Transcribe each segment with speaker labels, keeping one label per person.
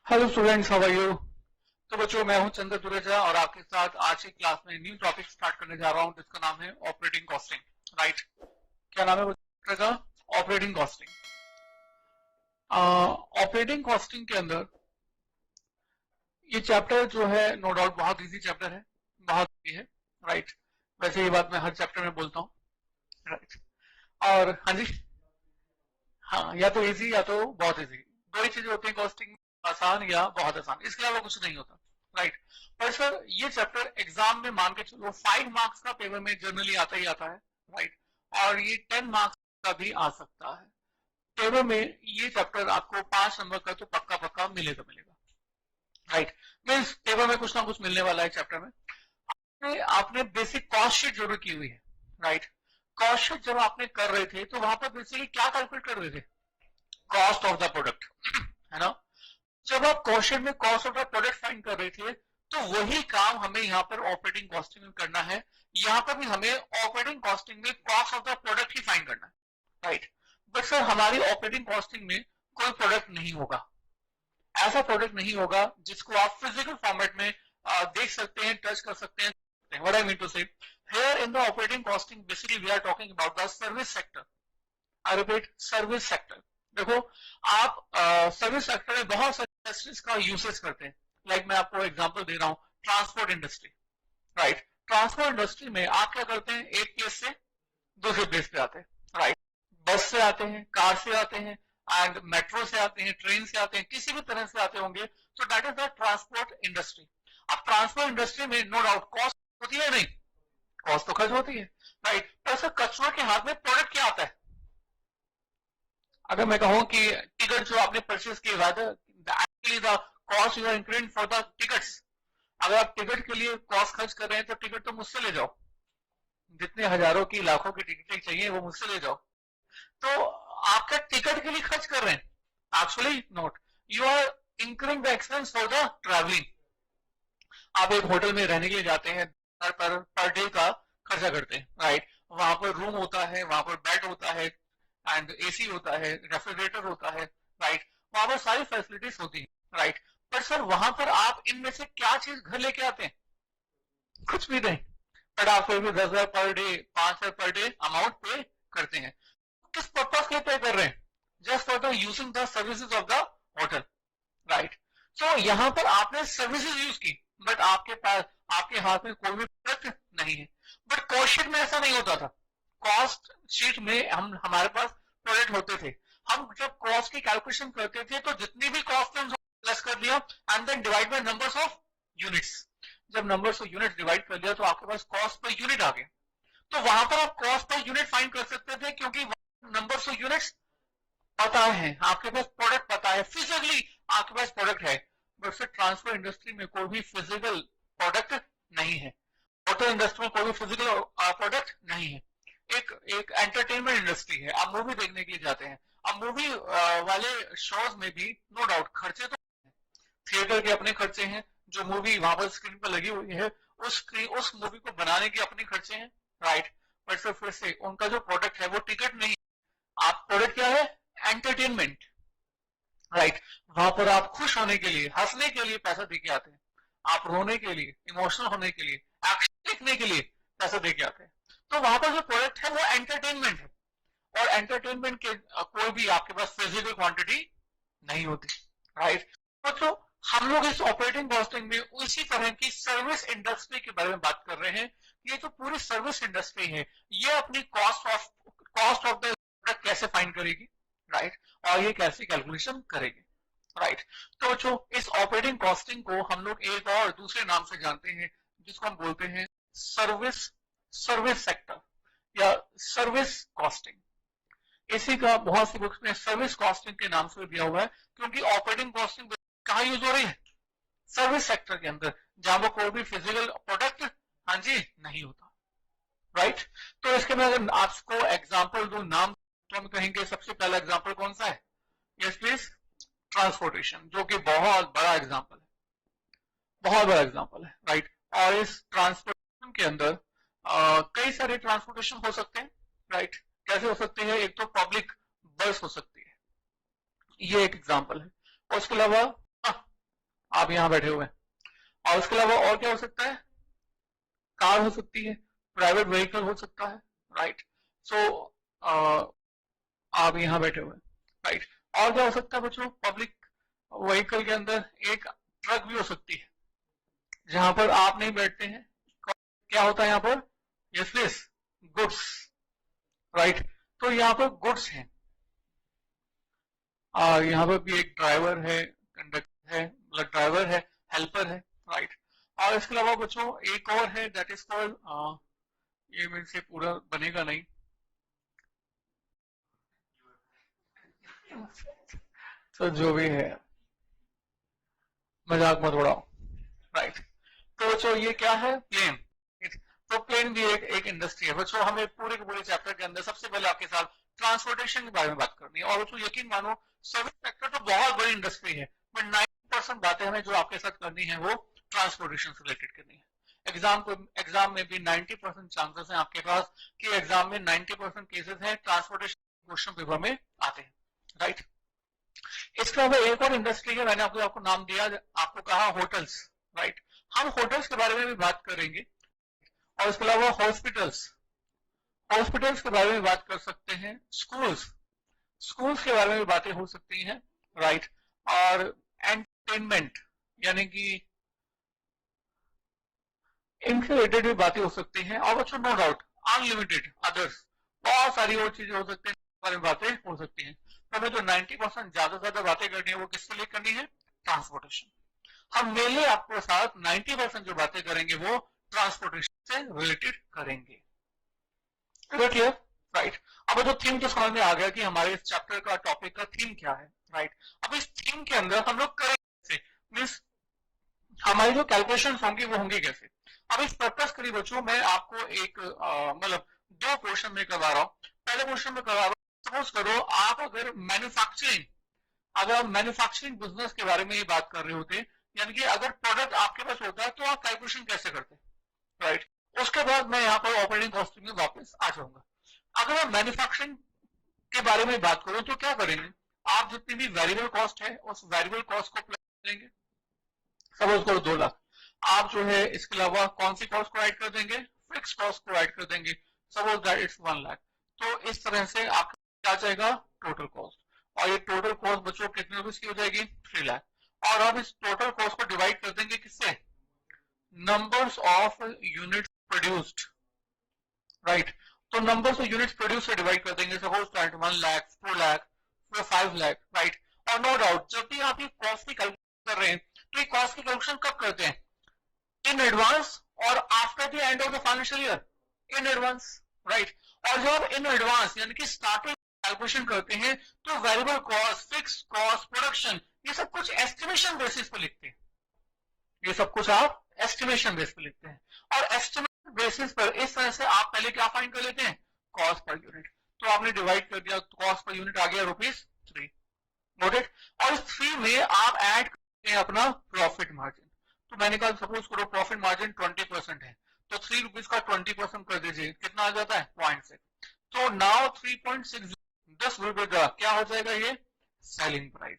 Speaker 1: Hello students, how are you. तो बच्चों, मैं हूं चंद्र दुरेजा और आपके साथ आज की क्लास में न्यू टॉपिक स्टार्ट करने जा रहा हूं जिसका नाम है ऑपरेटिंग कॉस्टिंग। राइट, क्या नाम है बच्चों का? Operating costing. ऑपरेटिंग कॉस्टिंग के अंदर ये चैप्टर जो है नो डाउट बहुत इजी चैप्टर है, बहुत इजी है। राइट, वैसे ये बात मैं हर चैप्टर में बोलता हूँ। राइट, और हाँ जी, हाँ, या तो इजी या तो बहुत इजी, दो ही चीजें होती हैं कॉस्टिंग, आसान या बहुत आसान, इसके अलावा कुछ नहीं होता। राइट, पर सर ये चैप्टर एग्जाम में मान के चलो 5 मार्क्स का पेपर में जनरली आता ही आता है। राइट, और ये 10 मार्क्स का भी आ सकता है। पेपर में ये चैप्टर आपको 5 नंबर का तो पक्का पक्का मिलेगा मिलेगा। राइट, मीन्स पेपर में कुछ ना कुछ मिलने वाला है चैप्टर में। आपने बेसिक कॉस्ट शीट जरूर की हुई है। राइट, कॉस्ट शीट जब आपने कर रहे थे तो वहां पर बेसिकली क्या कैलकुलेट कर रहे थे? कॉस्ट ऑफ द प्रोडक्ट, है ना। जब आप क्वेश्चन में cost of the product find कर रहे थे तो वही काम हमें यहाँ पर ऑपरेटिंग कॉस्टिंग में करना है। यहाँ पर भी हमें ऑपरेटिंग कॉस्टिंग में cost of the product he find करना है। राइट, बट सर हमारी ऑपरेटिंग कॉस्टिंग में कोई प्रोडक्ट नहीं होगा, ऐसा प्रोडक्ट नहीं होगा जिसको आप फिजिकल फॉर्मेट में देख सकते हैं, टच कर सकते हैं। What I mean to say, here in the operating costing, basically we are talking about the service sector. I repeat, service sector. देखो, आप सर्विस सेक्टर में बहुत सारी इंडस्ट्रीज का यूसेज करते हैं। लाइक मैं आपको एग्जांपल दे रहा हूं, transport industry. Right, transport industry में आप क्या करते हैं? एक प्लेस से दूसरे प्लेस पे आते हैं। राइट, बस से आते हैं, कार से आते हैं, एंड मेट्रो से आते हैं, ट्रेन से आते हैं, किसी भी तरह से आते होंगे। तो that is the transport industry. अब ट्रांसपोर्ट इंडस्ट्री में नो डाउट कॉस्ट होती है, नहीं? कॉस्ट तो खर्च होती है। राइट, पर सर कस्टमर के हाथ में प्रोडक्ट क्या आता है? अगर मैं कहूं कि टिकट जो आपने परचेज की, actually the cost you are increasing for the tickets. अगर आप टिकट के लिए कॉस्ट खर्च कर रहे हैं तो टिकट तो मुझसे ले जाओ, जितने हजारों की लाखों की टिकटें चाहिए वो मुझसे ले जाओ। तो आपका टिकट के लिए खर्च कर रहे हैं, actually not. You are increasing the expense for the travelling. आप एक होटल में रहने के लिए जाते हैं, पर डे का खर्चा करते हैं। राइट, वहां पर रूम होता है, वहां पर बेड होता है, एंड एसी होता है, रेफ्रिजरेटर होता है। राइट, वहां पर सारी फैसिलिटीज होती है। राइट, पर सर वहां पर आप इनमें से क्या चीज घर लेके आते हैं? कुछ भी नहीं, बट आप फिर भी 10,000 per day, 5,000 per day amount पे करते हैं। किस पर्पज के पे कर रहे हैं? Just for the using the services of the hotel. Right, so यहाँ पर आपने सर्विसेज यूज की, बट आपके पास, आपके हाथ में कोई भी प्रोडक्ट नहीं है। बट कॉस्ट शीट में ऐसा नहीं होता था। कॉस्ट शीट में हमारे पास प्रोडक्ट होते थे। हम जब कॉस्ट की कैलकुलेशन करते थे तो जितनी भी कॉस्ट है प्लस कर दिया, and then divide by numbers of units. जब नंबर्स ऑफ यूनिट डिवाइड कर दिया तो आपके पास कॉस्ट पर यूनिट आ गया। तो वहां पर आप कॉस्ट पर यूनिट फाइंड कर सकते थे, क्योंकि नंबर्स ऑफ यूनिट्स पता है, आपके पास प्रोडक्ट पता है, फिजिकली आपके पास प्रोडक्ट है। बट फिर ट्रांसपोर्ट इंडस्ट्री में कोई भी फिजिकल प्रोडक्ट नहीं है। ऑटो इंडस्ट्री में कोई भी फिजिकल प्रोडक्ट नहीं है। एक एक एंटरटेनमेंट इंडस्ट्री है, आप मूवी देखने के लिए जाते हैं। अब मूवी वाले शोज में भी नो डाउट खर्चे तो थिएटर के अपने खर्चे हैं, जो मूवी वहां पर स्क्रीन पर लगी हुई है उस मूवी को बनाने के अपने खर्चे हैं। राइट, बट फिर से उनका जो प्रोडक्ट है वो टिकट नहीं। आप प्रोडक्ट क्या है? एंटरटेनमेंट। राइट, वहां पर आप खुश होने के लिए, हंसने के लिए पैसा देके आते हैं, आप रोने के लिए, इमोशनल होने के लिए, एक्शन देखने के लिए पैसा देके आते हैं। तो वहां पर जो प्रोडक्ट है वो एंटरटेनमेंट है, और एंटरटेनमेंट के कोई भी आपके पास फिजिकल क्वांटिटी नहीं होती। राइट, तो हम लोग इस ऑपरेटिंग कॉस्टिंग में उसी तरह की सर्विस इंडस्ट्री के बारे में बात कर रहे हैं। ये जो पूरी सर्विस इंडस्ट्री है ये अपनी कॉस्ट ऑफ द प्रोडक्ट कैसे फाइंड करेगी? राइट, और ये कैसे कैलकुलेशन करेगी? राइट, तो जो इस ऑपरेटिंग कॉस्टिंग को हम लोग एक और दूसरे नाम से जानते हैं, जिसको हम बोलते हैं सर्विस सर्विस सेक्टर या सर्विस कॉस्टिंग। इसी का बहुत सी बुक्स में सर्विस कॉस्टिंग के नाम से दिया हुआ है, क्योंकि ऑपरेटिंग कॉस्टिंग कहाँ यूज हो रही है? सर्विस सेक्टर के अंदर, जहां पर कोई भी फिजिकल प्रोडक्ट, हाँ जी, नहीं होता। राइट, तो इसके मैं अगर आपको एग्जांपल दूं, नाम, तो हम कहेंगे सबसे पहला एग्जांपल कौन सा है? यस प्लीज, ट्रांसपोर्टेशन, जो कि बहुत बड़ा एग्जांपल है, बहुत बड़ा एग्जांपल है। राइट, और इस ट्रांसपोर्टेशन के अंदर कई सारे ट्रांसपोर्टेशन हो सकते हैं। राइट, कैसे हो सकते हैं? एक तो पब्लिक बस हो सकती है, ये एक एग्जांपल है। और उसके अलावा आप यहाँ बैठे हुए हैं। और उसके अलावा और क्या हो सकता है, कार हो सकती है, प्राइवेट व्हीकल हो सकता है, राइट। सो आप यहाँ बैठे हुए हैं, राइट। और क्या हो सकता है बच्चों, पब्लिक व्हीकल के अंदर एक ट्रक भी हो सकती है, जहां पर आप नहीं बैठते हैं। क्या होता है यहाँ पर, यस प्लीज, गुड्स, राइट। तो यहाँ पर गुड्स है, यहाँ पर भी एक ड्राइवर है, कंडक्टर है, मतलब ड्राइवर है, हेल्पर है, राइट। और इसके अलावा बच्चों एक और है, दैट इज कॉल्ड, ये मेरे से पूरा बनेगा नहीं, तो जो भी है मजाक मत उड़ाओ, राइट। तो बच्चों ये क्या है, प्लेन। तो प्लेन भी एक इंडस्ट्री है बच्चों। हमें पूरे के पूरे चैप्टर के अंदर सबसे पहले आपके साथ ट्रांसपोर्टेशन के बारे में बात करनी है। और बच्चों यकीन मानो सर्विस सेक्टर तो बहुत बड़ी इंडस्ट्री है, बट 90% बातें हमें जो आपके साथ करनी है वो ट्रांसपोर्टेशन से रिलेटेड करनी है। एग्जाम में भी 90% चांसेस हैं आपके पास कि एग्जाम में 90% केसेस हैं ट्रांसपोर्टेशन क्वेश्चन पेपर में आते हैं, राइट। इसके अलावा एक और इंडस्ट्री है, मैंने आपको नाम दिया, आपको कहा होटल्स, राइट। हम होटल्स के बारे में भी बात करेंगे। और इसके अलावा हॉस्पिटल्स, हॉस्पिटल्स के बारे में बात कर सकते हैं। स्कूल्स, स्कूल्स के बारे में भी बातें हो सकती हैं, राइट। और एंटरटेनमेंट यानी कि इनसे रिलेटेड भी बातें हो सकती हैं। और बच्चों नो डाउट अनलिमिटेड अदर्स, बहुत सारी और चीजें हो सकती हैं, बारे में बातें हो सकती हैं। तो हमें जो 90% ज्यादा से ज्यादा बातें करनी है वो किसके लिए करनी है, ट्रांसपोर्टेशन। हम मेनली आपके साथ 90% जो बातें करेंगे वो ट्रांसपोर्टेशन से रिलेटेड करेंगे, क्लियर, राइट। अब जो थीम तो समझ में आ गया कि हमारे इस चैप्टर का टॉपिक का थीम क्या है, राइट। अब इस थीम के अंदर हम लोग करेंगे मीन्स हमारी जो कैलकुलेशन होंगी वो होंगी कैसे। अब इस पर्पस के लिए बच्चों मैं आपको एक मतलब दो क्वेश्चन में करवा रहा हूँ। पहले क्वेश्चन में करवा रहा हूँ, सपोज करो आप अगर मैन्युफैक्चरिंग बिजनेस के बारे में ये बात कर रहे होते, यानी कि अगर प्रोडक्ट आपके पास होता है तो आप कैलकुलेशन कैसे करते, राइट। उसके बाद मैं यहाँ पर ऑपरेटिंग कॉस्टिंग में वापस आ जाऊंगा। अगर मैं मैन्युफैक्चरिंग के बारे में बात करूं तो क्या करेंगे, आप जितनी भी वेरिएबल कॉस्ट है उस वेरिएबल कॉस्ट को प्लस करेंगे। सपोज करो 2 लाख, आप जो है इसके अलावा कौन सी कॉस्ट को ऐड कर देंगे, फिक्स कॉस्ट को ऐड कर देंगे, सपोज दैट इट्स 1 लाख। तो इस तरह से आपका क्या जाएगा, टोटल कॉस्ट। और ये टोटल कॉस्ट बच्चों कितने रुपीज की हो जाएगी, 3 लाख। और आप इस टोटल कॉस्ट को डिवाइड कर देंगे किससे, numbers of unit produced, right. तो नंबर्स ऑफ यूनिट्स प्रोड्यूस से डिवाइड कर देंगे, सपोज 1 लाख, 4 लाख, 5 लाख, राइट। और नो डाउट जब भी आप ये कॉस्ट की कैलकुलेशन कर रहे हैं तो ये कॉस्ट की कैलकुलेशन कब करते हैं, इन एडवांस और after the end of the financial year, in advance, right. और जब आप इन एडवांस यानी कि स्टार्टिंग कैलकुलेशन करते हैं तो variable cost, fix cost, production, ये सब कुछ एस्टिमेशन बेसिस पे लिखते हैं, ये सब कुछ आप एस्टिमेशन बेस पे लिखते हैं। और एस्टिमेशन बेसिस पर इस तरह से आप पहले क्या फाइंड कर लेते हैं, कॉस्ट पर यूनिट। तो आपने डिवाइड कर दिया, कॉस्ट पर यूनिट आ गया ₹3, नोटेड। और इस 3 में आप ऐड करते हैं अपना प्रॉफिट मार्जिन। तो मैंने कहा सपोज करो प्रॉफिट मार्जिन 20% है, तो ₹3 का 20% कर दीजिए, कितना आ जाता है, 0.6। तो नाउ 3.6 ₹10 का क्या हो जाएगा, ये सेलिंग प्राइस।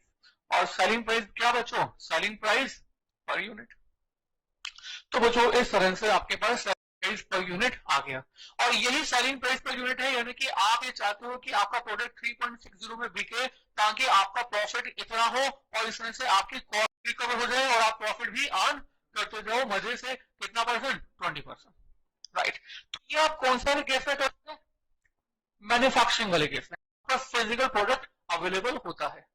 Speaker 1: और सेलिंग प्राइस क्या बच्चों, सेलिंग प्राइस पर यूनिट। तो बच्चों इस तरह से आपके पास प्राइस पर यूनिट आ गया। और यही सेलिंग प्राइस पर यूनिट है, यानी कि आप ये चाहते हो कि आपका प्रोडक्ट 3.60 में बिके ताकि आपका प्रॉफिट इतना हो और इस तरह से आपकी कॉस्ट रिकवर हो जाए और आप प्रॉफिट भी अर्न करते जाओ मजे से। कितना परसेंट, 20%, राइट। तो ये आप कौन सा केस में करते हैं, मैन्युफैक्चरिंग वाले केस में आपका फिजिकल प्रोडक्ट अवेलेबल होता है।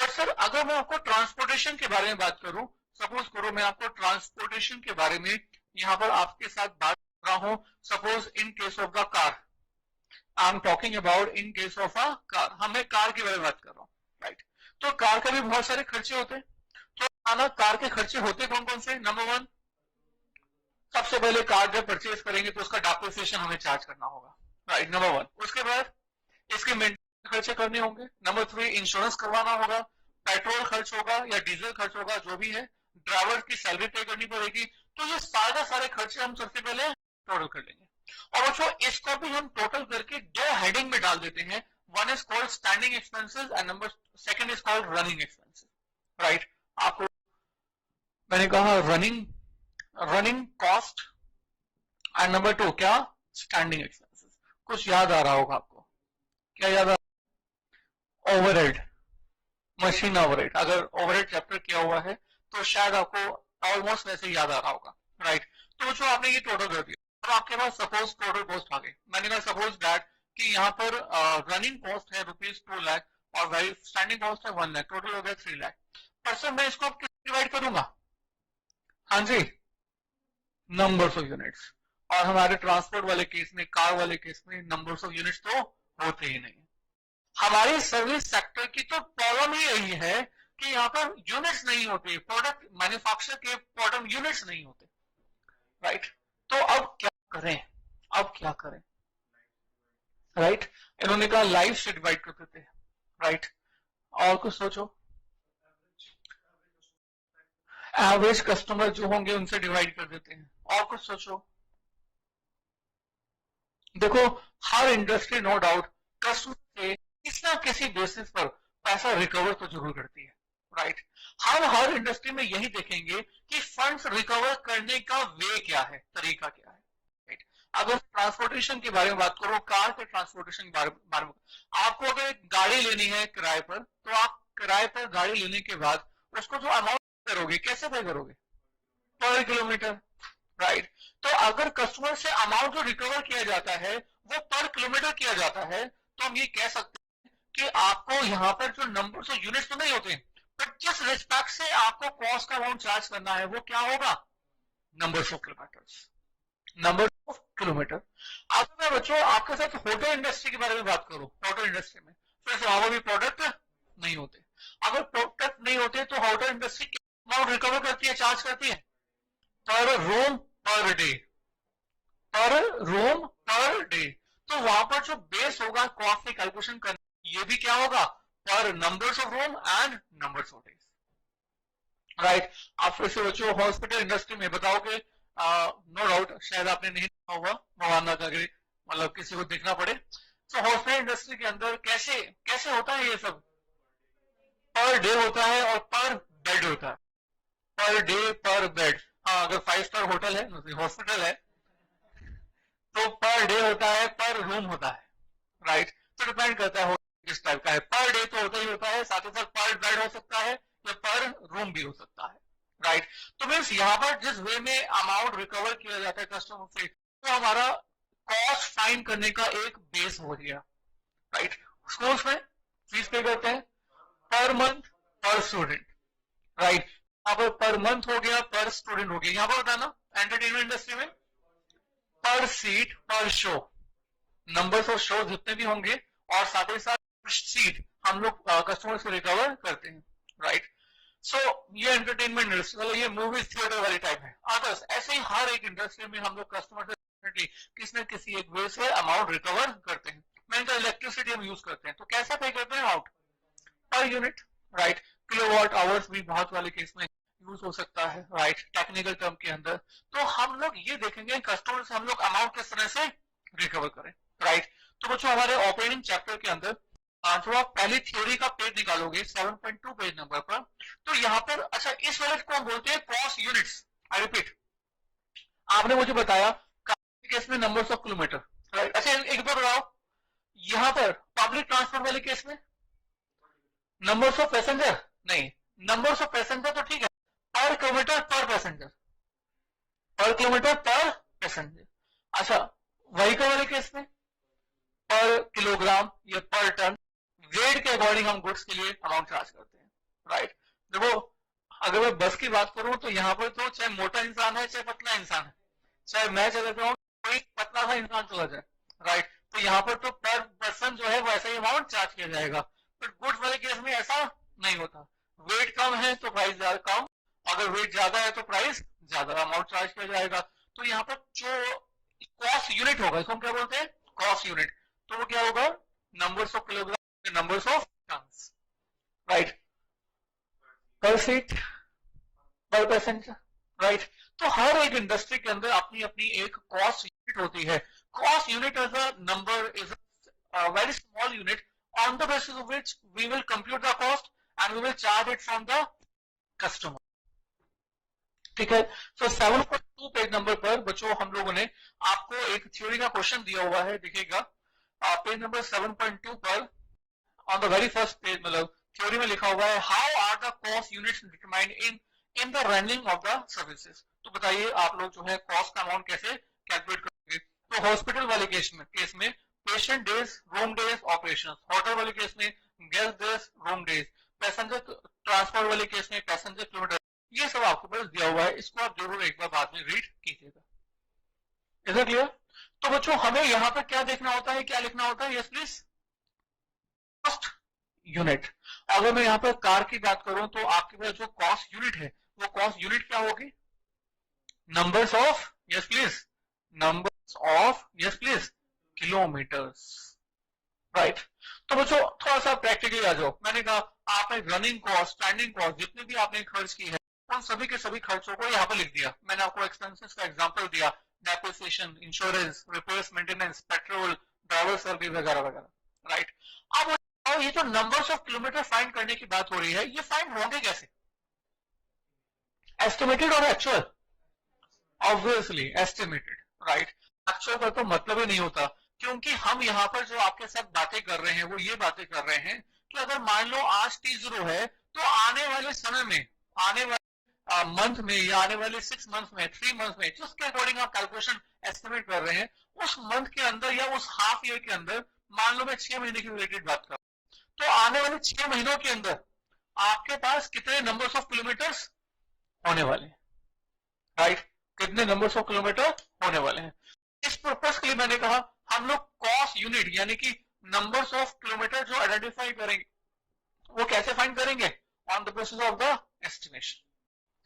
Speaker 1: बट सर अगर मैं आपको ट्रांसपोर्टेशन के बारे में बात करूं, सपोज करो मैं आपको ट्रांसपोर्टेशन के बारे में यहां पर आपके साथ बात कर रहा हूं, suppose in case of the car, I am talking about in case of a car, हमें कार के बारे में बात कर रहा हूं, राइट। तो कार के भी बहुत सारे खर्चे होते हैं। तो आना कार के खर्चे होते कौन कौन से, नंबर 1, सबसे पहले कार जब परचेज करेंगे तो उसका डेप्रिसिएशन हमें चार्ज करना होगा, राइट, नंबर 1। उसके बाद इसके मेंटेनेंस खर्चे करने होंगे, नंबर 3 इंश्योरेंस करवाना होगा, पेट्रोल खर्च होगा या डीजल खर्च होगा, जो भी है, ड्राइवर की सैलरी पे करनी पड़ेगी। तो ये सारे खर्चे हम सबसे पहले टोटल कर लेंगे। और बच्चों इसको भी हम टोटल करके 2 हेडिंग में डाल देते हैं, one is called standing expenses and number second is called running expenses, right. आपको मैंने कहा रनिंग कॉस्ट, एंड नंबर 2 क्या, स्टैंडिंग एक्सपेंसेस। कुछ याद आ रहा होगा आपको, क्या याद आ रहा, ओवरहेड, मशीन ओवरहेड। अगर ओवरहेड चैप्टर किया हुआ है तो शायद आपको ऑलमोस्ट वैसे याद आ रहा होगा, राइट। तो जो आपने ये टोटल कर दिया, अब आपके पास सपोज टोटल कॉस्ट आ गई। मैंने कहा सपोज दैट कि यहाँ पर रनिंग कॉस्ट है ₹2 लाख और स्टैंडिंग कॉस्ट है 1 लाख, टोटल हो गया 3 लाख। परसेंट मैं इसको अब किस डिवाइड करूंगा, हाँ जी, नंबर्स ऑफ यूनिट्स। और हमारे ट्रांसपोर्ट वाले केस में, कार वाले केस में नंबर्स ऑफ यूनिट्स तो होते ही नहीं। हमारी सर्विस सेक्टर की तो प्रॉब्लम ही यही है कि यहाँ पर यूनिट्स नहीं होते, प्रोडक्ट मैन्युफैक्चर के प्रोडक्ट यूनिट्स नहीं होते, राइट। तो अब क्या करें, अब क्या करें, राइट। इन्होंने कहा लाइफ से डिवाइड कर देते हैं, राइट। और कुछ सोचो, एवरेज कस्टमर जो होंगे उनसे डिवाइड कर देते हैं। और कुछ सोचो, देखो हर इंडस्ट्री नो डाउट कस्टमर से किसी ना किसी बेसिस पर पैसा रिकवर तो जरूर करती है, राइट। हम हर इंडस्ट्री में यही देखेंगे कि फंड्स रिकवर करने का वे क्या है, तरीका क्या है, राइट। अगर ट्रांसपोर्टेशन के बारे में बात करो, कार के ट्रांसपोर्टेशन के बारे में, आपको अगर एक गाड़ी लेनी है किराए पर, तो आप किराए पर गाड़ी लेने के बाद उसको जो अमाउंट करोगे, कैसे पे करोगे, पर किलोमीटर, राइट। तो अगर कस्टमर से अमाउंट जो रिकवर किया जाता है वो पर किलोमीटर किया जाता है, तो हम ये कह सकते हैं कि आपको यहाँ पर जो नंबर ऑफ यूनिट्स तो नहीं होते, बट जिस रिस्पेक्ट से आपको कॉस्ट का अमाउंट चार्ज करना है वो क्या होगा, number of kilometre, number of kilometre. अब मैं बच्चों आपके साथ होटल इंडस्ट्री के बारे में बात करूं, होटल इंडस्ट्री में फिर से वहां भी प्रोडक्ट नहीं होते। अगर प्रोडक्ट नहीं होते तो होटल इंडस्ट्री कितना अमाउंट रिकवर करती है, चार्ज करती है, पर रूम पर डे, पर रूम पर डे। तो वहां पर जो बेस होगा कॉस्ट की कैलकुलेशन करने, ये भी क्या होगा, पर numbers of room and numbers of days, right. आप फिर से बच्चों हॉस्पिटल इंडस्ट्री में बताओगे, नो डाउट शायद आपने नहीं देखा होगा, भगवान ना करे मतलब किसी को देखना पड़े। तो हॉस्पिटल इंडस्ट्री के अंदर कैसे कैसे होता है ये सब, पर डे होता है और पर बेड होता है, पर डे पर बेड। हाँ अगर 5 स्टार होटल है, हॉस्पिटल है, तो पर डे होता है, पर रूम होता है, राइट। तो डिपेंड करता है किस टाइप का है, पर डे तो होता ही होता है, साथ ही साथ पर बेड हो सकता है या पर रूम भी हो सकता है, राइट। तो मीन्स यहाँ पर जिस वे में अमाउंट रिकवर किया जाता है कस्टमर से, तो हमारा कॉस्ट फाइंड करने का एक बेस हो गया, राइट। स्कूल्स में फीस पे करते हैं पर मंथ पर स्टूडेंट, राइट। यहाँ पर मंथ हो गया, पर स्टूडेंट हो गया। यहाँ पर बताना एंटरटेनमेंट इंडस्ट्री में पर सीट पर शो, नंबर्स ऑफ शो जितने भी होंगे और साथ ही साथ सीट हम लोग कस्टमर से रिकवर करते हैं, राइट। सो ये एंटरटेनमेंट इंडस्ट्री मतलब ये मूवीज थिएटर वाली टाइप है। अदर्स ऐसे ही हर एक इंडस्ट्री में हम लोग कस्टमर से किसी न किसी एक वे से अमाउंट रिकवर करते हैं। मैंने कहा इलेक्ट्रिसिटी हम यूज करते हैं तो कैसा पे करते हैं, out per unit, right. Kilowatt hours भी बहुत वाले केस में यूज हो सकता है, राइट, टेक्निकल टर्म के अंदर। तो हम लोग ये देखेंगे कस्टमर से हम लोग अमाउंट किस तरह से रिकवर करें, राइट। तो बच्चों हमारे ऑपरेटिंग चैप्टर के अंदर जो आप पहली थ्योरी का पेज निकालोगे 7.2 पेज नंबर पर, तो यहाँ पर अच्छा इस वाले को हम बोलते हैं कॉस्ट यूनिट्स। आई रिपीट, आपने मुझे बताया केस में नंबर्स ऑफ किलोमीटर, राइट। अच्छा एक बार बताओ, यहाँ पर पब्लिक ट्रांसपोर्ट वाले केस में नंबर्स ऑफ पैसेंजर नहीं, नंबर्स ऑफ पैसेंजर तो ठीक है, पर किलोमीटर पर पैसेंजर, पर किलोमीटर पर पैसेंजर। अच्छा व्हीकल वाले केस में पर किलोग्राम या पर टन, वेट के अकॉर्डिंग हम गुड्स के लिए अमाउंट चार्ज करते हैं, राइट। देखो अगर मैं बस की बात करूं तो यहाँ पर तो चाहे मोटा इंसान है चाहे पतला इंसान है, चाहे मैं चला जाऊं कोई पतला सा इंसान चला जाए, राइट। तो यहाँ पर तो पर पर्सन जो है वो ऐसा ही अमाउंट चार्ज किया जाएगा। बट गुड्स वाले केस में ऐसा नहीं होता, वेट कम है तो प्राइस ज्यादा कम, अगर वेट ज्यादा है तो प्राइस ज्यादा अमाउंट चार्ज किया जाएगा। तो यहाँ पर जो कॉस्ट यूनिट होगा इसको हम क्या बोलते हैं, कॉस्ट यूनिट। तो वो क्या होगा, numbers of kilogram, numbers of tons, right, per seat per passenger, right. तो हर एक इंडस्ट्री के अंदर अपनी अपनी एक कॉस्ट यूनिट होती है। Cost unit is a number, is a very small unit on the basis of which we will compute the cost and we will charge it from the customer, ठीक है। सो 7.2 page number पर बच्चों हम लोगों ने आपको एक थ्योरी का क्वेश्चन दिया हुआ है, देखिएगा पेज नंबर 7.2 पर on the very first page, मतलब थ्योरी में लिखा हुआ है how are the cost units determined in the running of the services. तो बताइए आप लोग जो है कॉस्ट का अमाउंट कैसे कैलकुलेट करेंगे। तो हॉस्पिटल वाले केस में patient days, room days, operation. Hotel वाले केस में guest days, room days. Passenger transport वाले केस में पैसेंजर किलोमीटर। ये सब आपके पास दिया हुआ है, इसको आप जरूर एक बार बाद में रीड कीजिएगा। Is it clear? तो बच्चों हमें यहाँ पर क्या देखना होता है, क्या लिखना होता है? Yes please, cost unit. अगर मैं यहाँ पर कार की बात करूं तो आपके पास जो कॉस्ट यूनिट है वो कॉस्ट यूनिट क्या होगी? Numbers of, yes please, numbers of, yes please, kilometres, right. तो बच्चों थोड़ा सा प्रैक्टिकली आ जाओ। मैंने कहा आपने रनिंग कॉस्ट, स्टैंडिंग कॉस्ट, जितनी भी आपने खर्च की है उन सभी के सभी खर्चों को यहाँ पर लिख दिया। मैंने आपको एक्सपेंसेस का एग्जांपल दिया, depreciation, insurance, repairs, maintenance, petrol, driver service वगैरह वगैरह, राइट। अब ये जो नंबर्स ऑफ किलोमीटर फाइंड करने की बात हो रही है, ये फाइंड होंगे कैसे? एस्टिमेटेड और actual? Obviously estimated, right. Actual का तो मतलब ही नहीं होता, क्योंकि हम यहाँ पर जो आपके साथ बातें कर रहे हैं वो ये बातें कर रहे हैं कि अगर मान लो आज T0 है तो आने वाले समय में, आने वाले मंथ में या आने वाले 6 मंथ में, 3 मंथ में, जिसके अकॉर्डिंग आप कैलकुलेशन एस्टिमेट कर रहे हैं, उस मंथ के अंदर या उस हाफ ईयर के अंदर, मान लो मैं 6 महीने की रिलेटेड बात कर, तो आने वाले 6 महीनों के अंदर आपके पास कितने नंबर्स ऑफ किलोमीटर्स होने वाले हैं, राइट? कितने नंबर्स ऑफ किलोमीटर होने वाले हैं। इस पर्पस के लिए मैंने कहा हम लोग कॉस्ट यूनिट यानी कि नंबर्स ऑफ किलोमीटर जो आइडेंटिफाई करेंगे वो कैसे फाइंड करेंगे? On the basis of the estimation,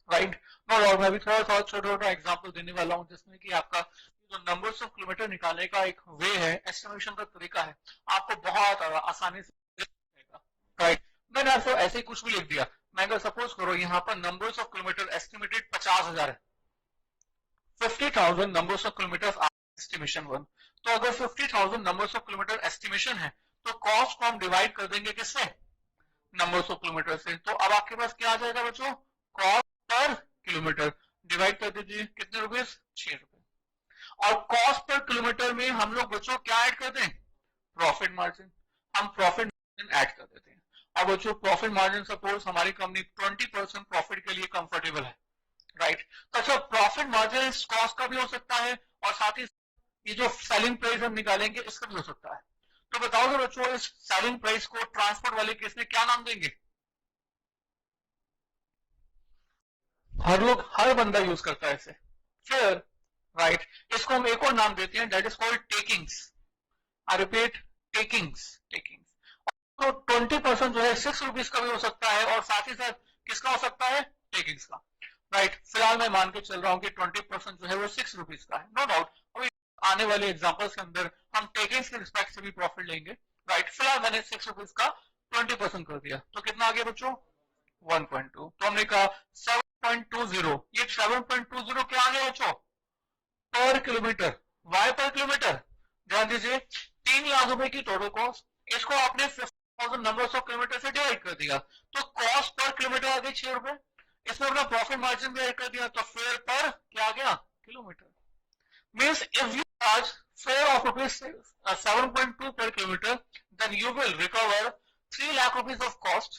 Speaker 1: right. और मैं भी थोड़ा सा छोटा छोटा एग्जांपल देने वाला हूं जिसमें कि आपका जो नंबर्स ऑफ किलोमीटर निकालने का एक वे है, एस्टिमेशन का तरीका है, आपको बहुत आसानी से, राइट। मैंने आपको ऐसे ही कुछ भी लिख दिया। मैं अगर सपोज करो यहाँ पर नंबर्स ऑफ किलोमीटर एस्टिमेटेड 50,000 है, 50,000 नंबर्स ऑफ किलोमीटर एस्टिमेशन 1। तो अगर 50,000 नंबर्स ऑफ किलोमीटर एस्टिमेशन है तो कॉस्ट को हम डिवाइड कर देंगे किससे? नंबर्स ऑफ किलोमीटर से। तो अब आपके पास क्या आ जाएगा बच्चों? कॉस्ट पर किलोमीटर डिवाइड कर दीजिए, कितने रुपए? 6 रुपए। और कॉस्ट पर किलोमीटर में हम लोग बच्चों क्या ऐड करते हैं? Profit margin. हम प्रॉफिट मार्जिन ऐड कर देते हैं। अब बच्चों प्रॉफिट मार्जिन सपोज हमारी कंपनी 20% प्रॉफिट के लिए कंफर्टेबल है, राइट। तो अच्छा प्रॉफिट मार्जिन कॉस्ट का भी हो सकता है और साथ ही ये जो सेलिंग प्राइस हम निकालेंगे इसका भी हो सकता है। तो बताओगे बच्चों इस सेलिंग प्राइस को ट्रांसपोर्ट वाले केस में क्या नाम देंगे? हर बंदा यूज करता है इसे, फिर राइट। इसको हम एक और नाम देते हैं, that is called takings. I repeat, takings, takings. तो 20% जो है 6 रुपीज का भी हो सकता है और साथ ही साथ किसका हो सकता है? टेकिंग्स का, राइट। फिलहाल मैं मान के चल रहा हूं कि 20% जो है वो 6 रुपीज का है, नो डाउट। अभी आने वाले एग्जांपल्स के अंदर हम टेकिंग्स के रिस्पेक्ट से भी प्रॉफिट लेंगे, राइट। फिलहाल मैंने 6 रुपीज का 20% कर दिया, तो कितना आ गया बच्चों? 1.2। तो हमने कहा 7.20, ये 7.20 क्या आ गया बच्चों? पर किलोमीटर। वाई पर किलोमीटर? ध्यान दीजिए 3 लाख रुपए की टोटल कॉस्ट, इसको आपने 50,000 नंबर्स ऑफ किलोमीटर से डिवाइड कर दिया, तो कॉस्ट पर किलोमीटर आ गई 6 रुपए। इसमें अपना प्रॉफिट मार्जिन भी ऐड कर दिया, तो फेयर पर क्या आ गया? Kilometre. Means if you charge fair of rupees 7.2 per kilometer, then you will recover 3 lakh rupees of cost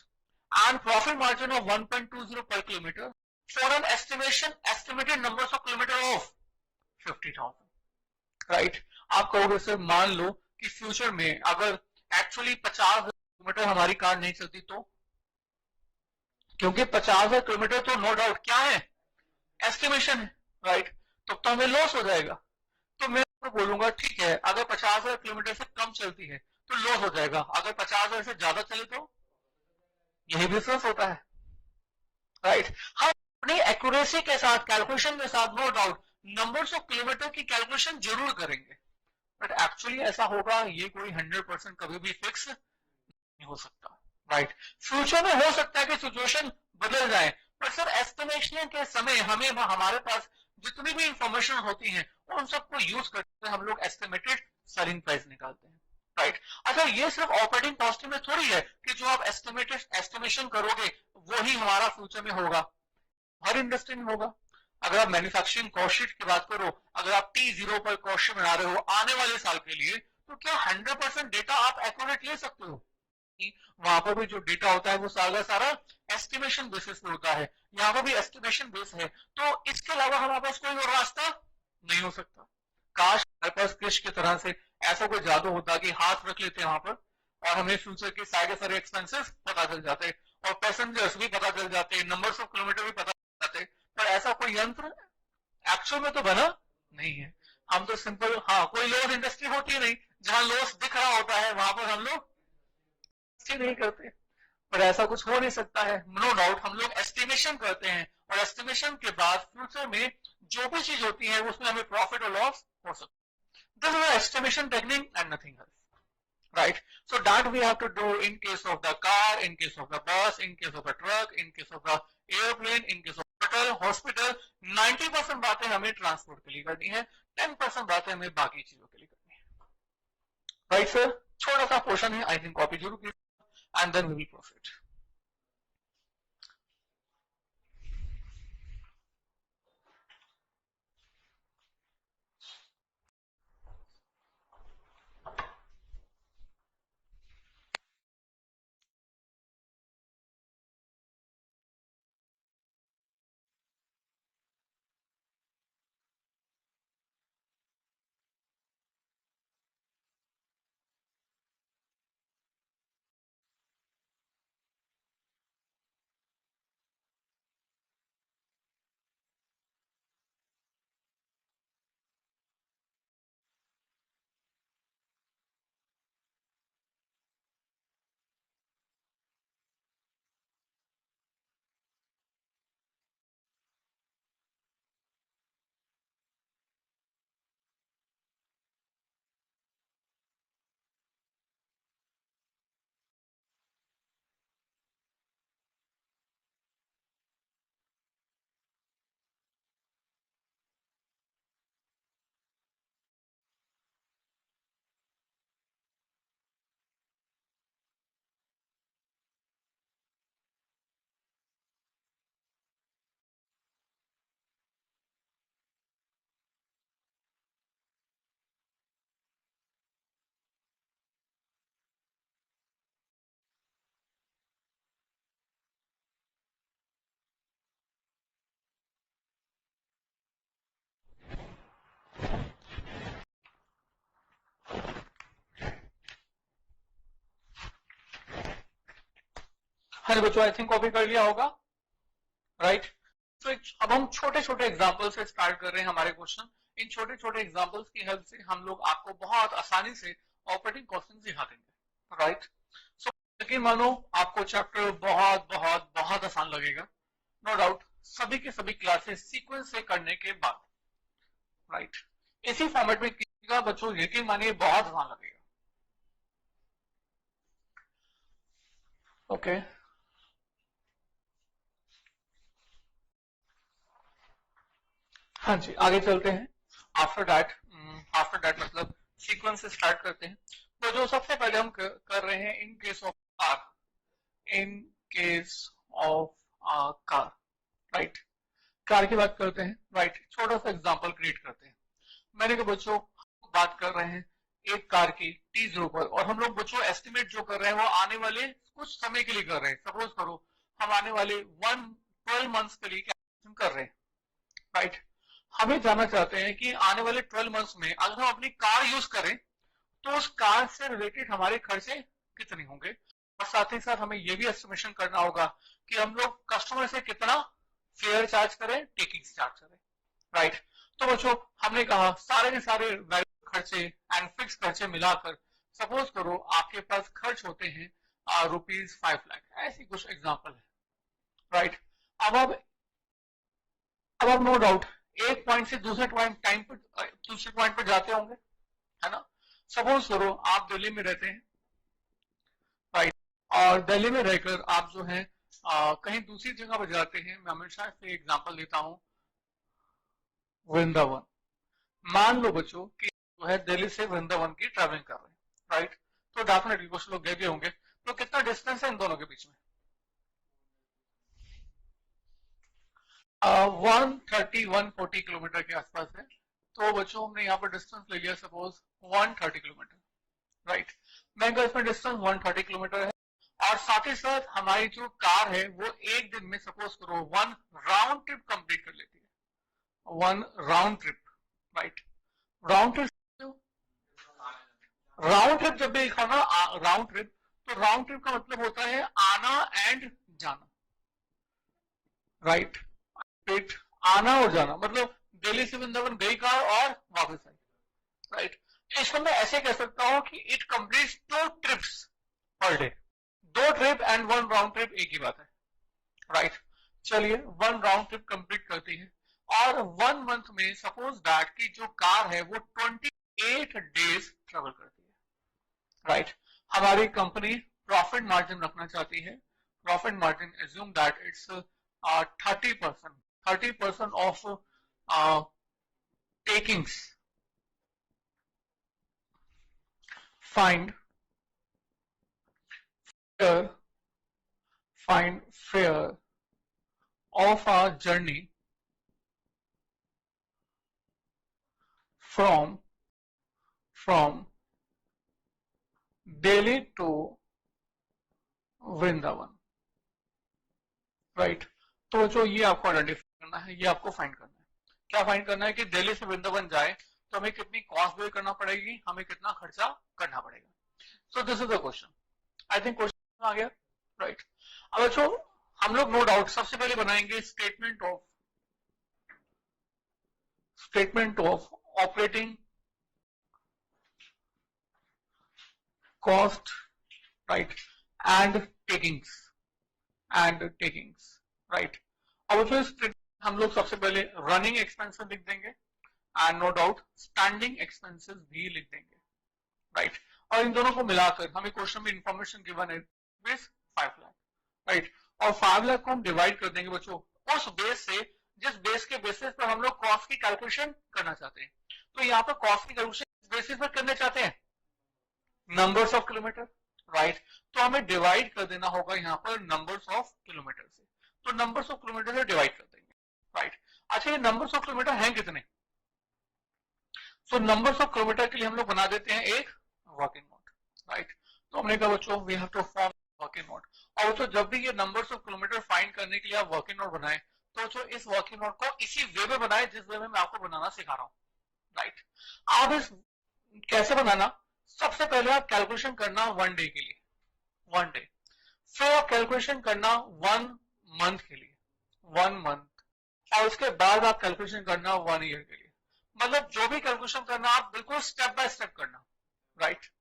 Speaker 1: and profit margin of 1.20 per kilometer for an estimated numbers of kilometer of 50,000, right? आप कहोगे sir मान लो कि future में अगर actually 50,000 kilometre हमारी car नहीं चलती तो? क्योंकि 50,000 किलोमीटर तो नो डाउट क्या है? एस्टिमेशन है, राइट। तब तो हमें लॉस हो जाएगा। तो मैं बोलूंगा ठीक है, अगर 50,000 किलोमीटर से कम चलती है तो लॉस हो जाएगा, अगर 50,000 से ज्यादा चले तो? यही डिफरेंस होता है, राइट। हम अपनी एक्यूरेसी के साथ, कैलकुलेशन के साथ no doubt numbers of kilometre की कैलकुलेशन जरूर करेंगे, बट एक्चुअली ऐसा होगा ये कोई 100% कभी भी फिक्स नहीं हो सकता, राइट। फ्यूचर में हो सकता है कि सिचुएशन बदल जाए, पर सर एस्टिमेशन के समय हमें हमारे पास जितनी भी इंफॉर्मेशन होती है उन सबको यूज करते हम लोग एस्टिमेटेड सेलिंग प्राइस निकालते हैं, राइट। अच्छा ये सिर्फ ऑपरेटिंग कॉस्ट में थोड़ी है कि जो आप एस्टिमेशन करोगे वही हमारा फ्यूचर में होगा, हर इंडस्ट्री में होगा। अगर आप मैन्युफैक्चरिंग कॉस्ट शीट की बात करो, अगर आप T0 पर कॉस्ट शीट बना रहे हो आने वाले साल के लिए, तो क्या 100% डेटा आप एक्यूरेट ले सकते हो? वहां पर भी जो डेटा होता है वो सारा सारा एस्टिमेशन बेसिस पे होता है, यहाँ पर भी एस्टिमेशन बेस है, तो इसके अलावा हमारे पास कोई और रास्ता नहीं हो सकता। काश हमारे पास कृष की तरह से ऐसा कोई जादू होता कि हाथ रख लेते वहां पर और हमें फ्यूचर के सारे सारे एक्सपेंसेस पता चल जाते और पैसेंजर्स भी पता चल जाते, नंबर्स ऑफ किलोमीटर भी पता चल जाते, पर ऐसा कोई यंत्र एक्चुअल में तो बना नहीं है। हम तो सिंपल, हाँ कोई लॉस इंडस्ट्री होती नहीं जहां लॉस दिख रहा होता है वहां पर हम लोग नहीं करते, पर ऐसा कुछ हो नहीं सकता है। नो डाउट हम लोग एस्टिमेशन करते हैं और एस्टिमेशन के बाद फ्यूचर में जो भी चीज होती है उसमें हमें प्रॉफिट और लॉस हो सकता है। This is estimation technique and nothing else, right? So that we have to do in case of the car, in case of the bus, in case of the truck, in case of the airplane, in case of hospital 90% बातें हमें transport के लिए करनी है, 10% बातें हमें बाकी चीजों के लिए करनी है, राइट सर? छोटा सा पोर्शन है, आई थिंक कॉपी जरूर कीजिए and then we will proceed. हाँ बच्चों, आई थिंक कॉपी कर लिया होगा, राइट? तो अब हम छोटे छोटे एग्जाम्पल से स्टार्ट कर रहे हैं हमारे क्वेश्चन। इन छोटे छोटे एग्जाम्पल्स की हेल्प से हम लोग आपको बहुत आसानी से ऑपरेटिंग कॉस्टिंग सिखा देंगे, राइट? सो यकीन मानो आपको चैप्टर बहुत बहुत बहुत आसान लगेगा, नो डाउट, सभी के सभी क्लासेस सीक्वेंस से करने के बाद, राइट? इसी फॉर्मेट में कीजिएगा बच्चों, यकीन मानिए बहुत आसान लगेगा। ओके हाँ जी, आगे चलते हैं। आफ्टर दैट मतलब सीक्वेंस से स्टार्ट करते हैं। तो जो सबसे पहले हम कर रहे हैं, in case of car, in case of car, right? Car की बात करते हैं, राइट? छोटा सा एग्जांपल क्रिएट करते हैं। मैंने कहा बच्चों बात कर रहे हैं एक कार की T0 पर, और हम लोग बच्चों एस्टिमेट जो कर रहे हैं वो आने वाले कुछ समय के लिए कर रहे हैं। सपोज करो हम आने वाले 12 मंथ्स के लिए क्या कर रहे हैं, राइट? हमें जानना चाहते हैं कि आने वाले 12 मंथ्स में अगर हम अपनी कार यूज करें तो उस कार से रिलेटेड हमारे खर्चे कितने होंगे, और साथ ही साथ हमें यह भी एस्टिमेशन करना होगा कि हम लोग कस्टमर से कितना फेयर चार्ज करें, टेकिंग चार्ज करें, राइट? तो बच्चों हमने कहा सारे के सारे वैल्यू खर्चे एंड फिक्स खर्चे मिलाकर सपोज करो आपके पास खर्च होते हैं ₹5 लाख, ऐसी कुछ एग्जांपल है, राइट? अब अब नो डाउट एक पॉइंट से दूसरे पॉइंट पर जाते होंगे, है ना? सपोज करो आप दिल्ली में रहते हैं, राइट? और दिल्ली में रहकर आप जो है कहीं दूसरी जगह पर जाते हैं। मैं हमेशा से एग्जांपल देता हूं, वृंदावन। मान लो बच्चों कि जो है दिल्ली से वृंदावन की ट्रैवलिंग कर रहे हैं, राइट? तो डेफिनेटली कुछ लोग गए भी होंगे, तो कितना डिस्टेंस है इन दोनों के बीच में? 140 किलोमीटर के आसपास है। तो बच्चों हमने यहाँ पर डिस्टेंस ले लिया सपोज 130 किलोमीटर, राइट। मैं इसमें डिस्टेंस 130 किलोमीटर है और साथ ही साथ हमारी जो कार है वो एक दिन में सपोज करो 1 राउंड ट्रिप कंप्लीट कर लेती है, 1 round trip, right. Round trip, round trip जब भी लिखा ना राउंड ट्रिप, तो राउंड ट्रिप का मतलब होता है आना एंड जाना, राइट। आना और जाना मतलब दिल्ली से वृंदावन गई कार और वापस आई, राइट। इसको मैं ऐसे कह सकता हूं कि it completes 2 trips per day, 2 trip and 1 round trip एक ही बात है, राइट। चलिए 1 राउंड ट्रिप कंप्लीट करती है और 1 मंथ में सपोज दैट की जो कार है वो 28 डेज ट्रेवल करती है, राइट। हमारी कंपनी प्रॉफिट मार्जिन रखना चाहती है, profit margin assume that it's 30% of takings. find fare of our journey from Delhi to Vrindavan, right. तो जो ये आपको आइडेंटिफाई करना है, ये आपको फाइंड करना है। क्या फाइंड करना है कि दिल्ली से वृंदावन जाए तो हमें कितनी कॉस्ट बेयर करना पड़ेगी, हमें कितना खर्चा करना पड़ेगा। So this is the question, I think question आ गया, राइट। अब बच्चों हम लोग नो डाउट सबसे पहले बनाएंगे statement of operating cost, right, and takings, right. अब बच्चों हम लोग सबसे पहले रनिंग एक्सपेंसेस लिख देंगे and no doubt standing expenses भी लिख देंगे, राइट। और इन दोनों को मिलाकर हमें क्वेश्चन में इंफॉर्मेशन गिवन है 5 लाख, राइट। और 5 लाख को हम डिवाइड कर देंगे बच्चों उस बेस से जिस बेस के बेसिस पर हम लोग कॉस्ट की कैलकुलेशन करना चाहते हैं। तो यहाँ पर कॉस्ट की कैलकुलेशन बेसिस पर करना चाहते हैं नंबर्स ऑफ किलोमीटर, राइट। तो हमें डिवाइड कर देना होगा यहाँ पर नंबर्स ऑफ किलोमीटर से, तो नंबर्स ऑफ किलोमीटर से डिवाइड कर देंगे, राइट। अच्छा ये नंबर्स ऑफ किलोमीटर हैं कितने, सो नंबर्स ऑफ किलोमीटर के लिए हम लोग बना देते हैं एक वर्किंग नोट, राइट। तो हमने कहा बच्चों we have to form working note. और बच्चों जब भी ये नंबर्स ऑफ किलोमीटर फाइंड करने के लिए आप वर्किंग नोट बनाए तो बच्चों इस वर्किंग नोट को इसी वे में बनाए जिस वे में मैं आपको बनाना सिखा रहा हूं, राइट। आप इस कैसे बनाना, सबसे पहले आप कैलकुलेशन करना 1 डे के लिए, 1 डे, फिर आप कैलकुलेशन करना 1 मंथ के लिए, 1 मंथ, और उसके बाद आप कैलकुलेशन करना 1 ईयर के लिए। मतलब जो भी कैलकुलेशन करना आप बिल्कुल स्टेप बाय स्टेप करना, राइट।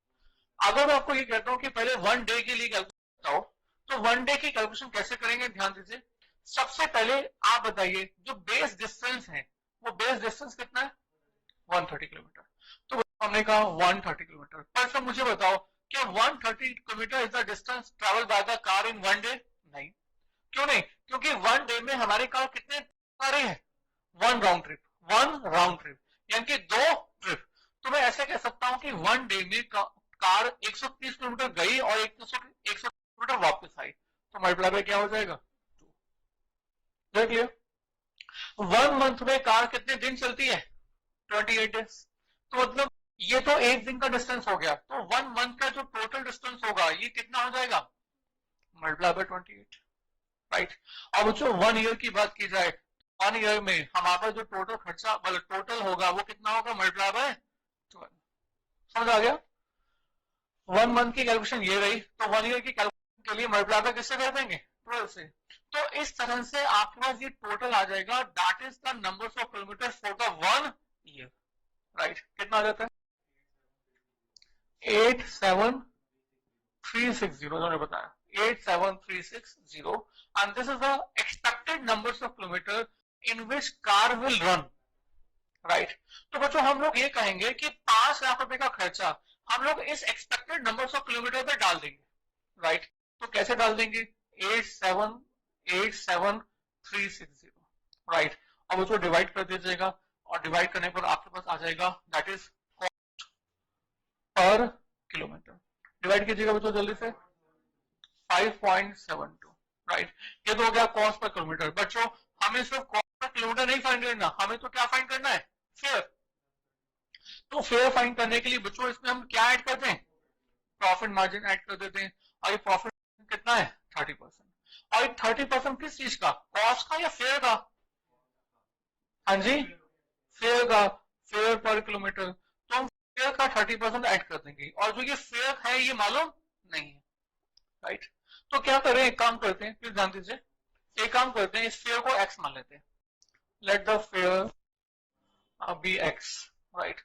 Speaker 1: अगर मैं आपको ये कहता हूं कि पहले 1 डे के लिए कैलकुलेशन बताओ तो 1 डे की कैलकुलेशन कैसे करेंगे, ध्यान दीजिए। सबसे पहले आप बताइए जो बेस डिस्टेंस है वो बेस डिस्टेंस कितना है 130 किलोमीटर। तो हमने कहा 130 किलोमीटर, पर सब मुझे बताओ क्या 130 kilometre is the distance travel by the car in 1 day? नहीं, क्यों नहीं? क्योंकि 1 डे में हमारी कार कितने कारें हैं, 1 राउंड ट्रिप, यानी कि 2 ट्रिप। तो मैं ऐसे कह सकता हूं कि 1 डे में कार 130 किलोमीटर गई और 100 किलोमीटर वापस आई, तो मल्टीप्लाई बाय क्या हो जाएगा 2। क्लियर? 1 मंथ में कार कितने दिन चलती है 28 डेज, तो मतलब ये तो एक दिन का डिस्टेंस हो गया, तो 1 मंथ का जो टोटल डिस्टेंस होगा ये कितना हो जाएगा मल्टीप्लाई बाय 28, राइट। अब जो 1 ईयर की बात की जाए, 1 ईयर में हमारा जो टोटल खर्चा मतलब टोटल होगा वो कितना होगा मल्टीप्लाई बाय 12। समझ आ गया? 1 मंथ की कैलकुलेशन ये रही, तो 1 ईयर की कैलकुलेशन के लिए मल्टीप्लाई बाय किससे कर देंगे 12 से। तो इस तरह से आपके पास ये टोटल आ जाएगा, that is the numbers of kilometre for the 1 year, right. कितना आ जाता है 87360, उन्होंने बताया 87360, and this is the expected numbers of kilometer in which car will run, right। तो बच्चों हम लोग ये कहेंगे कि 5 लाख रुपए का खर्चा हम लोग इस एक्सपेक्टेड नंबर्स ऑफ किलोमीटर पे डाल देंगे, राइट। तो कैसे डाल देंगे 87360, राइट। अब उसको डिवाइड कर दीजिएगा और डिवाइड करने पर आपके पास आ जाएगा that is cost per kilometre. Divide कीजिएगा बच्चों जल्दी से 5.72, राइट। ये तो हो गया कॉस्ट पर किलोमीटर। बच्चों हमें सिर्फ कॉस्ट किलोमीटर नहीं फाइंड करना, हमें तो क्या फाइंड करना है, फेयर। तो फेयर फाइंड करने के लिए बच्चों इसमें हम क्या ऐड करते हैं, प्रॉफिट मार्जिन ऐड कर देते हैं। और ये प्रॉफिट कितना है, 30%। और 30% किस चीज का, कॉस्ट का या फेयर का, हाँ जी फेयर का, फेयर पर किलोमीटर। तो हम फेयर का 30% ऐड कर देंगे, और जो ये फेयर है ये मालूम नहीं है, राइट। तो क्या करें, एक काम करते हैं, प्लीज ध्यान दीजिए, एक काम करते हैं, इस फेयर को एक्स मान लेते हैं, let the fare be x, right.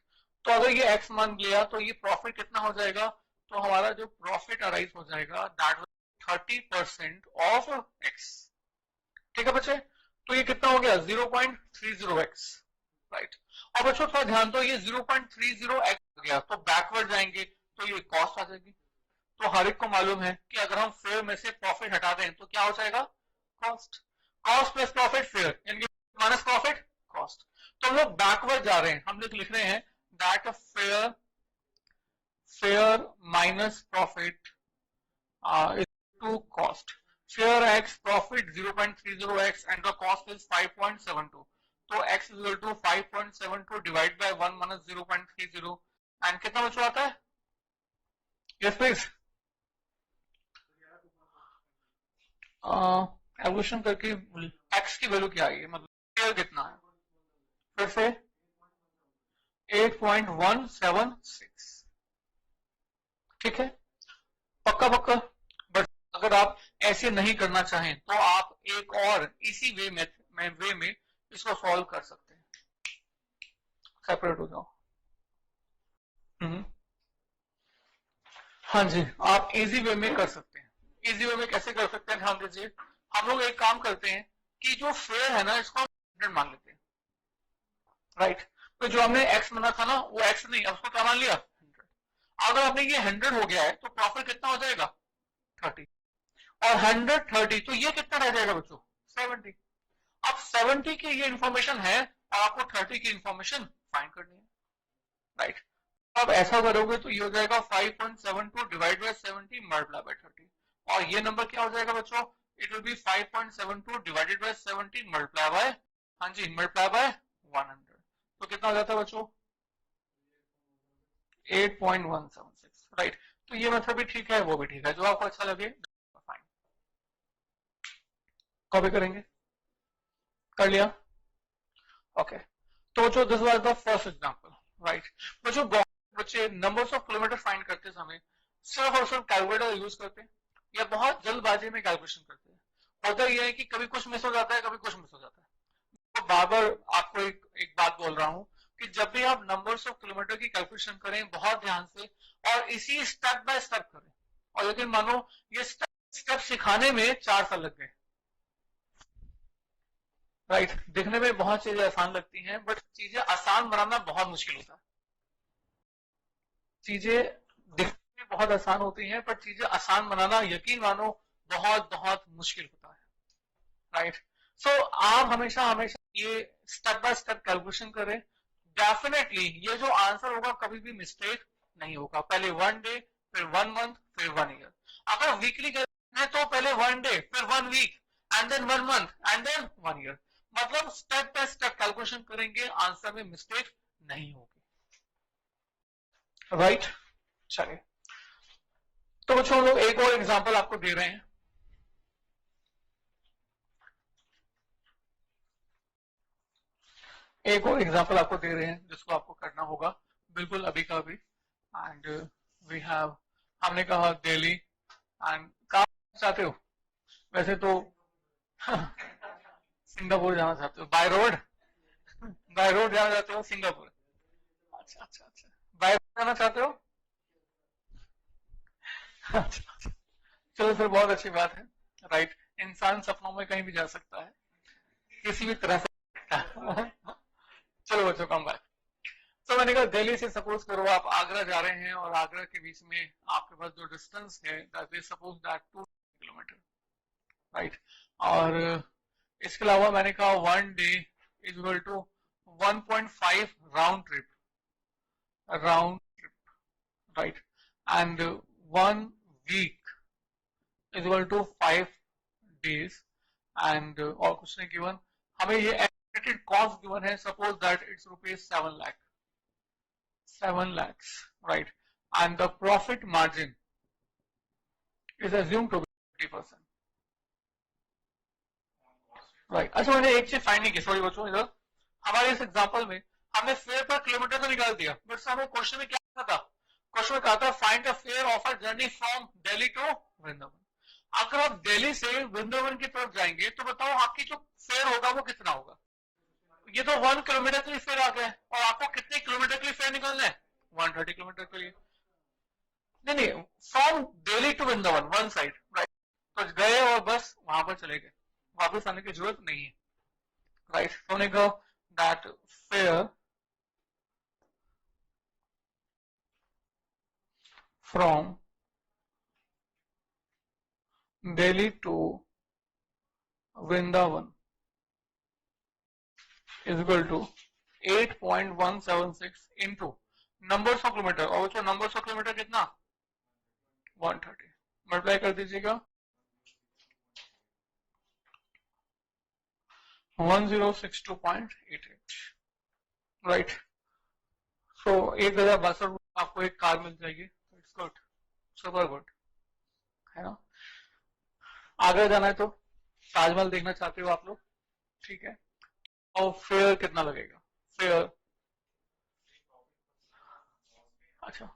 Speaker 1: तो अगर ये एक्स मान लिया तो ये प्रॉफिट कितना हो जाएगा, तो हमारा जो प्रॉफिट अराइज हो जाएगा दैट 30% ऑफ एक्स, ठीक है बच्चे। तो ये कितना हो गया, 0.30x, राइट। और बच्चों थोड़ा ध्यान दो, ये 0.30x हो गया, तो बैकवर्ड जाएंगे तो ये कॉस्ट आ जाएगी। तो हर एक को मालूम है कि अगर हम फेयर में से प्रॉफिट हटा दें तो क्या हो जाएगा, cost. Cost plus profit fair, यानी माइनस प्रॉफिट कॉस्ट। तो हम लोग बैकवर्ड जा रहे हैं, हम लोग लिख रहे हैं that fare, fare minus profit is to cost. Fair x profit 0.30x and the cost is 5.72. तो x is equal to 5.72 divided by 1 minus 0.30 and कितना बच्चों आता है, yes please, एवोल्यूशन करके x की वैल्यू क्या आई है, मतलब फेयर कितना है, फिर से 8.176, ठीक है, पक्का पक्का। बट अगर आप ऐसे नहीं करना चाहें तो आप एक और इसी वे में इसको सॉल्व कर सकते हैं, सेपरेट हो जाओ। हाँ जी, आप इजी वे में कर सकते हैं। इजी वे में कैसे कर सकते हैं, ध्यान दीजिए, हम लोग एक काम करते हैं कि जो फेयर है ना इसको 100 मान लेते हैं, राइट। तो जो हमने x माना था ना वो x नहीं, उसको क्या मान लिया, 100। अगर आपने ये 100 हो गया है तो प्रॉफिट कितना हो जाएगा, 30, और 130 तो ये कितना रह जाएगा बच्चों, 70। अब 70 की ये इंफॉर्मेशन है और आपको 30 की इंफॉर्मेशन फाइंड करनी है, राइट। अब ऐसा करोगे तो ये हो जाएगा 5.72 डिवाइड बाय 70 मल्टीप्लाई बाय 30, और ये नंबर क्या हो जाएगा बच्चों, it will be 5.72 divided by 70 multiply by, हाँ जी मल्टीप्लाई बाय 100। तो कितना हो जाता है बच्चों, 8.176, राइट। तो ये मतलब भी ठीक है, वो भी ठीक है, जो आपको अच्छा लगे फाइन। कॉपी करेंगे, कर लिया, ओके। तो जो this was the first example, right. बच्चे नंबर्स ऑफ किलोमीटर फाइंड करते समय सिर्फ और सिर्फ कैलकुलेटर यूज करते हैं या बहुत जल्दबाजी में कैलकुलेशन करते हैं। होता यह है कि कभी कुछ मिस हो जाता है, कभी कुछ मिस हो जाता है। तो बार बार आपको एक बात बोल रहा हूं कि जब भी आप नंबर्स ऑफ किलोमीटर की कैलकुलेशन करें बहुत ध्यान से और इसी स्टेप बाय स्टेप करें। और लेकिन मानो ये स्टेप सिखाने में 4 साल लग गए, राइट। दिखने में बहुत चीजें आसान लगती हैं बट चीजें आसान बनाना बहुत मुश्किल होता है। चीजें दिखने में बहुत आसान होती हैं पर चीजें आसान बनाना यकीन मानो बहुत बहुत मुश्किल होता है, राइट। सो आप हमेशा हमेशा ये स्टेप बाय स्टेप कैलकुलेशन करें, डेफिनेटली ये जो आंसर होगा कभी भी मिस्टेक नहीं होगा। पहले 1 डे, फिर 1 मंथ, फिर 1 ईयर। अगर वीकली करना है तो पहले 1 डे, फिर 1 week, and then 1 month, and then 1 year. मतलब स्टेप बाय स्टेप कैलकुलेशन करेंगे, आंसर में मिस्टेक नहीं होगी, राइट। चलिए, तो बच्चों हम लोग एक और एग्जांपल आपको दे रहे हैं। एक और एग्जांपल आपको दे रहे हैं जिसको आपको करना होगा बिल्कुल अभी का अभी। एंड वी हैव, हमने कहा दिल्ली, एंड कहाँ चाहते हो, वैसे तो सिंगापुर जाना चाहते हो, बाय रोड, बाय रोड जाना चाहते हो सिंगापुर, अच्छा अच्छा अच्छा, बाय रोड जाना चाहते हो, अच्छा अच्छा, चलो फिर बहुत अच्छी बात है, राइट। इंसान सपनों में कहीं भी जा सकता है, किसी भी तरह से चलो बच्चों कम बात। तो मैंने कहा दिल्ली से सपोज करो आप आगरा जा रहे हैं और आगरा के बीच में आपके पास जो डिस्टेंस है that is suppose that 2 kilometre, right. और इसके अलावा मैंने कहा 1 day is equal to 1.5 round trip, right. And 1 week is equal to 5 days, and और कुछ नहीं गिवन। हमें ये estimated cost given है, suppose that it's rupees 7 lakh, 7 lakhs, right? And the profit margin is assumed to be 50%, right? अच्छा, मैंने एक चीज फाइंड नहीं की, सॉरी बच्चों, इधर हमारे इस एग्जांपल में हमने फेयर पर किलोमीटर तो निकाल दिया, बट हमें क्वेश्चन में क्या था? क्वेश्चन में कहा था find the fare of a journey from Delhi to Vrindavan. अगर आप दिल्ली से वृंदावन की तरफ जाएंगे तो बताओ आपकी जो फेयर होगा वो कितना होगा? ये तो 1 किलोमीटर के लिए फेयर आ गया, और आपको कितने किलोमीटर के लिए फेयर निकालना है? 130 किलोमीटर के लिए। नहीं नहीं, from Delhi to Vrindavan one side, right? तो गए और बस वहां पर चले गए, वापस आने की जरूरत नहीं है, राइट? तो हमने कहा that fare from Delhi to Vrindavan is equal to 8.176 into numbers of kilometre, और जो नंबर्स ऑफ किलोमीटर कितना? 130, मल्टीप्लाई कर दीजिएगा 1062.88, राइट? सो 1062 आपको एक कार मिल जाएगी, इट्स गुड, सुपर गुड, है ना? आगरा जाना है तो ताजमहल देखना चाहते हो आप लोग, ठीक है? और फेयर कितना लगेगा? फेयर, अच्छा,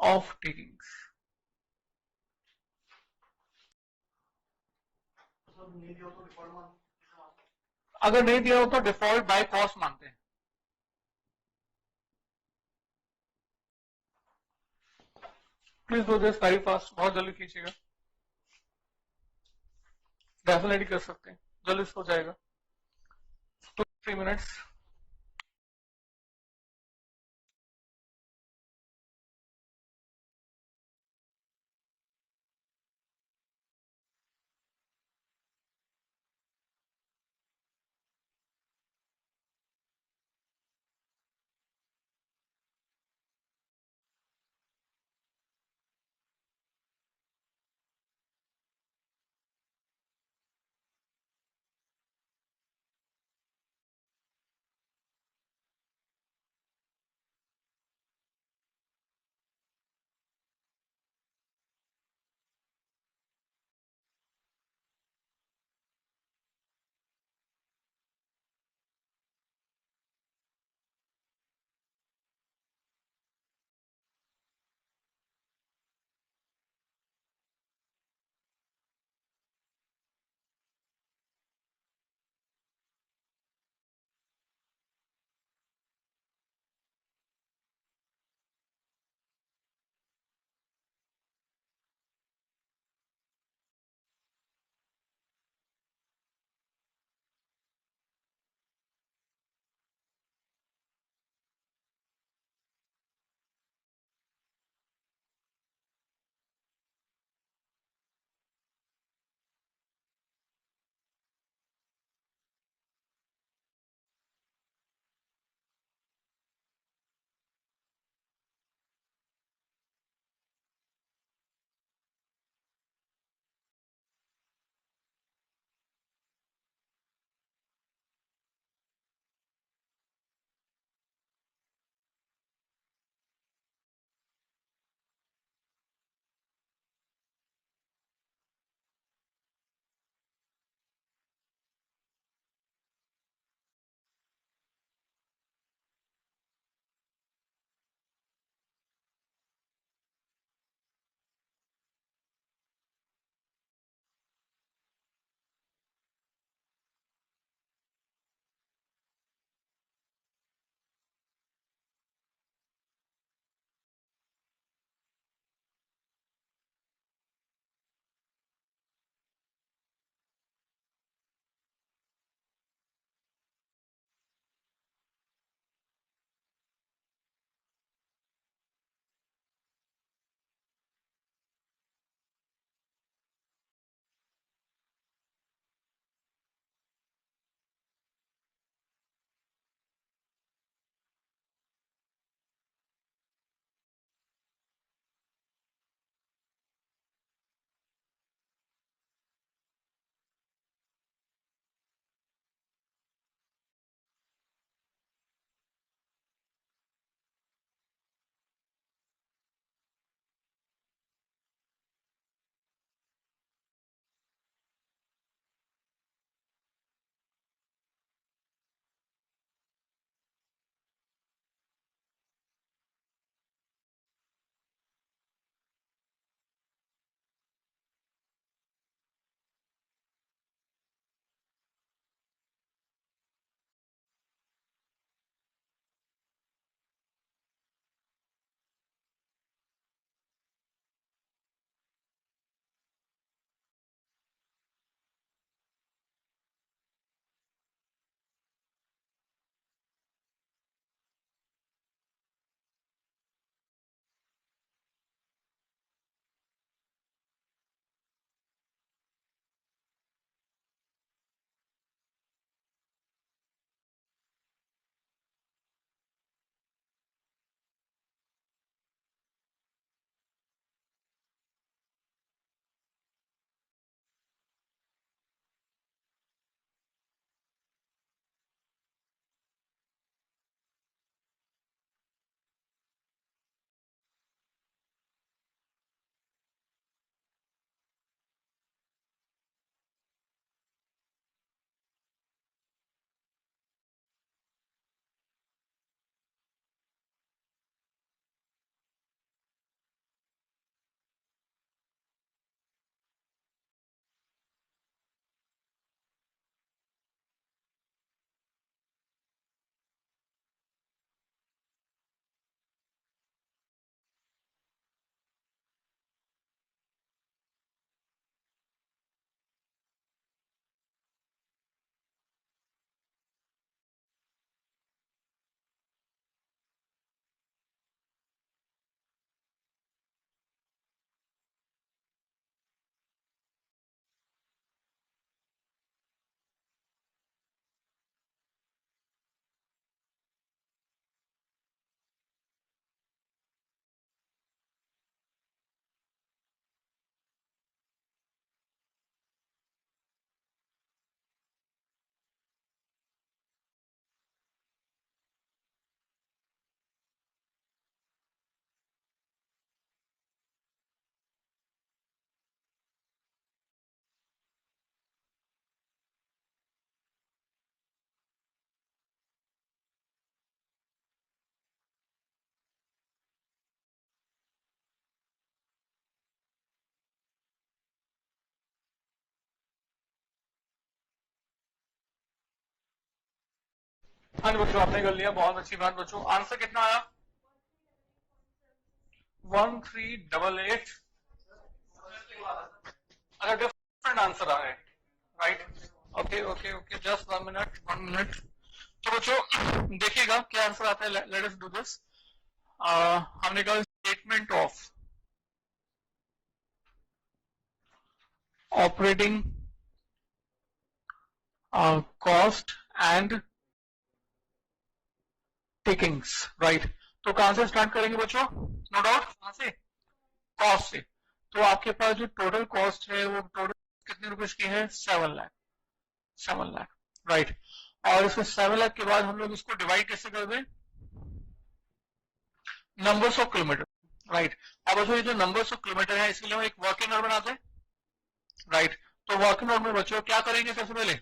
Speaker 1: ऑफ टेकिंग्स, अगर नहीं दिया हो तो डिफॉल्ट बाय कॉस्ट मानते हैं। Please do this very fast, बहुत जल्दी कीजिएगा, डेफिनेटली कर सकते हैं, जल्दी से हो जाएगा, 2-3 मिनट्स। हाँ जी बच्चों, आपने कर लिया, बहुत अच्छी बात बच्चों। आंसर कितना आया? 1388। अच्छा, डिफरेंट आंसर आ रहा है, right? Okay okay okay, just 1 minute 1 minute. तो बच्चों देखिएगा क्या आंसर आता है। Let us do this. हमने कहा statement of operating cost and takings, right? तो कहां से स्टार्ट करेंगे बच्चों? नो डाउट, कहां से? कॉस्ट से। तो आपके पास जो टोटल कॉस्ट है वो टोटल कितने रुपए की है? 7 लाख। 7 लाख, राइट। और इसमें 7 लाख के बाद हम लोग इसको डिवाइड कैसे कर दें? Numbers of kilometre, right. अब बच्चों ये जो नंबर्स ऑफ किलोमीटर है इसके लिए हम एक वर्किंग आवर बनाते हैं, राइट? तो वर्किंग आवर में बच्चों क्या करेंगे? सबसे पहले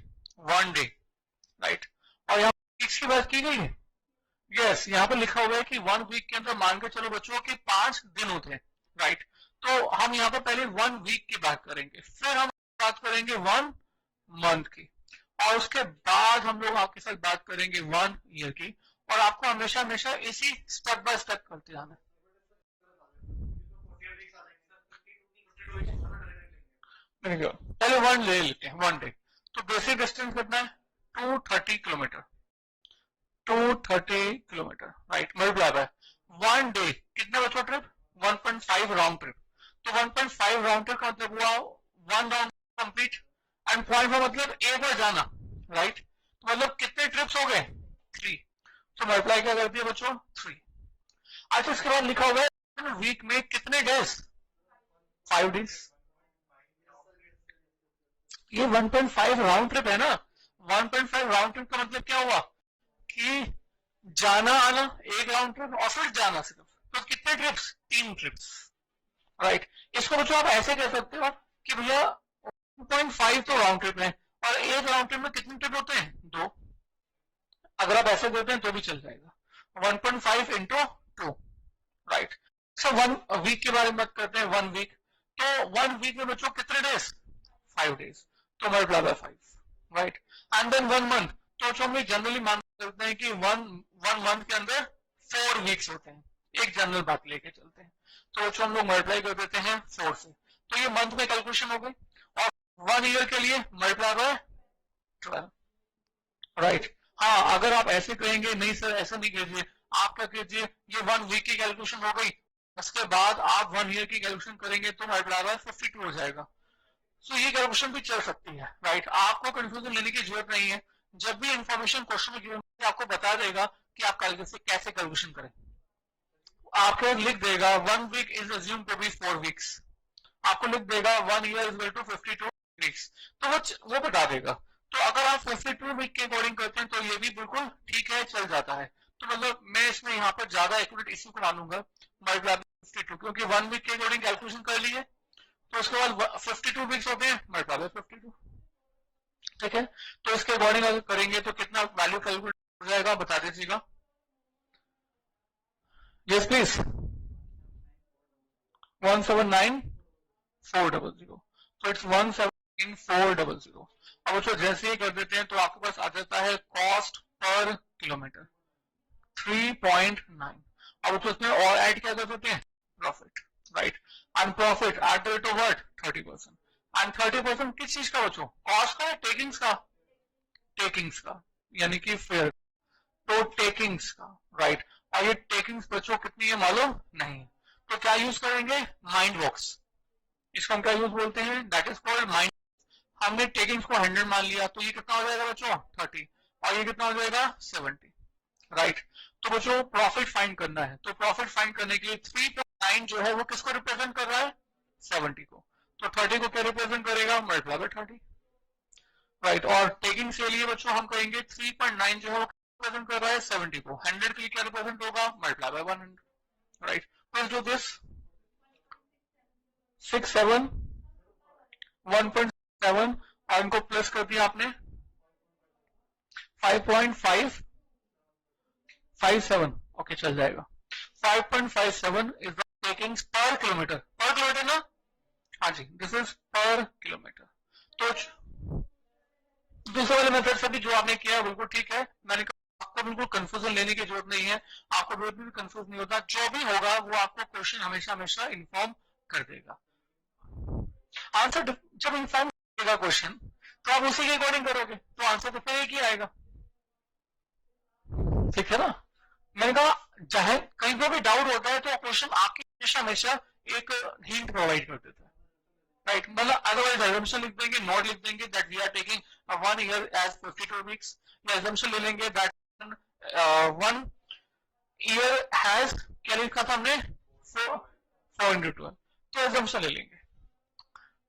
Speaker 1: 1 डे, राइट? और यहाँ वीक्स की बात की गई है। यस, यहाँ पे लिखा हुआ है कि 1 वीक के अंदर मान के चलो बच्चों कि 5 दिन होते हैं, राइट? तो हम यहाँ पे पहले 1 वीक की बात करेंगे, फिर हम बात करेंगे 1 मंथ की, और उसके बाद हम लोग आपके साथ बात करेंगे 1 ईयर की। और आपको हमेशा हमेशा इसी स्टेप बाय स्टेप करते जाना है। पहले 1 ले लेते हैं, 1 डे। तो बेसिक डिस्टेंस कितना है? 230 kilometre. 230 kilometre, right? Multiply by 1 day, कितने बच्चों ट्रिप? 1.5 round trip. तो 1.5 राउंड ट्रिप का मतलब हुआ 1 राउंड कंप्लीट। एंड पॉइंट का मतलब एक बार जाना, राइट? तो मतलब कितने ट्रिप्स हो गए? 3। तो मल्टीप्लाई क्या कर दिया बच्चों? 3। अच्छा, इसके बाद लिखा हुआ है वीक में कितने डेज? 5 डेज। ये 1.5 राउंड ट्रिप है ना। 1.5 राउंड ट्रिप का मतलब क्या हुआ कि जाना आना एक राउंड ट्रिप और फिर जाना सिर्फ। तो कितने ट्रिप्स? 3 trips, right? इसको बच्चों आप ऐसे कह सकते हो कि भैया 1.5 तो राउंड ट्रिप है और एक राउंड ट्रिप में कितने ट्रिप होते हैं? 2। अगर आप ऐसे देते हैं तो भी चल जाएगा। 1.5 इंटू 2, राइट? सो 1 वीक के बारे में बात करते हैं। 1 वीक, तो 1 वीक में बच्चों कितने डेज? 5 डेज। तो multiply by 5, right? And then 1 month. तो जो हम जनरली मान करते हैं कि वन मंथ के अंदर 4 वीक्स होते हैं, एक जनरल बात लेके चलते हैं। तो जो हम लोग मल्टीप्लाई कर देते हैं 4 से, तो ये मंथ में कैलकुलेशन हो गई। और 1 ईयर के लिए मल्टीप्लाई बाय 12, राइट? हाँ, अगर आप ऐसे कहेंगे नहीं सर ऐसा नहीं कीजिए, आप क्या कीजिए, ये 1 वीक की कैलकुलेशन हो गई, उसके बाद आप 1 ईयर की कैलकुलेशन करेंगे तो मल्टीप्लाई बाय 52 हो जाएगा। सो ये कैलकुलेशन भी चल सकती है, राइट? आपको कंफ्यूजन लेने की जरूरत नहीं है। जब भी इंफॉर्मेशन क्वेश्चन में गिवन आपको बता देगा कि आप कैसे कैलकुलेशन करें। आपको लिख देगा 1 week is assume to be 4 weeks. आपको लिख देगा 1 year is equal to 52 weeks. तो वो बता देगा। तो अगर आप 52 वीक के अकॉर्डिंग करते हैं तो ये भी बिल्कुल ठीक है, चल जाता है। तो मतलब मैं इसमें यहाँ पर ज्यादा एक्यूरेट इशू को डालूंगा मल्टीप्लाई 52, क्योंकि 1 वीक के अकॉर्डिंग कैलकुलेशन कर लिए, तो उसके बाद 52 वीक्स होते हैं, मल्टीप्लाई बाय 52, ठीक है? तो इसके अकॉर्डिंग अगर करेंगे तो कितना वैल्यू कैलकुलेट हो जाएगा, बता दीजिएगा। Yes please. 179,400। तो इट्स 179,400। अब उसको जैसे ही कर देते हैं तो आपके पास आ जाता है कॉस्ट पर किलोमीटर 3.9। अब उसमें और ऐड क्या कर सकते हैं? Profit, right? And profit at the rate of what? 30%। And 30% किस चीज का बच्चों? कॉस्ट का, टेकिंग्स का? टेकिंग्स का, यानी कि फेयर। तो टेकिंग्स का, राइट? और ये टेकिंग्स बच्चों कितनी है मालूम नहीं। तो क्या यूज करेंगे? Mind box. इसको हम क्या यूज बोलते हैं? That is called mind. हमने टेकिंग्स को 100 मान लिया, तो ये कितना हो जाएगा बच्चों? 30। और ये कितना हो जाएगा? 70, राइट? तो बच्चों प्रॉफिट फाइंड करना है, तो प्रॉफिट फाइंड करने के लिए 3.9 जो है वो किसको रिप्रेजेंट कर रहा है? 70 को। तो 30 को क्या रिप्रेजेंट करेगा? Multiply by 30, right? और टेकिंग के लिए बच्चों हम कहेंगे 3.9 जो है वो रिप्रेजेंट कर रहा है 70 को। 100 के लिए क्या रिप्रेजेंट होगा? Multiply by 100, right? Plus do this 67 1.7 और इनको प्लस कर दिया आपने 5.557, ओके चल जाएगा। 5.57 इज द टेकिंग्स पर किलोमीटर। पर किलोमीटर ना? हाँ जी, दिस इज पर किलोमीटर। तो दूसरे वाले मेथड से भी जो आपने किया बिल्कुल ठीक है। मैंने कहा आपको आपको बिल्कुल कंफ्यूजन लेने की जरूरत नहीं है, आपको बिल्कुल भी कंफ्यूज नहीं होता, जो भी होगा वो आपको क्वेश्चन हमेशा हमेशा इन्फॉर्म कर देगा। आंसर जब इन्फॉर्म करेगा क्वेश्चन तो आप उसी के अकॉर्डिंग करोगे, तो आंसर तो फिर एक ही आएगा। ठीक है ना? मैंने कहा चाहे कहीं पर भी डाउट होता है तो क्वेश्चन आपकी हमेशा हमेशा एक हिंट प्रोवाइड कर देता है, राइट? मतलब अदरवाइज एजम्पशन लिख देंगे, नॉट लिख देंगे that we are taking 1 year as 52 weeks, या एजम्पशन ले लेंगे दैट 1 ईयर हैज, क्या लिखा था हमने, 4 into 12, तो एजम्पशन ले लेंगे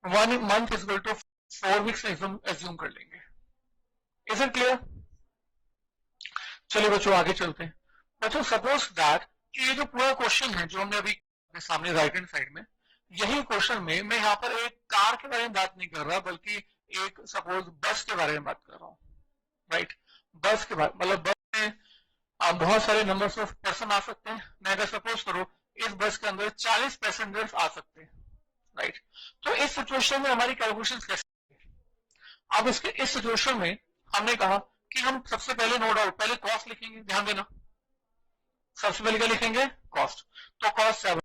Speaker 1: 1 month is equal to 4 weeks assume कर लेंगे। Is it clear? चलिए बच्चों आगे चलते हैं। बच्चों सपोज दैट कि ये जो पूरा क्वेश्चन है जो हमने अभी अपने सामने राइट हैंड साइड में, यही क्वेश्चन में मैं यहाँ पर एक कार के बारे में बात नहीं कर रहा बल्कि एक सपोज बस के बारे में बात कर रहा हूँ, राइट? बस के बारे, मतलब बस में बहुत सारे नंबर्स ऑफ पर्सन आ सकते हैं। मैं अगर सपोज करो इस बस के अंदर 40 पैसेंजर्स आ सकते हैं, राइट? तो इस सिचुएशन में हमारी कैलकुलेशन कैसे? अब इसके इस सिचुएशन में हमने कहा कि हम सबसे पहले नो डाउट पहले कॉस्ट लिखेंगे, ध्यान देना, सबसे पहले क्या लिखेंगे? कॉस्ट। तो कॉस्ट 7,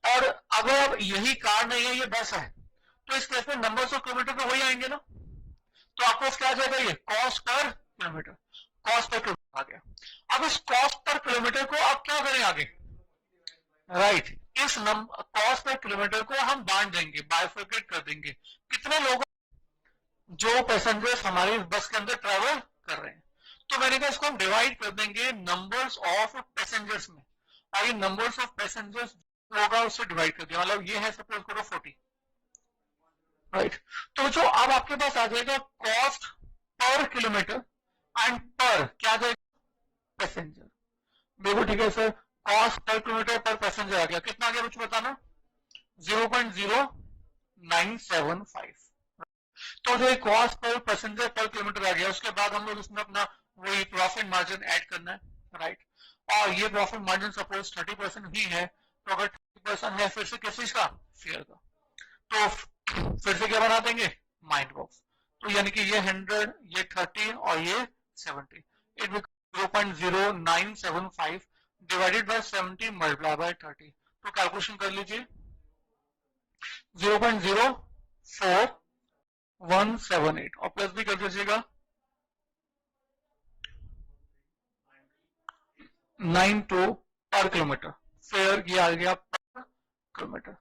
Speaker 1: और अगर अब यही कार नहीं है ये बस है तो इस केस में नंबर्स ऑफ किलोमीटर तो वही आएंगे ना, तो आपको क्या आ जाएगा, ये cost per kilometer, cost per kilometer आ गया। अब इस कॉस्ट पर किलोमीटर को आप क्या करें आगे, राइट? इस कॉस्ट पर किलोमीटर को हम बांट देंगे, बाइफर्केट कर देंगे, कितने लोग जो पैसेंजर्स हमारी बस के अंदर ट्रेवल कर रहे हैं। तो मैंने कहा इसको हम डिवाइड कर देंगे नंबर्स ऑफ पैसेंजर्स में, और ये नंबर्स ऑफ पैसेंजर्स होगा उससे डिवाइड कर दिया, मतलब ये है सपोज करो 40, राइट? तो जो अब आपके पास आ जाएगा कॉस्ट पर किलोमीटर एंड पर क्या आ जाएगा, पैसेंजर। बिल्कुल ठीक है सर, कॉस्ट पर किलोमीटर पर पैसेंजर आ गया, कितना आ गया कुछ बताना, 0.0975। तो जो कॉस्ट पर पैसेंजर पर किलोमीटर आ गया, उसके बाद हम लोग इसमें अपना वही प्रॉफिट मार्जिन ऐड करना है, राइट? और ये प्रॉफिट मार्जिन सपोज 30% ही है, तो अगर 30% है फिर से किस चीज का, फेयर का, तो फिर से क्या बना देंगे, माइंड बॉक्स। तो यानी कि ये 100, ये 30 और ये 70, it become 0.0975 divided by 70 multiply by 30। तो कैलकुलेशन कर लीजिए, 0.04178 और प्लस भी कर दीजिएगा 92 पर किलोमीटर, फिर ये आ गया पर किलोमीटर।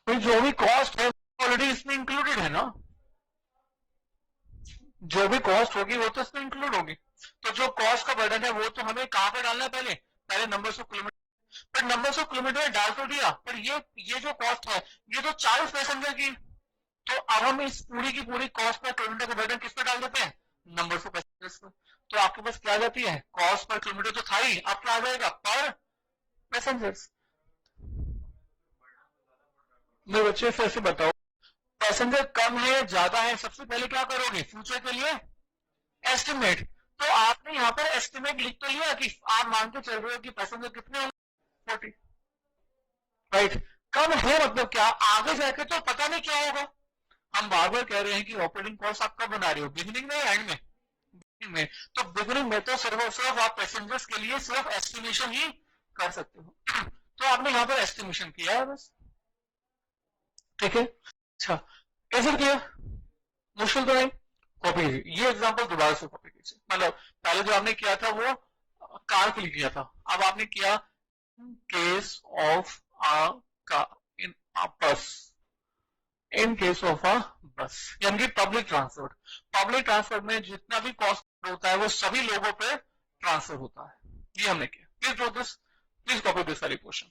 Speaker 1: तो जो भी कॉस्ट है ऑलरेडी इसमें इंक्लूडेड है ना, जो भी कॉस्ट होगी वो तो इसमें इंक्लूड होगी। तो जो कॉस्ट का बर्डन है वो तो हमें कहां पे डालना है, पहले पहले नंबर्स ऑफ किलोमीटर, पर नंबर्स ऑफ किलोमीटर डाल तो दिया, पर ये जो कॉस्ट है ये तो 40 पैसेंजर की, तो अब हम इस पूरी की पूरी कॉस्ट पर किलोमीटर का बर्डन किस पे डाल देते हैं, नंबर्स ऑफ पैसेंजर्स पर। तो आपके पास क्या आ जाती है, कॉस्ट पर किलोमीटर तो था ही, अब क्या आ जाएगा, पर पैसेंजर्स। मेरे बच्चे फिर से बताओ, पैसेंजर कम है ज्यादा है, सबसे पहले क्या करोगे, फ्यूचर के लिए एस्टिमेट। तो आपने यहाँ पर एस्टिमेट लिख तो लिया कि आप मान के चल रहे हो कि पैसेंजर कितने होंगे, 40, राइट? कम है मतलब क्या, आगे जाके तो पता नहीं क्या होगा। हम बार बार कह रहे हैं कि ऑपरेटिंग कॉस्ट आप कब बना रहे हो, बिगिनिंग में या एंड में, बिगिनिंग में। तो बिगिनिंग में तो सिर्फ और सिर्फ आप पैसेंजर्स के लिए सिर्फ एस्टिमेशन ही कर सकते हो। तो आपने यहाँ पर एस्टिमेशन किया है बस, ठीक है? अच्छा, कैसे किया, मुश्किल तो नहीं, कॉपी कीजिए, ये एग्जांपल दोबारा से कॉपी कीजिए। मतलब पहले जो आपने किया था वो कार के लिए किया था, अब आपने किया case of a car in a bus, in case of अ बस, यानी कि पब्लिक ट्रांसपोर्ट। पब्लिक ट्रांसपोर्ट में जितना भी कॉस्ट होता है वो सभी लोगों पे ट्रांसफर होता है, ये हमने किया। Please do this, please copy this वाली क्वेश्चन।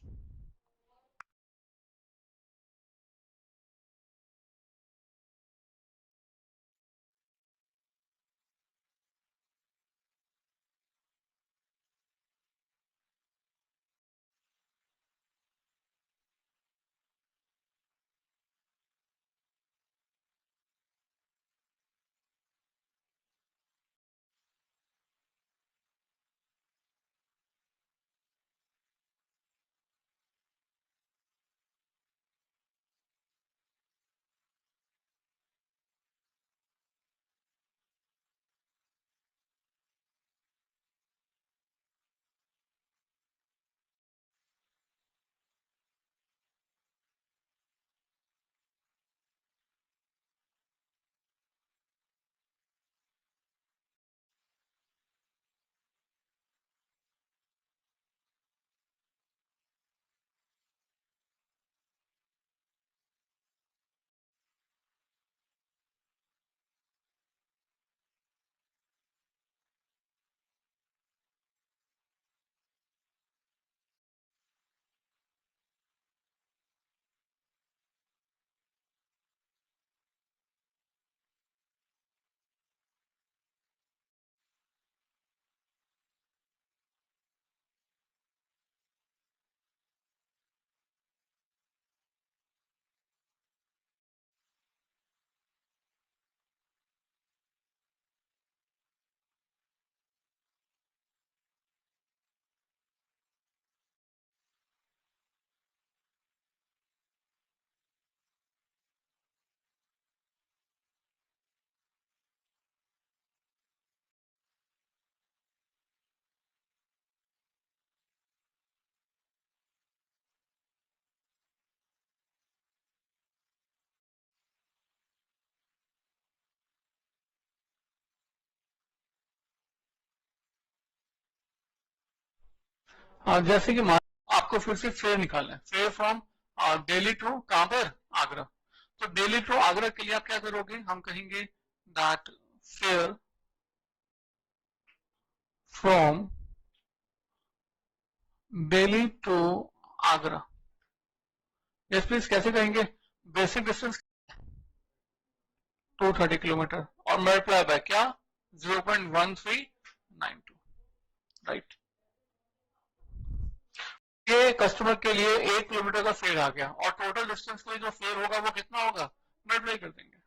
Speaker 1: जैसे कि आपको फिर से फेयर निकालना है, फेयर फ्रॉम दिल्ली टू कहां पर, आगरा। तो दिल्ली टू आगरा के लिए आप क्या करोगे, हम कहेंगे that fare from Delhi to Agra. Yes please, कैसे कहेंगे, बेसिक डिस्टेंस 230 किलोमीटर और मल्टीप्लाई बाय क्या, 0.1392, राइट। ये कस्टमर के लिए 1 किलोमीटर का फेयर आ गया और टोटल डिस्टेंस के लिए जो फेयर होगा वो कितना होगा, मल्टीप्लाई कर देंगे,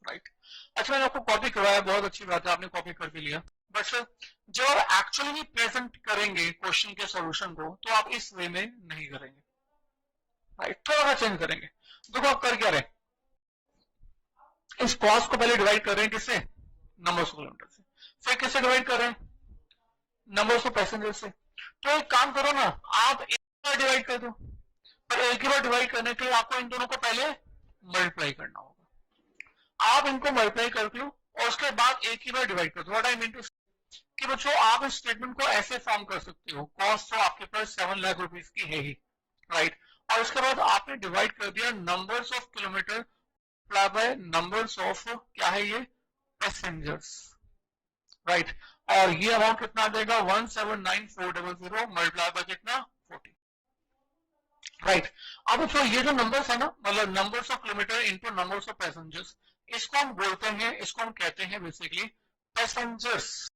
Speaker 1: राइट। अच्छा, मैंने आपको कॉपी करवाया, बहुत अच्छी बात है, आपने कॉपी कर भी लिया। बट जब आप एक्चुअली प्रेजेंट करेंगे क्वेश्चन के सॉल्यूशन को, तो आप इस वे में नहीं करेंगे, राइट, थोड़ा सा चेंज करेंगे। देखो आप कर क्या रहे, इस कॉस्ट को पहले डिवाइड कर रहे हैं किससे, नंबर ऑफ किलोमीटर से, फिर किससे डिवाइड कर रहे हैं, नंबर ऑफ पैसेंजर से। तो एक काम करो ना, आप एक बार डिवाइड कर दो, पर एक ही बार डिवाइड करने के लिए आपको इन दोनों को पहले मल्टीप्लाई करना होगा। आप इनको मल्टीप्लाई कर दो और उसके बाद एक ही बार डिवाइड कर दो। व्हाट आई मीन टू कि बच्चों, आप इस स्टेटमेंट को ऐसे फॉर्म कर सकते हो, कॉस्ट तो आपके पास 7 लाख रुपीज की है ही, राइट, और उसके बाद आपने डिवाइड कर दिया numbers of kilometre bye numbers of क्या है ये, पैसेंजर्स, राइट। और ये अमाउंट कितना देगा, 179,400 मल्टीप्लाई बाय कितना, 40, राइट। अब तो ये जो नंबर्स है ना, मतलब numbers of kilometre into numbers of passengers, इसको हम बोलते हैं, इसको हम कहते हैं basically passengers,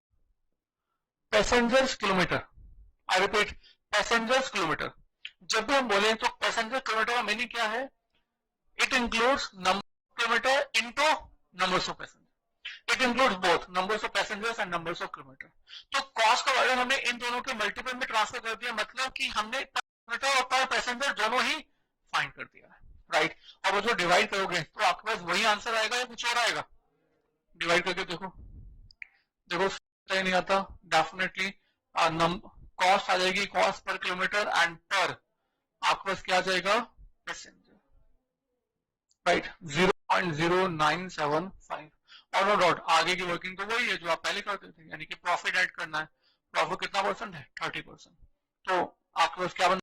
Speaker 1: passengers kilometre. I repeat, passengers kilometre. जब भी हम बोले तो पैसेंजर किलोमीटर का मीनिंग क्या है, it includes number kilometre into numbers of passenger, it includes both numbers of passengers and numbers of kilometre. तो कॉस्ट का वर्जन हमने इन दोनों के मल्टीपल में ट्रांसफर कर दिया, मतलब कि हमने पर किलोमीटर और पर पैसेंजर दोनों ही फाइंड कर दिया है, राइट। और वो जो डिवाइड करोगे तो आपके पास वही आंसर आएगा या कुछ और आएगा, डिवाइड करके देखो, देखो नहीं आता, डेफिनेटली कॉस्ट आ जाएगी, कॉस्ट पर किलोमीटर एंड पर आपके पास क्या आ जाएगा, पैसेंजर, राइट, 0.0975। और नो डाउट आगे की वर्किंग तो वही है जो आप पहले करते थे, यानी कि प्रॉफिट ऐड करना है। प्रॉफिट कितना परसेंट है, 30%। तो आपके पास क्या बनेगा,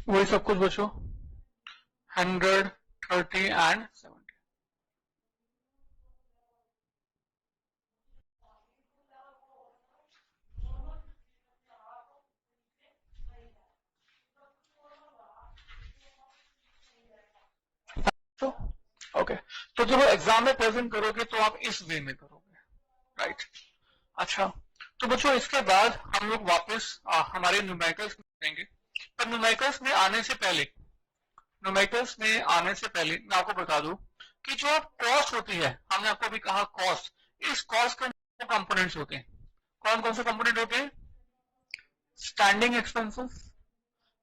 Speaker 1: वही सब कुछ बचो, 100, 30 एंड 70। तो ओके, तो जब एग्जाम में प्रेजेंट करोगे तो आप इस वे में करोगे, राइट। अच्छा, तो बच्चों इसके बाद हम लोग वापस हमारे न्यूमेरिकल्स में जाएंगे। पर न्यूमेरिकल्स में आने से पहले, न्यूमेरिकल्स में आने से पहले मैं आपको बता दूं कि जो कॉस्ट होती है, हमने आपको अभी कहा कॉस्ट, इस कॉस्ट के कंपोनेंट्स होते हैं। कौन कौन से कंपोनेंट होते हैं, स्टैंडिंग एक्सपेंसेस,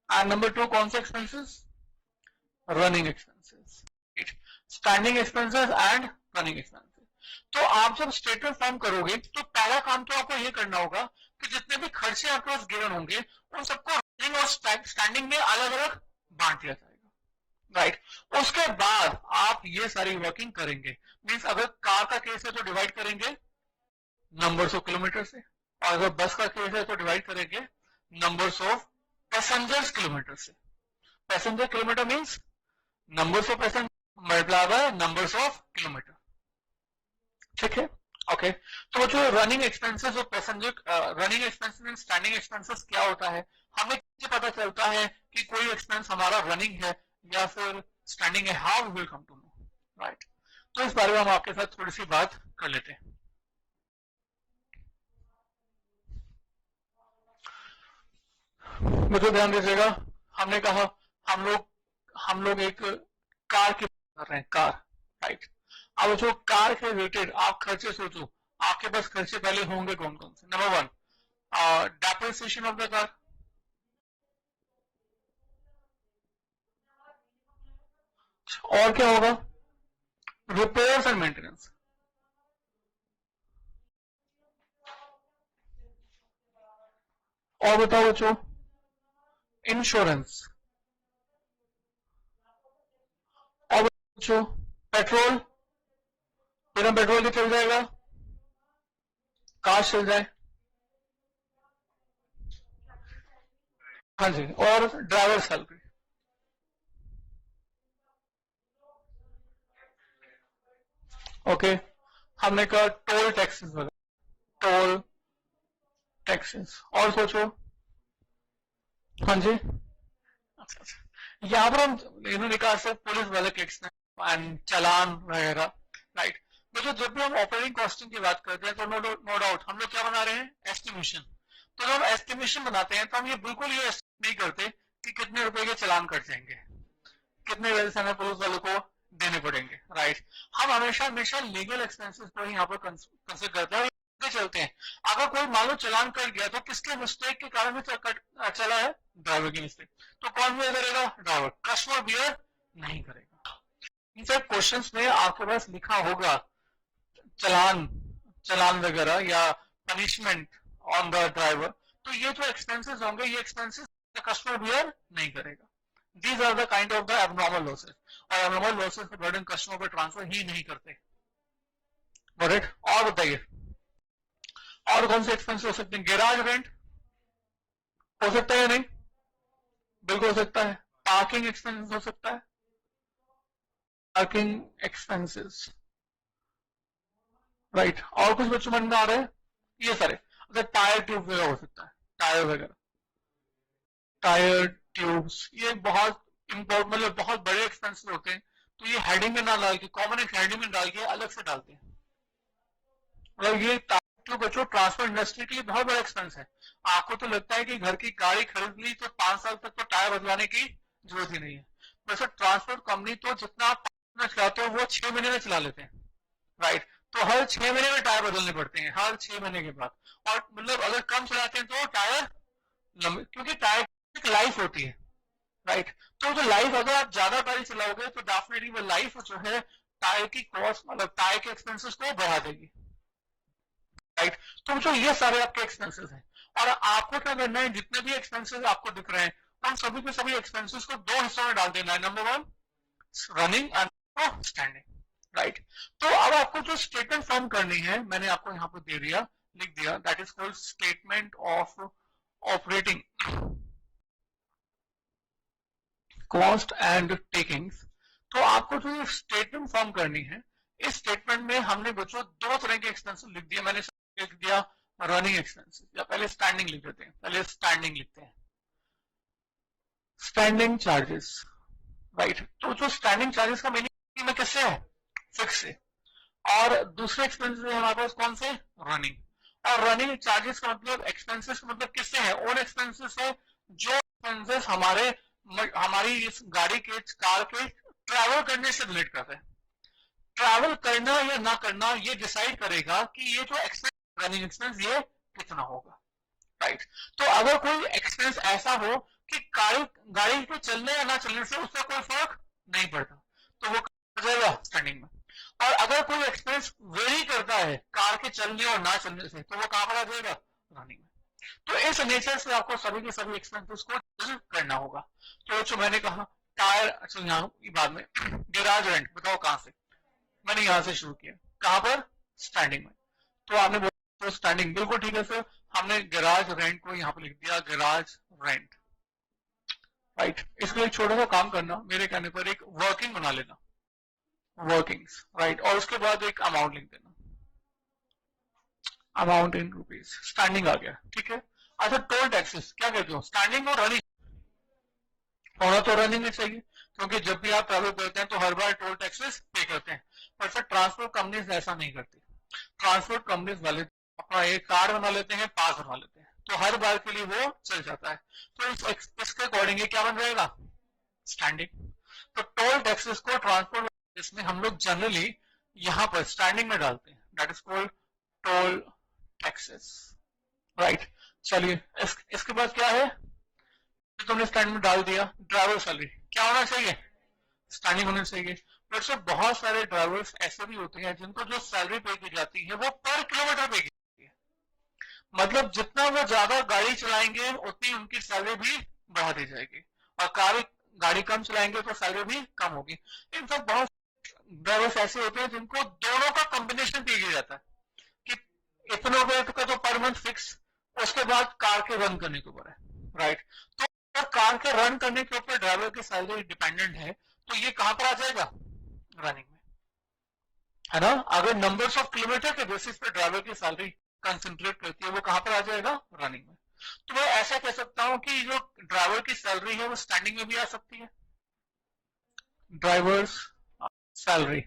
Speaker 1: एंड नंबर 2 कौन से expenses, running expenses, standing expenses and running expenses. तो आप जब स्टेटमेंट फॉर्म करोगे तो पहला काम तो आपको ये करना होगा कि जितने भी खर्चे आपके पास गिवन होंगे उन सबको रनिंग और स्टैंडिंग में अलग अलग बांट दिया जाएगा, राइट। उसके बाद आप ये सारी वर्किंग करेंगे। मींस अगर कार का केस है तो डिवाइड करेंगे नंबर्स ऑफ किलोमीटर से, और अगर बस का केस है तो डिवाइड करेंगे नंबर्स ऑफ पैसेंजर्स किलोमीटर से। Passenger kilometre means numbers of passenger multiply by numbers of kilometre, ठीक है, ओके। तो जो रनिंग एक्सपेंसेस और passenger running expenses and standing expenses क्या होता है, हमें कैसे पता चलता है कि कोई एक्सपेंस हमारा रनिंग है या फिर स्टैंडिंग है, how we will come to know, right. तो इस बारे में हम आपके साथ थोड़ी सी बात कर लेते हैं। मुझे ध्यान दीजिएगा, हमने कहा हम लोग एक कार की बात कर रहे हैं, कार, राइट। अब जो कार के रिलेटेड आप खर्चे सोचो, आपके पास खर्चे पहले होंगे कौन कौन से। Number 1, depreciation of the car, और क्या होगा, रिपेयर्स एंड मेंटेनेंस, और बताओ बच्चों, इंश्योरेंस, जो पेट्रोल, बिना पेट्रोल के चल जाएगा, कार चल जाए। हाँ जी, और ड्राइवर सैलरी। ओके, हमने कहा टोल टैक्सेस वगैरह, टोल टैक्सेस। और सोचो। हाँ जी, अच्छा अच्छा, यहाँ पर हम इन्होंने कहा सर पुलिस वाले टैक्स एंड चालान वगैरह, राइट। देखो जब भी हम ऑपरेटिंग कॉस्टिंग की बात करते हैं तो नो डाउट हम लोग क्या बना रहे हैं, एस्टिमेशन। तो जब हम एस्टिमेशन बनाते हैं तो हम ये बिल्कुल ये estimate नहीं करते कि कितने रुपए के चालान कट जाएंगे, कितने वजह से हमें पुलिस वालों को देने पड़ेंगे, राइट। हम हमेशा हमेशा लीगल एक्सपेंसेस को ही यहाँ पर कंसिडर करते हैं और चलते हैं। अगर कोई मान लो चालान कट गया तो किसके मिस्टेक के कारण में चला है, ड्राइवर की मिस्टेक। तो कौन बियर करेगा, ड्राइवर। कस्टमर बियर नहीं करेगा। इन सब क्वेश्चंस में आपके पास लिखा होगा चालान, चालान वगैरह या पनिशमेंट ऑन द ड्राइवर। तो ये जो एक्सपेंसेस होंगे ये एक्सपेंसेस कस्टमर बियर नहीं करेगा। These are the kind of the abnormal losses, और abnormal losses का burden कस्टमर पर ट्रांसफर ही नहीं करते। Got it? और बताइए और कौन से एक्सपेंस हो सकते हैं, गैराज रेंट हो सकता है या नहीं, बिल्कुल हो सकता है। पार्किंग एक्सपेंसेस हो सकता है, पार्किंग एक्सपेंसेस, राइट। और कुछ बच्चों मन में आ रहे हैं ये सारे। अगर टायर ट्यूब वगैरह हो सकता है, टायर वगैरह, टायर ट्यूब्स, ये बहुत इम्पोर्ट मतलब बहुत बड़े एक्सपेंसेस होते हैं। तो ये हेडिंग में ना डाल के, कॉमन एक हेडिंग में डाल के अलग से डालते हैं। मतलब ये टायर बच्चों ट्रांसपोर्ट इंडस्ट्री के लिए बहुत बड़ा एक्सपेंस है। आपको तो लगता है कि घर की गाड़ी खरीद ली तो 5 साल तक तो टायर बदलाने की जरूरत ही नहीं है। वैसे ट्रांसपोर्ट कंपनी तो जितना आप चलाते हो वो 6 महीने में चला लेते हैं, राइट। तो हर 6 महीने में टायर बदलने पड़ते हैं, हर 6 महीने के बाद। और मतलब अगर कम चलाते हैं तो टायर लंबे, क्योंकि टायर की लाइफ होती है, राइट। तो जो लाइफ अगर आप ज्यादा गाड़ी चलाओगे तो डेफिनेटली वो लाइफ जो है टायर की कॉस्ट मतलब टायर के एक्सपेंसेस को बढ़ा देगी, राइट। तो जो ये सारे आपके एक्सपेंसेस हैं, और आपको क्या करना है, जितने भी एक्सपेंसेस आपको दिख रहे हैं उन सभी के सभी एक्सपेंसेस को 2 हिस्सों में डाल देना है। Number 1 running and standing, right. तो अब आपको जो स्टेटमेंट फॉर्म करनी है मैंने आपको यहाँ पर दे दिया, लिख दिया, that is called statement of operating cost and takings. तो आपको जो स्टेटमेंट फॉर्म करनी है, इस स्टेटमेंट में हमने बच्चों 2 तरह के एक्सपेंसेस लिख दिया। मैंने लिख दिया रनिंग एक्सपेंसेस, या पहले स्टैंडिंग लिख देते हैं, पहले स्टैंडिंग लिखते हैं, स्टैंडिंग चार्जेस, राइट। तो जो स्टैंडिंग चार्जेस का मीनिंग में किससे है, फिक्स से। और दूसरे एक्सपेंसेस है हमारे पास कौन से, रनिंग। और रनिंग चार्जेस का मतलब, एक्सपेंसेस का मतलब किससे है, ओन एक्सपेंसेस है। जो एक्सपेंसेस हमारी इस गाड़ी के, कार के ट्रैवल करने से रिलेट करते हैं। ट्रैवल करना या ना करना ये डिसाइड करेगा कि ये जो एक्सपेंस, रनिंग एक्सपेंस, ये कितना होगा, राइट। तो अगर कोई एक्सपेंस ऐसा हो कि गाड़ी के चलने या ना चलने से उसका कोई फर्क नहीं पड़ता, तो वो हो जाएगा स्टैंडिंग में। और अगर कोई एक्सपेंस वेरी करता है कार के चलने और ना चलने से, तो वो कहां पर आ जाएगा, रनिंग में। तो इस नेचर से आपको सभी के सभी एक्सपेंसेस को करना होगा। तो जो मैंने कहा टायर, अच्छा यहाँ बाद में गैराज रेंट, बताओ कहां से, मैंने यहां से शुरू किया, कहां पर, स्टैंडिंग में। तो आपने बोला तो स्टैंडिंग, बिल्कुल ठीक है सर। हमने गैराज रेंट को यहाँ पर लिख दिया, गैराज रेंट, राइट। इसको एक छोटा सा काम करना, मेरे कहने पर एक वर्किंग बना लेना, वर्किंग्स, राइट। और उसके बाद एक अमाउंट लिख देना, अमाउंट इन रुपीज, स्टैंडिंग आ गया, ठीक है। अच्छा टोल टैक्सेस क्या कहते हो, स्टैंडिंग और रनिंग, होना तो रनिंग में चाहिए, क्योंकि जब भी आप ट्रैवल करते हैं तो हर बार टोल टैक्सेस पे करते हैं। पर सर ट्रांसपोर्ट कंपनीज ऐसा नहीं करती। ट्रांसपोर्ट कंपनीज वाले अपना एक कार्ड बना लेते हैं, पास बनवा लेते हैं, तो हर बार के लिए वो चल जाता है। तो इसके अकॉर्डिंग क्या बन जाएगा, स्टैंडिंग। तो टोल टैक्सेस को ट्रांसपोर्ट जिसमें हम लोग जनरली यहाँ पर स्टैंडिंग में डालते हैं, that is called toll taxes, right. चलिए इसके बाद क्या है, तुमने स्टैंड में डाल दिया, ड्राइवर सैलरी क्या होना चाहिए, स्टैंडिंग होना चाहिए। बट सर बहुत सारे ड्राइवर्स ऐसे भी होते हैं जिनको जो सैलरी पे की जाती है वो पर किलोमीटर पे की जाती है। मतलब जितना वो ज्यादा गाड़ी चलाएंगे उतनी उनकी सैलरी भी बढ़ा दी जाएगी, और गाड़ी कम चलाएंगे तो सैलरी भी कम होगी। इन सब बहुत ड्राइवर्स ऐसे होते हैं जिनको दोनों का कॉम्बिनेशन पे किया जाता है कि इतने रुपए का तो पर मंथ फिक्स, उसके बाद कार के रन करने के ऊपर है, राइट। तो अगर कार के रन करने के ऊपर ड्राइवर की सैलरी डिपेंडेंट है तो ये कहां पर आ जाएगा, रनिंग में, है ना। अगर नंबर्स ऑफ किलोमीटर के बेसिस पे ड्राइवर की सैलरी कंसंट्रेट करती है वो कहां पर आ जाएगा, रनिंग में। तो मैं ऐसा कह सकता हूं कि जो ड्राइवर की सैलरी है वो स्टैंडिंग में भी आ सकती है, ड्राइवर्स सैलरी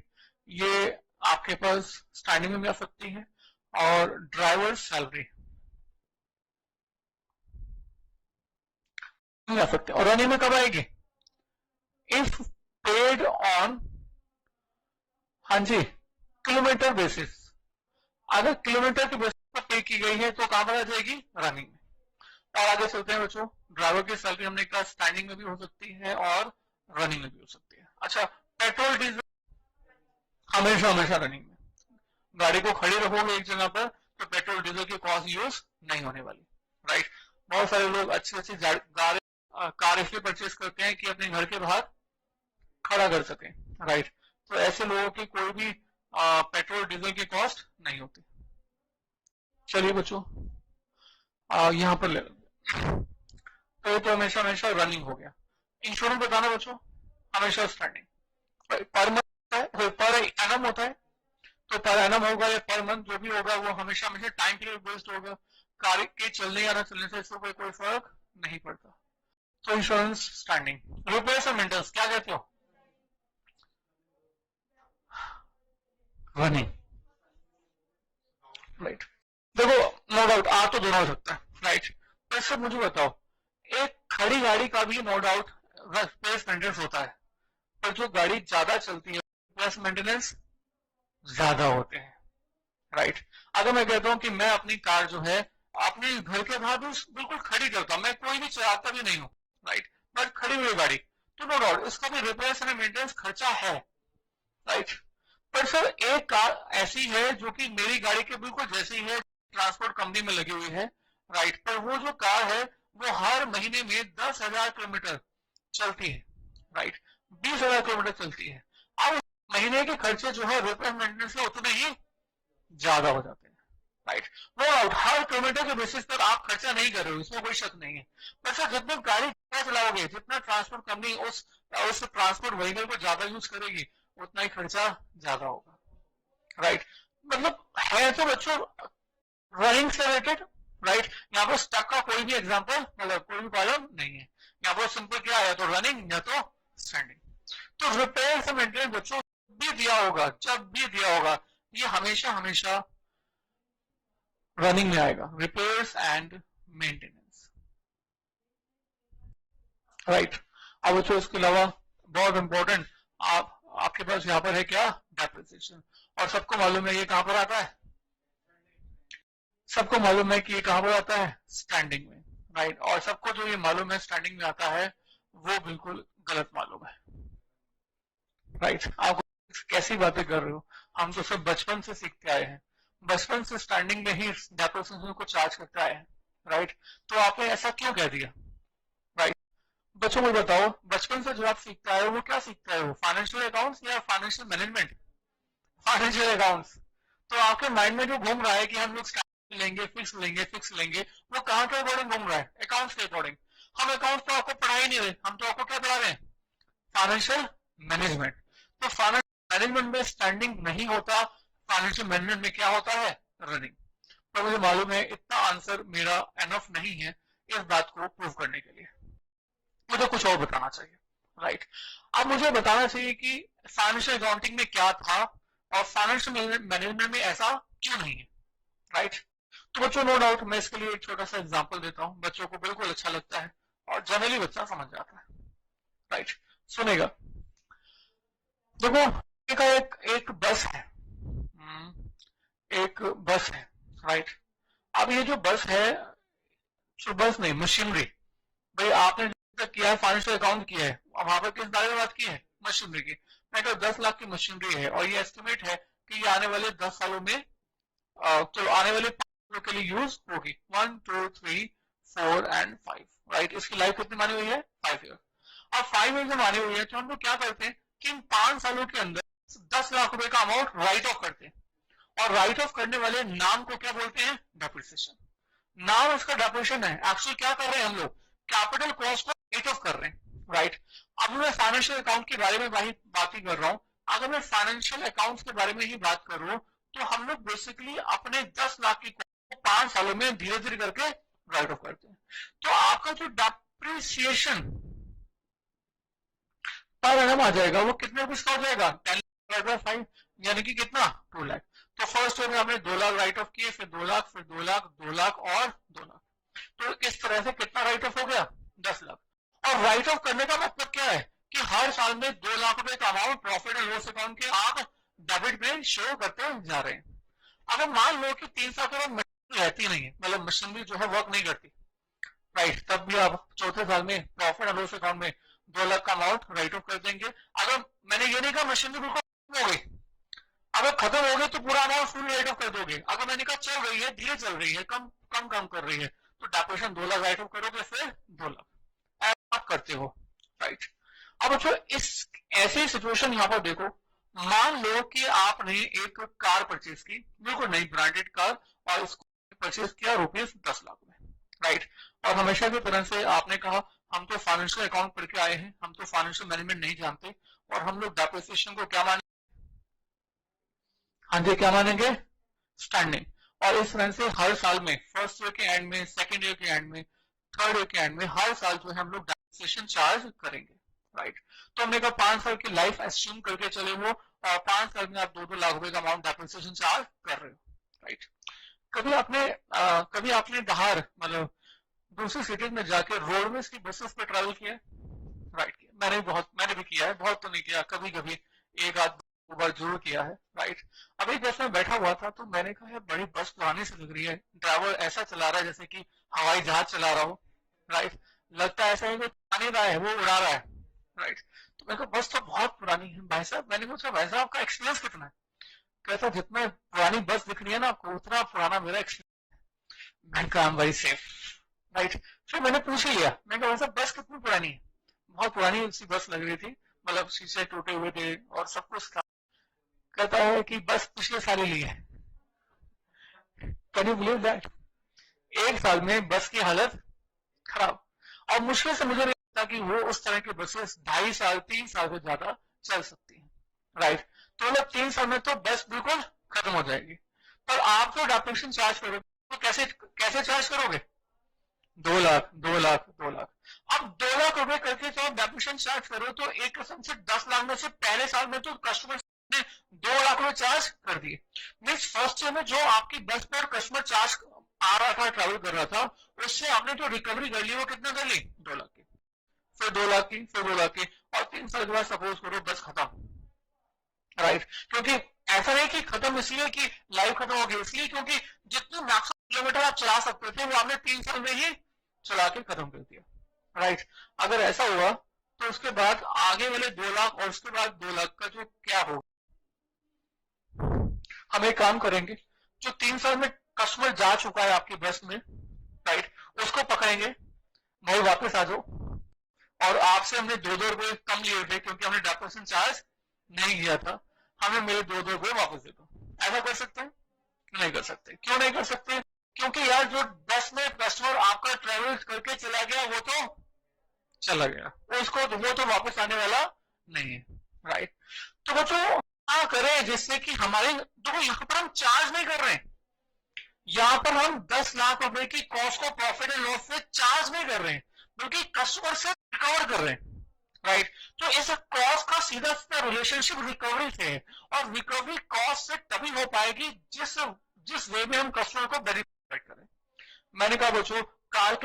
Speaker 1: ये आपके पास स्टैंडिंग में भी आ सकती है, और ड्राइवर सैलरी नहीं आ सकते, और रनिंग में कब आएगी, इफ पेड ऑन, हाँ जी, किलोमीटर बेसिस। अगर किलोमीटर के बेसिस पर पे की गई है तो कहां पर आ जाएगी, रनिंग में। और आगे चलते हैं बच्चों, ड्राइवर की सैलरी हमने कहा स्टैंडिंग में भी हो सकती है और रनिंग में भी हो सकती है। अच्छा, पेट्रोल डीजल हमेशा हमेशा रनिंग में, गाड़ी को खड़ी रखोगे एक जगह पर तो पेट्रोल डीजल की कॉस्ट यूज नहीं होने वाली, राइट। बहुत सारे लोग अच्छी अच्छी कार इसलिए परचेज करते हैं कि अपने घर के बाहर खड़ा कर सके, राइट। तो ऐसे लोगों की कोई भी पेट्रोल डीजल की कॉस्ट नहीं होती। चलिए बच्चों यहां पर ले लेंगे, तो ये तो हमेशा हमेशा रनिंग हो गया। इंश्योरेंस बताना बच्चों, हमेशा स्टैंडिंग, पर मंथ है, पर एनम होता है, तो पर एनम होगा या पर मंथ जो भी होगा वो हमेशा हमेशा टाइम पीरियड बेस्ड होगा, कार के चलने या ना चलने से इसको कोई फर्क नहीं पड़ता। तो insurance standing, repairs and maintenance क्या कहते हो, रनिंग, राइट। देखो नो डाउट आ तो दोनों हो सकता है, राइट। पर सब मुझे बताओ, एक खड़ी गाड़ी का भी नो डाउट रिपेयर्स मेंटेनेंस होता है, पर जो गाड़ी ज्यादा चलती है रिपेयर्स मेंटेनेंस ज्यादा होते हैं, राइट। अगर मैं कहता हूं कि मैं अपनी कार जो है अपने घर के बाहर बिल्कुल खड़ी करता हूं, मैं कोई भी चलाता भी नहीं हूं, राइट, बस खड़ी हुई गाड़ी, तो नो डाउट इसका भी रिपेयर्स एंड मेंटेनेंस खर्चा है, राइट। पर सर एक कार ऐसी है जो कि मेरी गाड़ी के बिल्कुल जैसी है, ट्रांसपोर्ट कंपनी में लगी हुई है, राइट, पर वो जो कार है वो हर महीने में 10,000 किलोमीटर चलती है, राइट, 20,000 किलोमीटर चलती है। अब महीने के खर्चे जो है रिपेयर मेंटेनेंस से उतने ही ज्यादा हो जाते हैं, राइट। नो डाउट हर किलोमीटर के बेसिस पर आप खर्चा नहीं कर रहे हो, इसमें कोई शक नहीं है, पर सर जितनी गाड़ी चलाओगे, जितना ट्रांसपोर्ट कंपनी उस ट्रांसपोर्ट व्हीकल को ज्यादा यूज करेगी उतना ही खर्चा ज्यादा होगा, राइट। मतलब है तो बच्चों रनिंग से रिलेटेड, राइट। यहाँ पर स्टक का कोई भी एग्जांपल मतलब कोई भी प्रॉब्लम नहीं है, यहाँ पर सिंपल क्या है, तो रनिंग या तो स्टैंडिंग। तो रिपेयर से मेंटेनेंस बच्चों भी दिया होगा, जब भी दिया होगा ये हमेशा हमेशा रनिंग में आएगा, रिपेयर्स एंड मेंटेनेंस, राइट। अब बच्चों इसके अलावा बहुत इंपॉर्टेंट आपके पास यहाँ पर है क्या, डेप्रिसिएशन, और सबको मालूम है ये कहां पर आता है, सबको मालूम है कि ये कहां पर आता है, स्टैंडिंग में, राइट। और सबको जो ये मालूम है स्टैंडिंग में आता है वो बिल्कुल गलत मालूम है, राइट। आप कैसी बातें कर रहे हो, हम तो सब बचपन से सीखते आए हैं, बचपन से स्टैंडिंग में ही डेप्रिसिएशन को चार्ज करते आए हैं, राइट। तो आपने ऐसा क्यों कह दिया, राइट। बच्चों को बताओ बचपन से जो आप सीखता है वो क्या सीखता है, वो फाइनेंशियल अकाउंट्स या फाइनेंशियल मैनेजमेंट, फाइनेंशियल अकाउंट्स। तो आपके माइंड में जो घूम रहा है कि हम लोग लेंगे फिक्स लेंगे, वो कहाँ के अकॉर्डिंग घूम रहा है, अकाउंट्स के अकॉर्डिंग। हम अकाउंट्स तो आपको पढ़ा ही नहीं रहे, हम तो आपको क्या पढ़ा रहे हैं, फाइनेंशियल मैनेजमेंट। तो फाइनेंशियल मैनेजमेंट में स्टैंडिंग नहीं होता, फाइनेंशियल मैनेजमेंट में क्या होता है, रनिंग। तो मुझे मालूम है इतना आंसर मेरा एनफ नहीं है इस बात को प्रूव करने के लिए, मुझे कुछ और बताना चाहिए, राइट। अब मुझे बताना चाहिए कि फाइनेंशियल अकाउंटिंग में क्या था और फाइनेंशियल मैनेजमेंट में ऐसा क्यों नहीं है, राइट। तो बच्चों नो डाउट मैं इसके लिए एक छोटा सा एग्जांपल देता हूं, बच्चों को बिल्कुल अच्छा लगता है और जनरली बच्चा समझ जाता है, राइट। सुनेगा, देखो एक बस है, एक बस है, राइट। अब ये जो बस है, जो बस नहीं मशीनरी, भाई आपने तक किया है फाइनेंशियल अकाउंट किया है, अब वहां पर किस बारे में बात की है, मशीनरी की। मैं तो 10 लाख की मशीनरी है और ये एस्टिमेट है कि ये आने वाले 10 सालों में चलो आने वाले 5 सालों के लिए यूज होगी, 1 2 3 4 एंड 5, राइट। इसकी लाइफ कितनी मानी हुई है, 5 ईयर। अब 5 ईयर मानी हुई है तो हम लोग क्या करते हैं कि इन 5 सालों के अंदर 10 लाख रुपए का अमाउंट राइट ऑफ करते हैं, और राइट ऑफ करने वाले नाम को क्या बोलते हैं? डेप्रिसिएशन। नाम उसका डेप्रिसिएशन है, एक्चुअली क्या कर रहे हैं हम लोग? कैपिटल कॉस्ट को राइट ऑफ कर रहे हैं, राइट। अब मैं फाइनेंशियल अकाउंट के बारे में बात ही कर रहा हूं। अगर मैं फाइनेंशियल अकाउंट्स के बारे में ही बात कर रहा हूं, तो हम लोग बेसिकली अपने 10 लाख की कॉस्ट को 5 सालों में धीरे धीरे करके राइट ऑफ करते हैं। तो आपका जो डेप्रिसिएशन पर एनम आ जाएगा, वो कितने रुपीज का हो जाएगा? 10/5, यानी कि कितना? 2 लाख। तो फर्स्ट ईयर में हमने 2 लाख राइट ऑफ किए, फिर 2 लाख, फिर 2 लाख, 2 लाख और 2 लाख। तो इस तरह से कितना राइट ऑफ हो गया? 10 लाख। और राइट ऑफ करने का मतलब क्या है? कि हर साल में 2 लाख रुपए का amount profit and loss account के आप डेबिट में शो करते जा रहे हैं। अगर मान लो कि 3 साल के बाद मशीनरी रहती नहीं है, मतलब मशीनरी जो है वर्क नहीं करती, राइट, तब भी आप चौथे साल में प्रॉफिट एंड लॉस अकाउंट में 2 लाख का अमाउंट राइट ऑफ कर देंगे। अगर मैंने ये नहीं कहा मशीनरी बिल्कुल खत्म हो गई, अगर खत्म हो गई तो पूरा अमाउंट फुल राइट ऑफ कर दोगे। अगर मैंने कहा चल रही है, धीरे चल रही है, कम कम कम कर रही है, तो डेप्रिसिएशन 2 लाख राइट ऑफ करोगे, फिर 2 लाख आप करते हो, राइट। अब जो इस ऐसी सिचुएशन यहाँ पर देखो, मान लो कि आपने एक कार परचेज की, बिल्कुल नई ब्रांडेड कार, और इसको परचेज किया ₹10 लाख में, राइट। और हमेशा की तरह से आपने कहा हम तो फाइनेंशियल अकाउंट पढ़ के आए हैं, हम तो फाइनेंशियल मैनेजमेंट नहीं जानते, और हम लोग डेप्रिसिएशन को क्या मानेंगे? हाँ जी, क्या मानेंगे? स्टैंडिंग। और इस तरह से हर साल में, फर्स्ट ईयर के एंड में, सेकेंड ईयर के एंड में, थर्ड ईयर के एंड में, हर साल जो है हम लोग डेप्रिसिएशन चार्ज करेंगे, राइट। तो हमने कहा 5 साल की लाइफ एस्यूम करके चले हो, और 5 साल में आप 2-2 लाख रुपए का अमाउंट डेप्रिसिएशन चार्ज कर रहे हो, राइट। कभी आपने बाहर, मतलब दूसरी सिटीज में जाकर रोडवेज की बसेस पे ट्रैवल किया है? राइट, मैंने भी किया है, बहुत तो नहीं किया, कभी कभी एक आध दो बार जरूर किया है, राइट। अभी बस में बैठा हुआ था, तो मैंने कहा यार बड़ी बस पुरानी सी लग रही है, ड्राइवर ऐसा चला रहा है जैसे कि हवाई जहाज चला रहा हो, राइट। लगता है ऐसा है कि चला नहीं रहा है, वो उड़ा रहा है, राइट। तो मैंने कहा बस तो बहुत पुरानी है भाई साहब। मैंने पूछा भाई साहब आपका एक्सपीरियंस कितना है? कहता जितना पुरानी बस दिख रही है ना आपको, उतना पुराना मेरा एक्सपीरियंस। मैंने कहा वेरी सेफ, राइट। फिर मैंने पूछ लिया, मैंने कहा वैसे बस कितनी पुरानी है? बहुत पुरानी सी बस लग रही थी, मतलब शीशे टूटे हुए थे और सब कुछ था। कहता है कि बस पिछले साल ही ली है। Can you believe that? एक साल में बस की हालत खराब। और मुश्किल से मुझे नहीं लगता कि वो उस तरह की बसेस 2.5 साल 3 साल से ज्यादा चल सकती हैं, राइट। तो मतलब 3 साल में तो बस बिल्कुल खत्म हो जाएगी। पर आप जो डेप्रिसिएशन चार्ज करोगे, तो कैसे कैसे चार्ज करोगे? 2 लाख, 2 लाख, 2 लाख। अब 2 लाख रुपए करके जो डेप्रिसिएशन चार्ज करो, तो एक कसम से 10 लाख में से पहले साल में तो कस्टमर ने 2 लाख रुपए चार्ज कर दिए। मीन्स फर्स्ट ईयर में जो आपकी बस पर कस्टमर चार्ज आ रहा था, ट्रैवल कर रहा था, उससे आपने जो रिकवरी कर ली वो कितना कर ली? 2 लाख की, फिर 2 लाख की, फिर 2 लाख की, और 3 साल के बाद सपोज करो बस खत्म, राइट। क्योंकि ऐसा नहीं कि खत्म इसलिए कि लाइफ खत्म हो गई, इसलिए क्योंकि जितने मैक्सिमम किलोमीटर आप चला सकते थे वो आपने 3 साल में ही चला के खत्म कर दिया, राइट। अगर ऐसा हुआ तो उसके बाद आगे वाले 2 लाख और उसके बाद 2 लाख का जो क्या होगा, हम एक काम करेंगे, जो 3 साल में कस्टमर जा चुका है आपकी बस में, राइट, उसको पकड़ेंगे, भाई वापस आ जाओ, और आपसे हमने 2-2 रुपए कम लिए थे क्योंकि हमने डेप्रिसिएशन चार्ज नहीं किया था, हमें मेरे 2-2 रुपए वापस दे दो। ऐसा कर सकते हैं? नहीं कर सकते। क्यों नहीं कर सकते? क्योंकि यार जो बस में कस्टमर आपका ट्रेवल करके चला गया वो तो चला गया, वो तो वापस आने वाला नहीं है, राइट। तो बच्चों क्या करें जिससे कि हमारे, देखो यहाँ पर हम चार्ज नहीं कर रहे हैं, यहाँ पर हम 10 लाख रुपए की कॉस्ट को प्रॉफिट एंड लॉस से चार्ज नहीं कर रहे हैं, बल्कि कस्टमर से रिकवर कर रहे हैं, राइट। तो इस कॉस्ट का सीधा सीधा रिलेशनशिप रिकवरी से है, और रिकवरी कॉस्ट से तभी हो पाएगी जिस वे में हम कस्टमर को बेनिफिट करें। मैंने कहा बच्चों, कार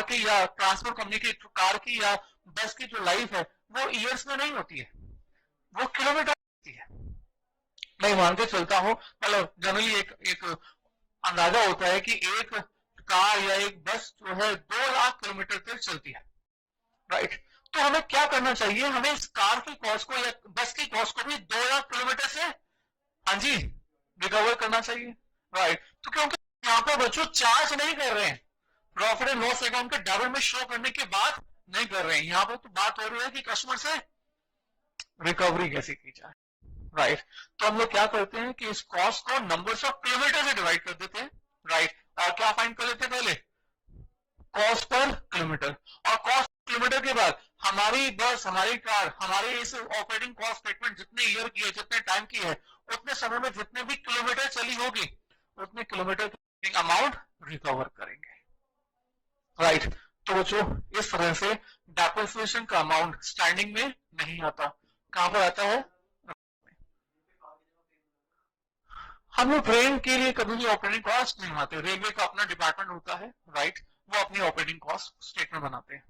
Speaker 1: की या ट्रांसपोर्ट कंपनी की कार की या बस की जो लाइफ है वो ईयर्स में नहीं होती है, वो किलोमीटर होती है। मैं मान के चलता हूँ, मतलब जनरली एक अंदाजा होता है कि एक कार या एक बस जो है 2 लाख किलोमीटर तक चलती है, राइट। तो हमें क्या करना चाहिए? हमें इस कार की कॉस्ट को या बस की कॉस्ट को भी 2 लाख किलोमीटर से, हाँ जी, रिकवर करना चाहिए, राइट। तो क्योंकि यहाँ पर बच्चों चार्ज नहीं कर रहे हैं, प्रॉफिट एंड लॉस अकाउंट के डेबिट में शो करने की बात नहीं कर रहे हैं, यहाँ पर तो बात हो रही है कि कस्टमर से रिकवरी कैसे की जाए। राइट। तो हम लोग क्या करते हैं कि इस कॉस्ट को नंबर्स ऑफ किलोमीटर से डिवाइड कर देते हैं, राइट। और क्या फाइंड कर लेते हैं पहले, कॉस्ट पर किलोमीटर। और कॉस्ट किलोमीटर के बाद हमारी बस, हमारी कार, हमारी इस ऑपरेटिंग कॉस्ट स्टेटमेंट जितने ईयर की है, जितने टाइम की है, उतने समय में जितने भी किलोमीटर चली होगी, उतने किलोमीटर की अमाउंट रिकवर करेंगे, राइट। तो बच्चों इस तरह से डेप्रिसिएशन का अमाउंट स्टैंडिंग में नहीं आता, कहां पर आता है, हम लोग ट्रेन के लिए कभी भी ऑपरेटिंग कॉस्ट नहीं बनाते, रेलवे का अपना डिपार्टमेंट होता है, राइट, वो अपनी ऑपरेटिंग कॉस्ट स्टेटमेंट बनाते हैं,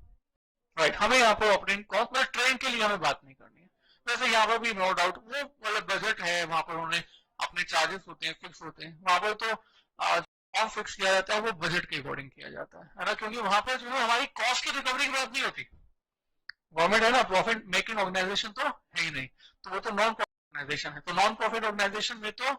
Speaker 1: राइट। हमें यहाँ पर ऑपरेटिंग कॉस्ट मतलब ट्रेन के लिए हमें बात नहीं करनी है। वैसे यहाँ पर भी नो डाउट वो मतलब बजट है, वहां पर उन्होंने अपने चार्जेस होते हैं, फिक्स होते हैं, वहां पर तो कौन फिक्स किया जाता है वो बजट के अकॉर्डिंग किया जाता है ना, क्योंकि वहां पर जो है हमारी कॉस्ट की रिकवरी की बात नहीं होती। गवर्नमेंट है ना, प्रॉफिट मेकिंग ऑर्गेनाइजेशन तो है ही नहीं, तो वो तो नॉन प्रॉफिट ऑर्गेनाइजेशन है। तो नॉन प्रॉफिट ऑर्गेनाइजेशन में तो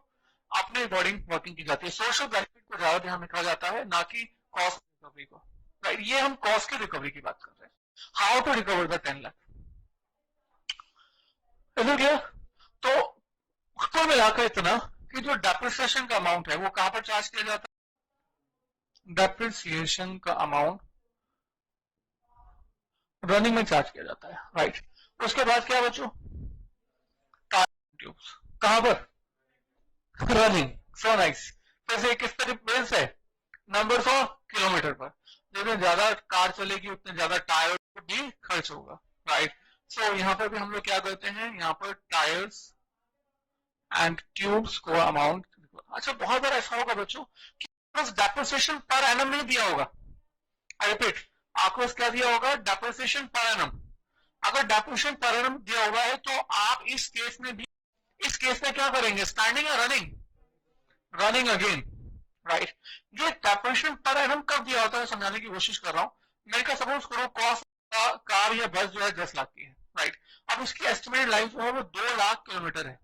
Speaker 1: अपने अकॉर्डिंग वर्किंग की जाती है, सोशल बेनिफिट को ज्यादा ध्यान रखा जाता है, ना कि कॉस्ट रिकवरी को, राइट। ये हम कॉस्ट की रिकवरी की बात कर रहे हैं, how to recover the 10 lakh. Clear. तो कुल मिलाकर इतना कि जो डेप्रिसिएशन का अमाउंट है वो कहां पर चार्ज किया जाता है, डेप्रिसिएशन का अमाउंट रनिंग में चार्ज किया जाता है, राइट। उसके बाद क्या बच्चों, ट्यूब्स कहां पर, रनिंग, सो नाइस। वैसे किस तरह से, नंबर्स ऑफ किलोमीटर पर, जितने ज्यादा कार चलेगी उतने ज्यादा टायर भी खर्च होगा, राइट। सो यहाँ पर भी हम लोग क्या करते हैं, यहाँ पर टायर्स एंड ट्यूब्स को अमाउंट। अच्छा बहुत बार ऐसा होगा बच्चों कि डेप्रिसिएशन पर एनम नहीं दिया होगा, आई रिपीट, आपको क्या दिया होगा, डेप्रिसिएशन पर एनम। अगर डेप्रिसिएशन पर एनम दिया होगा है तो आप इस केस में भी, इस केस में क्या करेंगे, स्टैंडिंग या रनिंग, रनिंग अगेन, राइट। जो डेप्रिसिएशन पर एनम कब दिया होता है समझाने की कोशिश कर रहा हूं। मेरे का सपोज करो कॉस्ट कार या बस जो है 10 लाख की है, राइट। अब इसकी एस्टिमेटेड लाइफ जो है वो 2 लाख किलोमीटर है,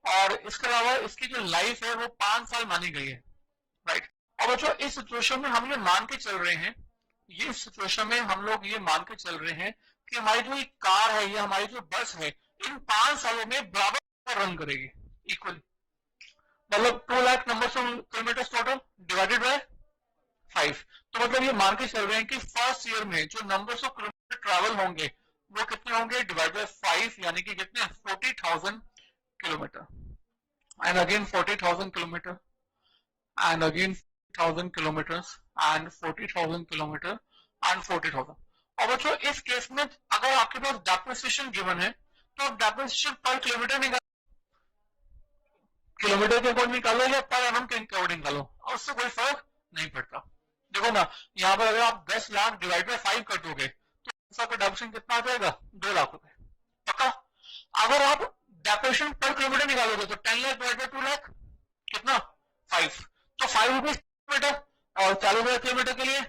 Speaker 1: और इसके अलावा इसकी जो लाइफ है वो 5 साल मानी गई है, राइट। और बच्चों इस सिचुएशन में हम ये मान के चल रहे हैं, ये सिचुएशन में हम लोग ये मान के चल रहे हैं कि हमारी जो कार है या हमारी जो बस है इन 5 सालों में बराबर रन करेगी, इक्वली। मतलब 2 lakh number of kilometre total divided by 5। तो मतलब ये मान के चल रहे हैं कि फर्स्ट ईयर में जो नंबर ऑफ किलोमीटर ट्रैवल होंगे वो कितने होंगे, डिवाइड बाय 5, यानी कि कितने, 40,000 kilometre, and again 40,000 kilometre, and again 1,000 kilometers and 40,000 kilometer and 40,000। और बच्चों इस केस में अगर आपके पास डेप्रिसिएशन गिवन है तो डेप्रिसिएशन पर किलोमीटर निकालो, किलोमीटर के अकॉर्डिंग निकालो या पर एनम के अकॉर्डिंग निकालो, और उससे कोई फर्क नहीं पड़ता। देखो ना यहाँ पर अगर आप 10 लाख डिवाइड बाय 5 कर दोगे तो आपका डेप्रिसिएशन कितना आ जाएगा, 2 लाख रुपए, पक्का। अगर आप डेप्रिसिएशन पर किलोमीटर निकालोगे तो 10 लाख डिवाइड बाय 2 लाख कितना, 5, तो 5 रुपीज किलोमीटर, और 40,000 किलोमीटर के लिए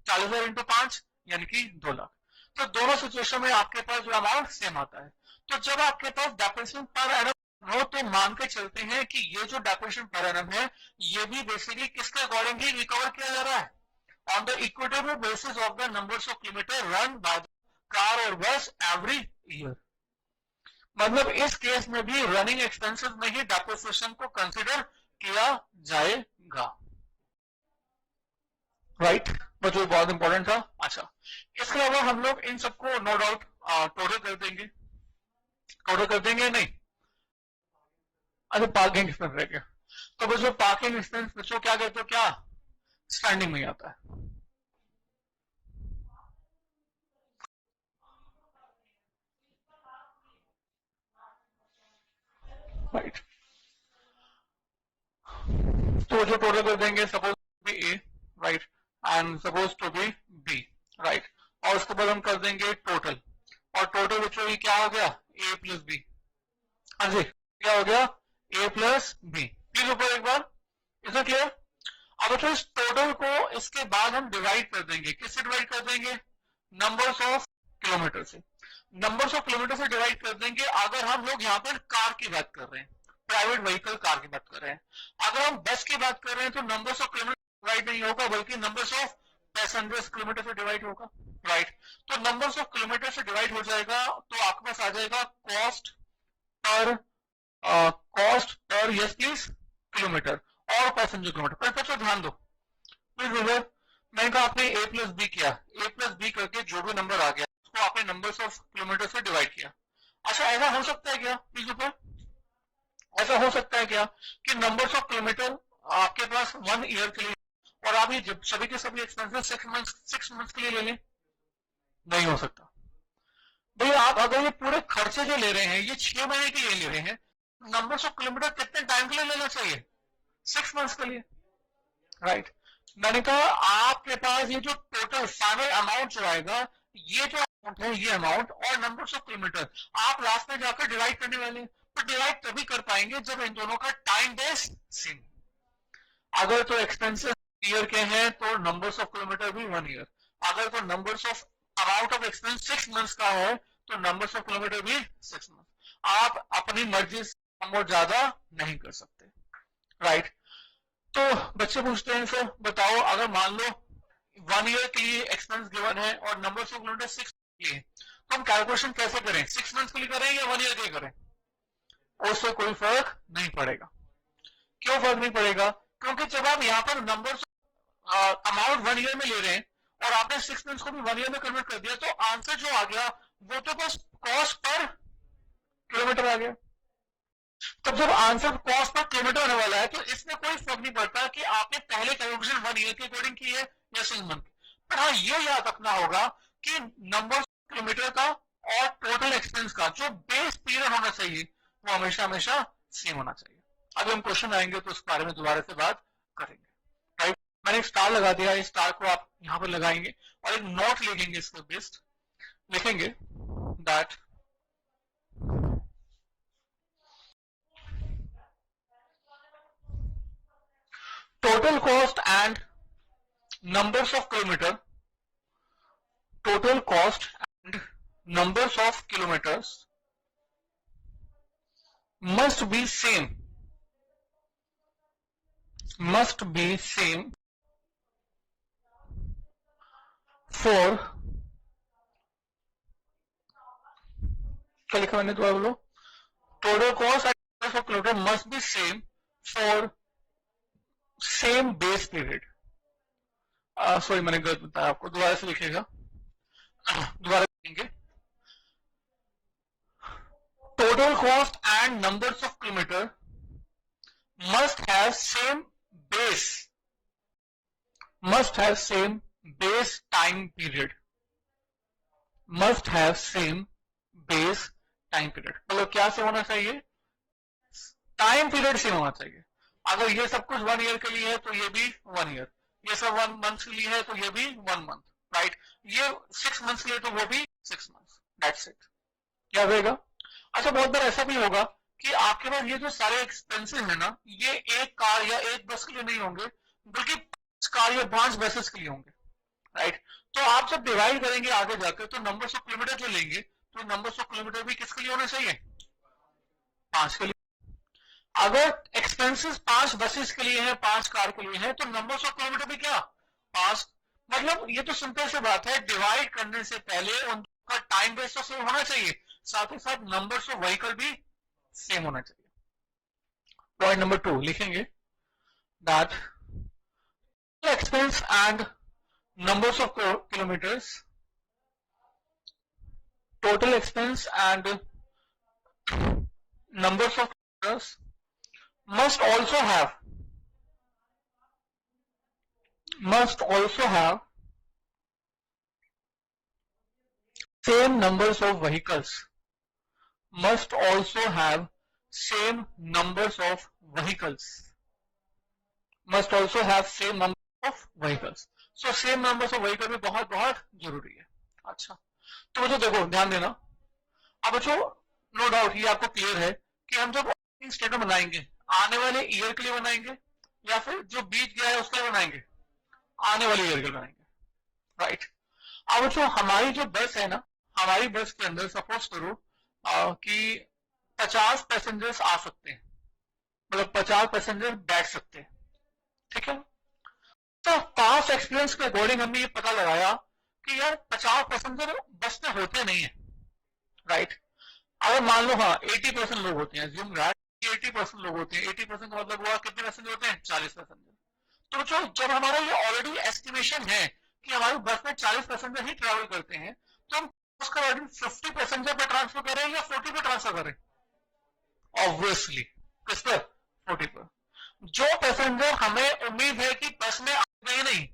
Speaker 1: 40,000 इंटू 5 यानी कि 2 लाख। तो दोनों सिचुएशन में आपके पास जो अमाउंट सेम आता है। तो जब आपके पास डेप्रिसिएशन पर एनम हो तो मान के चलते हैं कि ये जो डेप्रिसिएशन पर एनम है ये भी बेसिकली किसके अकॉर्डिंग ही रिकवर किया जा रहा है, on the equitable basis of the numbers of kilometre run by the car और बस एवरी ईयर। मतलब इस केस में भी रनिंग एक्सपेंसेस में ही डेप्रिसिएशन को कंसिडर किया जाएगा, राइट। बच्चों बहुत इंपॉर्टेंट था। अच्छा इसके अलावा हम लोग इन सबको नो डाउट टोटल कर देंगे, टोटल कर देंगे नहीं, अच्छा पार्किंग एक्सपेंस रह गया। तो बच्चों पार्किंग एक्सपेंस बच्चों क्या कहते हो, क्या स्टैंडिंग में आता है, राइट। तो जो टोटल कर देंगे suppose be A, right, and suppose to be B, right. और उसके बाद हम कर देंगे टोटल, और टोटल बच्चों ये क्या हो गया, ए प्लस बी, हाँ जी क्या हो गया, ए प्लस बी। प्लीज ऊपर एक बार, इज इट क्लियर। अब बच्चों इस टोटल को इसके बाद हम डिवाइड कर देंगे, किससे डिवाइड कर देंगे, नंबर्स ऑफ किलोमीटर से, नंबर्स ऑफ किलोमीटर से डिवाइड कर देंगे। अगर हम लोग यहाँ पर कार की बात कर रहे हैं, प्राइवेट व्हीकल कार की बात कर रहे हैं, अगर हम बस की बात कर रहे हैं तो नंबर्स ऑफ किलोमीटर डिवाइड नहीं होगा बल्कि नंबर्स ऑफ पैसेंजर्स किलोमीटर से डिवाइड होगा, राइट। तो नंबर्स ऑफ किलोमीटर से डिवाइड हो जाएगा तो आपके पास आ जाएगा cost per cost per yes please kilometre और पैसेंजर किलोमीटर। पर बच्चों ध्यान दो प्लीज रिजर्व, मैंने कहा आपने a प्लस बी किया, a प्लस बी करके जो भी नंबर आ गया उसको आपने नंबर्स ऑफ किलोमीटर से डिवाइड किया। अच्छा ऐसा हो सकता है क्या प्लीज ऊपर, ऐसा हो सकता है क्या कि नंबर्स ऑफ किलोमीटर आपके पास 1 ईयर के लिए और आप ये जब सभी के सभी एक्सपेंसेस 6 मंथ्स के लिए ले लें? नहीं हो सकता भैया। आप अगर ये पूरे खर्चे जो ले रहे हैं ये 6 महीने के लिए ले रहे हैं, नंबर्स ऑफ किलोमीटर कितने टाइम के लिए लेना चाहिए? 6 मंथ्स के लिए, राइट। मैंने कहा आपके पास ये जो टोटल फाइनल अमाउंट जो आएगा, ये जो अमाउंट है ये अमाउंट और नंबर्स ऑफ किलोमीटर आप लास्ट में जाकर डिवाइड करने वाले हैं। तो डिवाइड तभी कर पाएंगे जब इन दोनों का टाइम बेस सेम। अगर तो एक्सपेंसेस ईयर के हैं तो नंबर्स ऑफ किलोमीटर भी 1 ईयर। अगर तो numbers of amount of expense 6 months का है तो नंबर्स ऑफ किलोमीटर भी 6 मंथ। आप अपनी मर्जी से कम और ज्यादा नहीं कर सकते, राइट। तो बच्चे पूछते हैं सर बताओ अगर मान लो 1 ईयर के लिए एक्सपेंस गिवन है और नंबर्स ऑफ किलोमीटर 6 के लिए, तो हम कैलकुलेशन कैसे करें? 6 मंथ्स के लिए करें या 1 ईयर के लिए करें? उससे कोई फर्क नहीं पड़ेगा। क्यों फर्क नहीं पड़ेगा? क्योंकि जब आप यहाँ पर नंबर्स अमाउंट 1 ईयर में ले रहे हैं और आपने 6 मंथ्स को भी 1 ईयर में कन्वर्ट कर दिया, तो आंसर जो आ गया वो तो बस कॉस्ट पर किलोमीटर आ गया। तब जब आंसर कॉस्ट पर किलोमीटर होने वाला है तो इसमें कोई फर्क नहीं पड़ता कि आपने पहले कैलकुलेशन 1 ईयर के अकॉर्डिंग की है या 6 मंथ। पर हाँ ये याद रखना होगा कि नंबर किलोमीटर का और टोटल एक्सपेंस का जो बेस पीरियड होना चाहिए वो हमेशा हमेशा सेम होना चाहिए। अभी हम क्वेश्चन आएंगे तो उस बारे में दोबारा से बात करेंगे, राइट। मैंने एक स्टार लगा दिया, इस स्टार को आप यहाँ पर लगाएंगे और एक नोट लिखेंगे, इसको बेस्ट लिखेंगे that total cost and numbers of kilometer, total cost and numbers of kilometers must be same for, क्या लिखा मैंने दोबारा बोलो, total cost and numbers of kilometer must be same for same base period. Sorry मैंने गलत बताया आपको, दोबारा से लिखेगा, दोबारा लिखेंगे total cost and numbers of kilometre must have same base time period, मतलब क्या से होना चाहिए? टाइम पीरियड से होना चाहिए। अगर ये सब कुछ 1 ईयर के लिए है तो ये भी 1 ईयर, ये सब 1 मंथ के लिए है तो ये भी 1 मंथ, राइट। ये 6 मंथ्स के लिए तो वो भी 6 मंथ्स, दैट्स इट। क्या होगा? अच्छा बहुत बार ऐसा भी होगा कि आपके पास ये जो सारे एक्सपेंसेस है ना, ये एक कार या एक बस के लिए नहीं होंगे बल्कि 5 कार या 5 बसेस के लिए होंगे, राइट। तो आप जब डिवाइड करेंगे आगे जाकर तो नंबर्स ऑफ किलोमीटर जो लेंगे तो नंबर्स ऑफ किलोमीटर भी किसके लिए होना चाहिए? 5 के लिए। अगर एक्सपेंसेस 5 बसेस के लिए है, 5 कार के लिए है, तो नंबर्स ऑफ किलोमीटर भी क्या? 5। मतलब ये तो सिंपल सी बात है, डिवाइड करने से पहले उनका टाइम बेस तो सेम होना चाहिए, साथ ही साथ नंबर्स ऑफ व्हीकल भी सेम होना चाहिए। पॉइंट नंबर 2 लिखेंगे that expense and numbers of kilometres, total expense and numbers of kilometres must also have same numbers of vehicles, so same numbers of vehicle भी बहुत बहुत जरूरी है। अच्छा तो बच्चों देखो ध्यान देना, अब बच्चों नो डाउट ये आपको क्लियर है कि हम जब स्टेटमेंट बनाएंगे आने वाले ईयर के लिए बनाएंगे या फिर जो बीत गया है उसके लिए बनाएंगे? आने वाले ईयर के लिए बनाएंगे, राइट। अब जो हमारी जो बस है ना, हमारी बस के अंदर सपोज करो कि 50 पैसेंजर्स आ सकते हैं, मतलब 50 पैसेंजर बैठ सकते हैं, ठीक है। तो पास्ट एक्सपीरियंस के अकॉर्डिंग हमने ये पता लगाया कि यार 50 पैसेंजर बस में होते नहीं है, राइट। अगर मान लो हाँ 80% लोग होते हैं, 80% लोग होते हैं। 80% का मतलब हुआ कितने पैसेंजर होते हैं? 40 पैसेंजर। तो जो जब हमारा ये ऑलरेडी एस्टिमेशन है कि हमारी बस में 40 पैसेंजर ही ट्रैवल करते हैं, तो हम उसका वर्डिंग 50 पैसेंजर पे ट्रांसफर करें या 40 पे ट्रांसफर करें? ऑब्वियसली किस पर? 40 पर। जो पैसेंजर हमें उम्मीद है कि बस में आएंगे नहीं,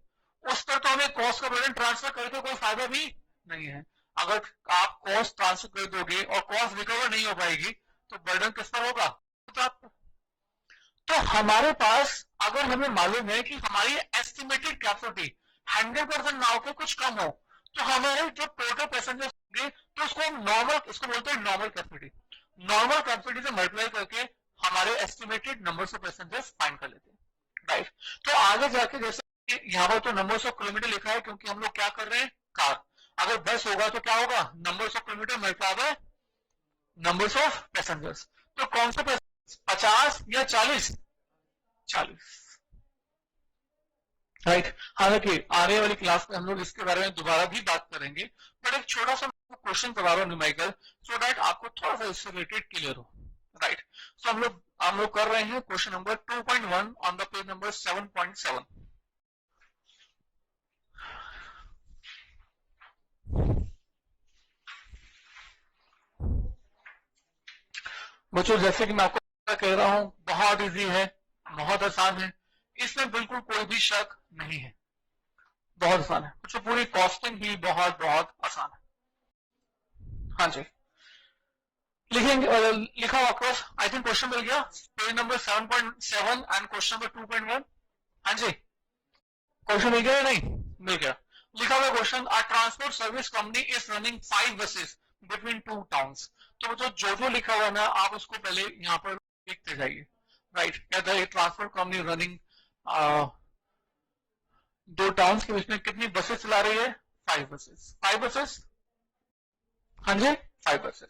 Speaker 1: उस पर तो हमें कॉस्ट का बर्डन ट्रांसफर करके कोई फायदा भी नहीं है। अगर आप कॉस्ट ट्रांसफर कर दोगे और कॉस्ट रिकवर नहीं हो पाएगी, तो बर्डन किस पर होगा? तो आपको। तो हमारे पास अगर हमें मालूम है कि हमारी एस्टिमेटेड कैपेसिटी 100% ना होकर कुछ कम हो, तो हमारे जो टोटल पैसेंजर होंगे तो उसको नॉर्मल, इसको बोलते हैं नॉर्मल कैपेसिटी। नॉर्मल कैपेसिटी से मल्टीप्लाई करके हमारे estimated numbers of passengers find कर लेते हैं, राइट। तो आगे जाके जैसे यहाँ पर तो नंबर्स ऑफ किलोमीटर लिखा है, क्योंकि हम लोग क्या कर रहे हैं? कार। अगर बस होगा तो क्या होगा? Numbers of kilometre multiply by numbers of passengers. तो कौन सा 50 या 40? 40, राइट। हालांकि आने वाली क्लास में हम लोग इसके बारे में दोबारा भी बात करेंगे, बट एक छोटा सा क्वेश्चन करवा रहा हूं न्यूमेरिकल, सो दैट आपको थोड़ा सा इससे रिलेटेड क्लियर हो, राइट। सो हम लोग कर रहे हैं question number 2.1 on the page number 7.7। बच्चों जैसे कि मैं आपको कह रहा हूं, बहुत इजी है, बहुत आसान है, इसमें बिल्कुल कोई भी शक नहीं है, बहुत आसान है बच्चों। पूरी कॉस्टिंग भी बहुत बहुत आसान है। हाँ जी, लिखेंगे, लिखा हुआ क्रॉस, आई थिंक क्वेश्चन मिल गया, page number 7.7 and question number 2.1। हाँ जी, क्वेश्चन मिल गया या नहीं? मिल गया। लिखा हुआ question, a transport service company is running 5 buses between 2 towns. तो जो लिखा हुआ ना, आप उसको पहले यहाँ पर लिखते जाइए, राइट। कहता है ट्रांसपोर्ट कंपनी रनिंग 2 टाउन्स के बीच में कितनी बसेस चला रही है? 5 बसेस। 5 बसेस, हाँ जी, 5 बसेस।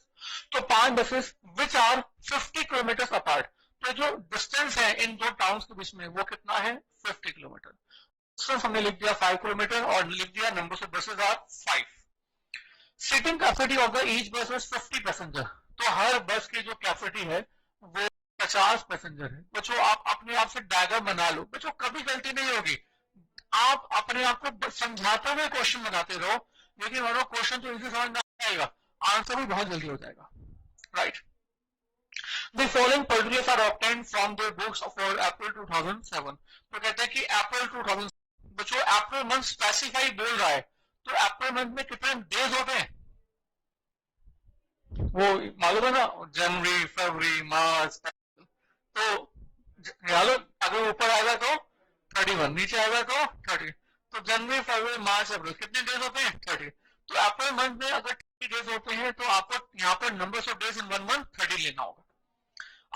Speaker 1: तो 5 buses which are 50 kilometre apart. तो जो डिस्टेंस है इन 2 टाउन्स के बीच में वो कितना है? 50 किलोमीटर। डिस्टेंस हमने लिख दिया 5 किलोमीटर और लिख दिया number of buses are 5। Seating capacity of the each bus is 50 passenger. तो हर बस की जो कैपेसिटी है वो 50 पैसेंजर है। बच्चों आप अपने आप से डायग्राम बना लो, बच्चों कभी गलती नहीं होगी। आप अपने आप को समझाते हुए क्वेश्चन बनाते रहो, लेकिन और क्वेश्चन तो इजी समझ में आएगा, आंसर भी बहुत जल्दी हो जाएगा, right. The following particulars are obtained from the books for April 2007। तो कहते हैं कि अप्रैल 2000, बच्चों अप्रैल मंथ स्पेसिफाई बोल रहा है, तो अप्रैल मंथ में कितने डेज होते हैं वो मालूम है ना? जनवरी, फरवरी, मार्च। तो अगर ऊपर आएगा तो 31, नीचे आएगा तो 30। तो जनवरी, फरवरी, मार्च, अप्रैल कितने डेज होते हैं? 30। तो अप्रैल मंथ में अगर 30 डेज होते हैं तो आपको यहाँ पर numbers of days in 1 month 30 लेना होगा।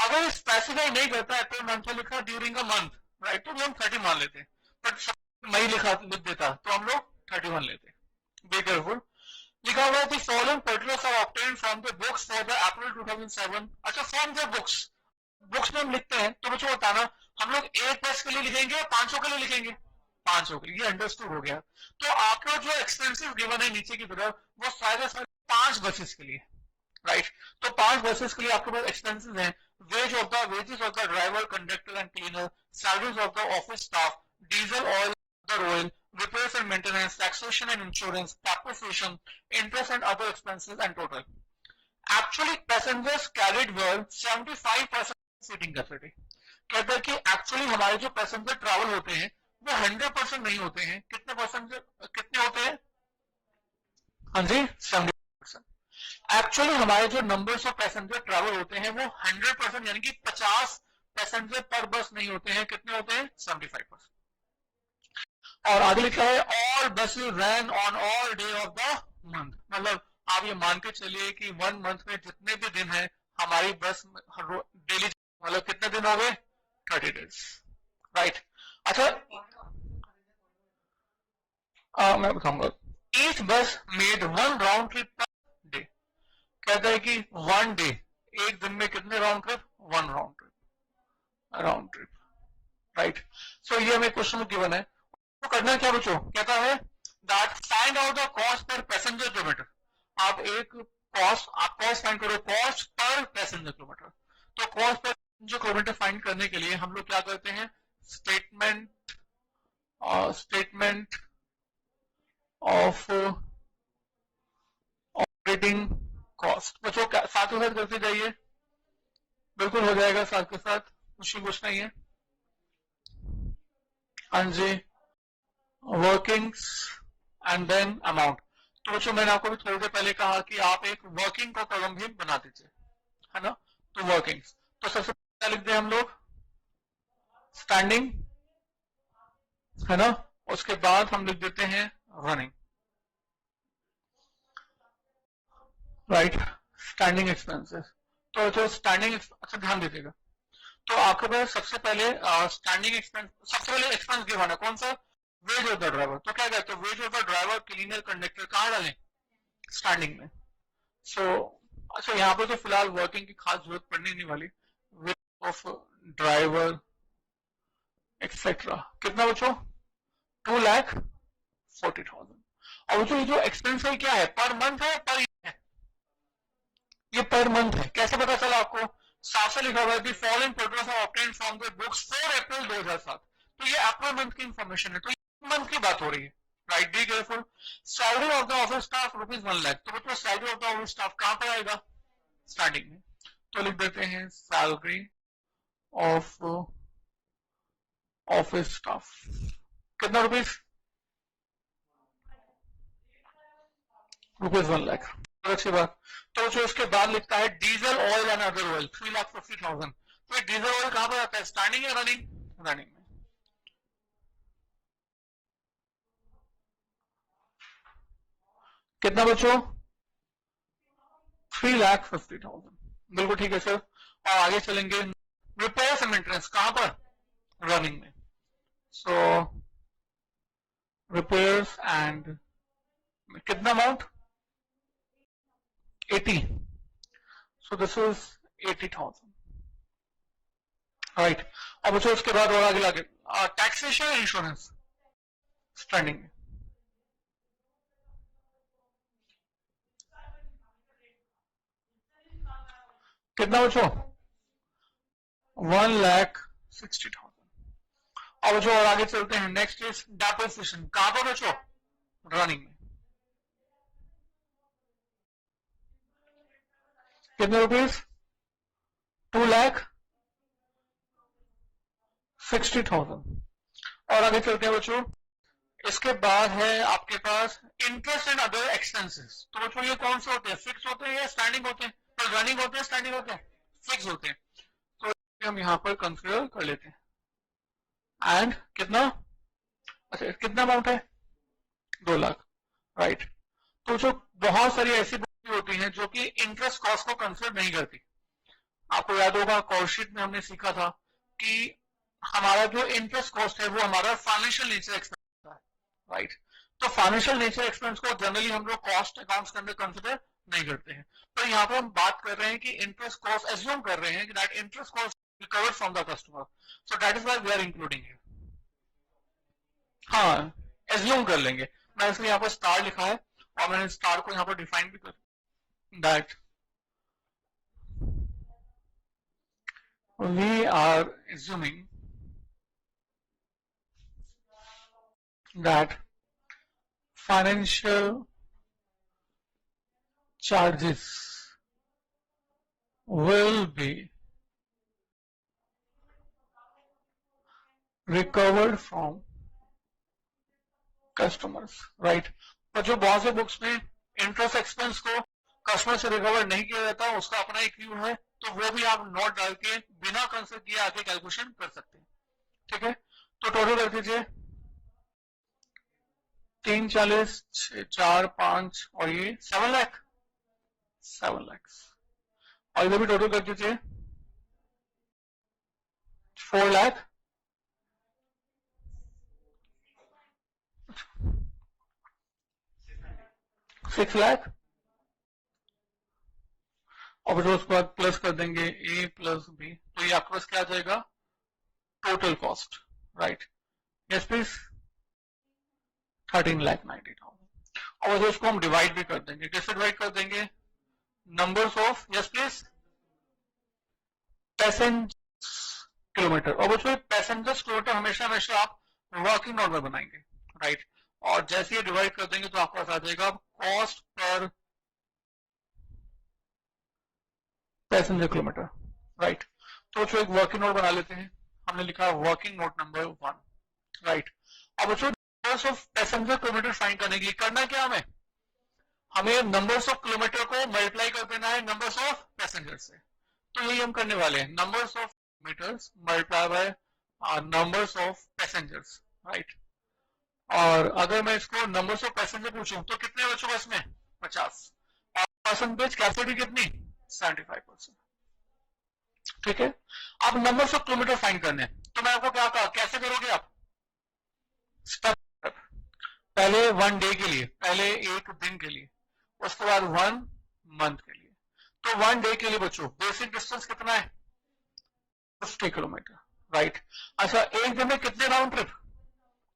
Speaker 1: अगर स्पेसिफाई नहीं करता अप्रैल मंथ में लिखा ड्यूरिंग अ मंथ, राइट, तो हम 30 मान लेते हैं, बट मई लिख देता तो हम लोग 31 लेते। Be careful. लिखा हुआ है the following particulars are obtained from the books for the April 2007। अच्छा, फ्रॉम द बुक्स में हम लिखते हैं, तो मुझे बताना हम लोग एक बस के लिए लिखेंगे या 500 के लिए लिखेंगे? 500 के लिए, ये अंडरस्टूड हो गया। तो आपका जो एक्सपेंसिव गिवन है नीचे की तरफ, वो सारे 5 बसेस के लिए, राइट। तो 5 बसेस के लिए आपके पास एक्सपेंसेस हैं, wages of the driver, conductor and cleaner, salaries of the office staff, diesel oil, the oil, repairs and maintenance, taxation and insurance, depreciation, interest and other expenses and total. Actually passengers carried were 75% seating capacity। कहता है कि actually हमारे जो passenger travel होते हैं वो 100% नहीं होते हैं। कितने पैसेंजर कितने होते हैं? हाँ जी, 70%। एक्चुअली हमारे जो नंबर्स ऑफ पैसेंजर ट्रैवल होते हैं वो 100% यानी कि 50 पैसेंजर पर बस नहीं होते हैं। कितने होते हैं? 75%। और आगे लिखा है all buses run on all day of the month. मतलब आप ये मान के चलिए कि 1 मंथ में जितने भी दिन है हमारी बस डेली, मतलब कितने दिन हो गए? 30 डेज, राइट। अच्छा, मैं बताऊंगा। Each bus made 1 round trip per day. कहता है कि 1 डे, एक दिन में कितने round trip? 1 round trip, right. So ये हमें क्वेश्चन गिवन है। तो करना क्या बच्चों? कहता है that find out the cost per passenger kilometre. आप कॉस्ट फाइंड करो, कॉस्ट पर पैसेंजर किलोमीटर। तो कॉस्ट पर जो किलोमीटर फाइंड करने के लिए हम लोग क्या करते हैं, स्टेटमेंट ऑफ ऑपरेटिंग कॉस्ट। बच्चों साथ ही साथ करते जाइए, बिल्कुल हो जाएगा साथ के साथ, मुश्किल कुछ नहीं है। हाँ जी, वर्किंग्स एंड देन अमाउंट। तो बच्चों मैंने आपको भी थोड़ी देर पहले कहा कि आप एक वर्किंग का कॉलम भी बना दीजिए, है ना। तो वर्किंग्स, तो सबसे पहले लिख दें हम लोग स्टैंडिंग, है ना। उसके बाद हम लिख देते हैं रनिंग, राइट, स्टैंडिंग एक्सपेंसेस। तो जो स्टैंडिंग, अच्छा ध्यान दीजिएगा, तो आपके पास सबसे पहले स्टैंडिंग एक्सपेंस, सबसे पहले एक्सपेंस गिवन है कौन सा, वेज ऑफ द ड्राइवर। तो क्या कहते हैं, ways of the driver cleaner conductor कहाँ डालें, स्टैंडिंग में। सो अच्छा यहाँ पर तो फिलहाल वर्किंग की खास जरूरत पड़ने नहीं वाली, वेज ऑफ ड्राइवर एक्सेट्रा, कितना बच्चों, 2,40,000। और बच्चों ये जो एक्सपेंस है क्या है, पर मंथ है, पर ईयर है, ये पर मंथ है। कैसे पता चला आपको, साफ से लिखा हुआ है, following photos are obtained from the books 4 April 2007। तो ये अप्रैल मंथ की इंफॉर्मेशन है, तो ये मंथ की बात हो रही है, right, be careful. Salary of the office staff ₹1,00,000। तो बच्चों salary of the office staff कहां पर आएगा, स्टार्टिंग में। तो लिख देते हैं सैलरी ऑफ ऑफिस स्टाफ, कितना रुपीज, ₹1,00,000, अच्छी बात। तो जो इसके बाद लिखता है diesel oil and other oil 3,50,000। तो डीजल ऑयल कहां पर आता है, स्टैंडिंग या रनिंग, रनिंग में। कितना बच्चों, 3,50,000, बिल्कुल ठीक है सर। और आगे चलेंगे, रिपेयर्स एंड मेंटेनेंस कहां पर, रनिंग में। सो रिपेयर्स एंड कितना amount, 80। So this is 80,000, right. और बच्चों उसके बाद और आगे आगे टैक्सेशन एंड इंश्योरेंस, स्टैंडिंग में। कितना बच्चों, 1,60,000। और बच्चों और आगे चलते हैं, नेक्स्ट इज डेप्रिसिएशन, कहां पर बच्चों, रनिंग में। कितने रुपीज, 2,60,000। और आगे चलते हैं बच्चों, इसके बाद है आपके पास इंटरेस्ट एंड अदर एक्सपेंसेस। तो बच्चों ये कौन से होते हैं, फिक्स होते हैं या स्टैंडिंग होते हैं, तो रनिंग होते हैं, स्टैंडिंग होते हैं, फिक्स होते हैं। तो हम यहां पर कंसिडर कर लेते हैं। एंड कितना, अच्छा कितना अमाउंट है, 2,00,000, राइट। तो जो बहुत सारी ऐसी बुक होती हैं जो कि इंटरेस्ट कॉस्ट को कंसिडर नहीं करती। आपको याद होगा कॉर्शीट में हमने सीखा था कि हमारा जो इंटरेस्ट कॉस्ट है वो हमारा फाइनेंशियल नेचर एक्सपेंस है, राइट। तो फाइनेंशियल नेचर एक्सपेंस को जनरली हम लोग कॉस्ट अकाउंट्स के अंदर कंसिडर नहीं करते हैं। तो यहाँ पर हम बात कर रहे हैं कि इंटरेस्ट कॉस्ट एज्यूम कर रहे हैं कि that interest cost recovered from the customer, so that is why we are including here. हाँ, एज्यूम कर लेंगे, मैं इसलिए यहाँ पर स्टार लिखा है और मैंने स्टार को यहाँ पर डिफाइन भी कर that we are assuming that financial charges will be recovered from customers, right। पर जो बहुत से बुक्स में इंटरेस्ट एक्सपेंस को कस्टमर से रिकवर नहीं किया जाता, उसका अपना एक व्यू है, तो वो भी आप नोट डाल के बिना कंसिडर किए आगे कैलकुलेशन कर सकते हैं, ठीक है। तो टोटल कर दीजिए 3,40, 4, 5 और ये 7,00,000, 7,00,000। और इधर भी टोटल कर दीजिए 4,00,000, 6,00,000। और फिर उसके बाद प्लस कर देंगे ए प्लस बी, तो ये आपके पास क्या आ जाएगा, total cost, right. Yes please, 13,90,000। और फिर उसको हम डिवाइड भी कर देंगे, कैसे डिवाइड कर देंगे, numbers of, yes please, passenger kilometre. और बच्चों पैसेंजर्स किलोमीटर हमेशा हमेशा आप वर्किंग नोट में बनाएंगे, राइट। और जैसे ही डिवाइड कर देंगे तो आपको पास आ जाएगा cost per passenger kilometre, right. तो जो एक वर्किंग नोट बना लेते हैं, हमने लिखा वर्किंग नोट नंबर 1, राइट। अब बच्चों numbers of passenger kilometre find करने के लिए करना क्या हमें नंबर्स ऑफ किलोमीटर को मल्टीप्लाई कर देना है नंबर्स ऑफ पैसेंजर से। तो यही हम करने वाले हैं, numbers of metres multiply by numbers of passengers, right. और अगर मैं इसको नंबर्स ऑफ पैसेंजर पूछूं तो कितने बच्चों का इसमें 50, और परसेंटेज कैपेसिटी कितनी 75%, ठीक है। अब नंबर्स ऑफ किलोमीटर फाइंड करने हैं, तो मैं आपको क्या कहा, कैसे करोगे आप, स्टेप। पहले 1 डे के लिए, पहले 1 दिन के लिए, उसके बाद 1 मंथ के लिए। तो 1 डे के लिए बच्चों बेसिक डिस्टेंस कितना है 50 किलोमीटर, राइट। अच्छा एक दिन में कितने राउंड ट्रिप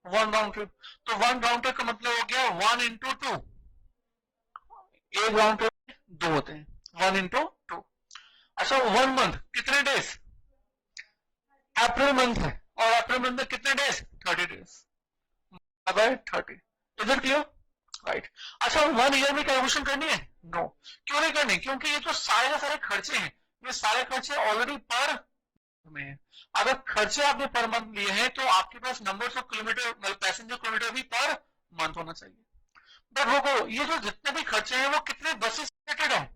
Speaker 1: 1 राउंड ट्रिप। तो 1 राउंड ट्रिप का मतलब हो गया 1 into 2, एक राउंड ट्रिप 2 होते हैं, 1 into 2। अच्छा 1 मंथ कितने डेज, अप्रैल मंथ है, और अप्रैल मंथ में कितने days 30 days by 30, is it clear, right. अच्छा 1 ईयर में कैलकुलेशन करनी है, नो। क्यों नहीं करनी, क्योंकि ये जो सारे सारे खर्चे हैं, ये सारे खर्चे ऑलरेडी पर में है। अगर खर्चे आपने पर मंथ लिए हैं तो आपके पास numbers of kilometer passenger kilometer भी पर मंथ होना चाहिए। बट वो ये जो जितने भी खर्चे हैं वो कितने बसेस रिलेटेड है,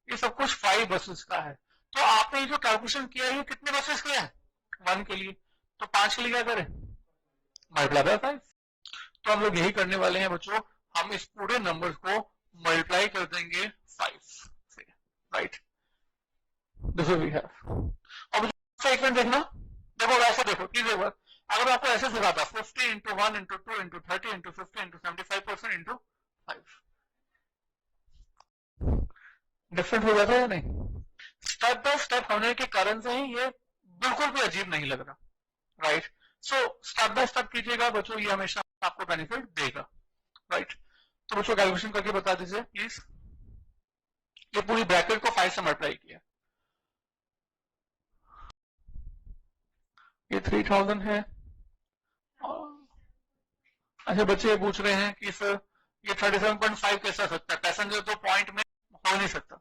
Speaker 1: ये सब कुछ 5 बसेस का है। तो आपने ये जो कैलकुलेशन किया है ये कितने बसेस के है 1 के लिए, तो 5 के लिए क्या करें मल्टीप्लाई बाय 5। तो हम लोग यही करने वाले हैं बच्चों, हम इस पूरे नंबर को मल्टीप्लाई कर देंगे 5 से, राइट। This we have. अब एक मिनट देखना, देखो ऐसे देखो प्लीज एक बार, अगर आपको ऐसे सिखाता 50 into 1 into 2 into 30 into 50 into 75% into 5, different हो जाता है या नहीं। स्टेप बाय स्टेप होने के कारण से ही ये बिल्कुल भी अजीब नहीं लग रहा, right. So step by step कीजिएगा बच्चों, ये हमेशा आपको बेनिफिट देगा, राइट। तो बच्चों कैलकुलेशन करके बता दीजिए प्लीज। ये पूरी ब्रैकेट को 5 से मल्टीप्लाई किया, ये 3000 है। अच्छा बच्चे ये पूछ रहे हैं कि सर ये 37.5 कैसा सकता है, पैसेंजर तो पॉइंट में हो नहीं सकता।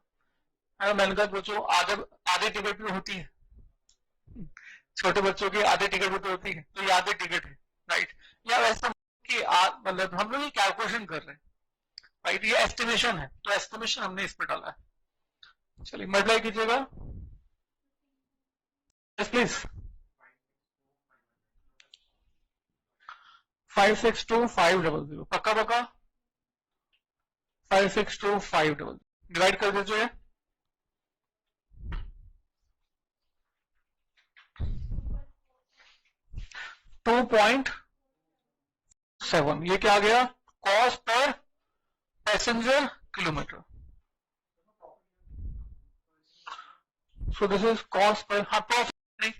Speaker 1: मैंने कहा बच्चों आधे टिकट भी होती है, छोटे बच्चों की आधे टिकट भी तो होती है, तो ये आधे टिकट है, राइट। या वैसा कि मतलब हम लोग ये कैलकुलेशन कर रहे हैं, राइट। ये एस्टिमेशन है, तो एस्टिमेशन हमने इस पर डाला है। चलिए मल्टीप्लाई कीजिएगा प्लीज। 562500, पक्का पक्का 562500 डिवाइड कर दीजिए। $2.7, ये क्या आ गया cost per passenger kilometre. So this is cost per, हाँ प्रॉफिट नहीं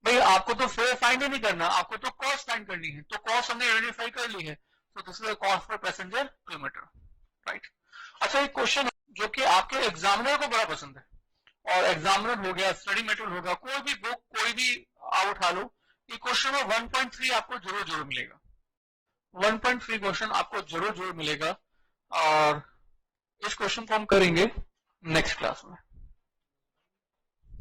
Speaker 1: भाई, आपको तो फेयर फाइंड ही नहीं करना, आपको तो कॉस्ट फाइंड करनी है, तो कॉस्ट हमने आइडेंटिफाई कर ली है। सो this is cost per passenger kilometre, right. अच्छा एक क्वेश्चन जो कि आपके एग्जामिनर को बड़ा पसंद है, और एग्जामिनर हो गया, स्टडी मटेरियल होगा, कोई भी बुक कोई भी आप उठा लो, ये क्वेश्चन में 1.3 आपको जरूर मिलेगा, 1.3 क्वेश्चन आपको जरूर मिलेगा। और इस क्वेश्चन को हम करेंगे नेक्स्ट क्लास में,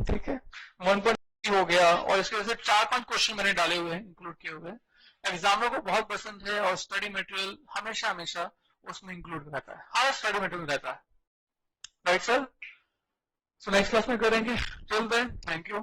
Speaker 1: ठीक है। 1.3 हो गया, और इसके वजह से 4-5 क्वेश्चन मैंने डाले हुए हैं, इंक्लूड किए हुए हैं, एग्जामिनर को बहुत पसंद है, और स्टडी मटेरियल हमेशा उसमें इंक्लूड रहता है, हर स्टडी मटेरियल रहता है, right sir. So next class में करेंगे, टिल देन थैंक यू।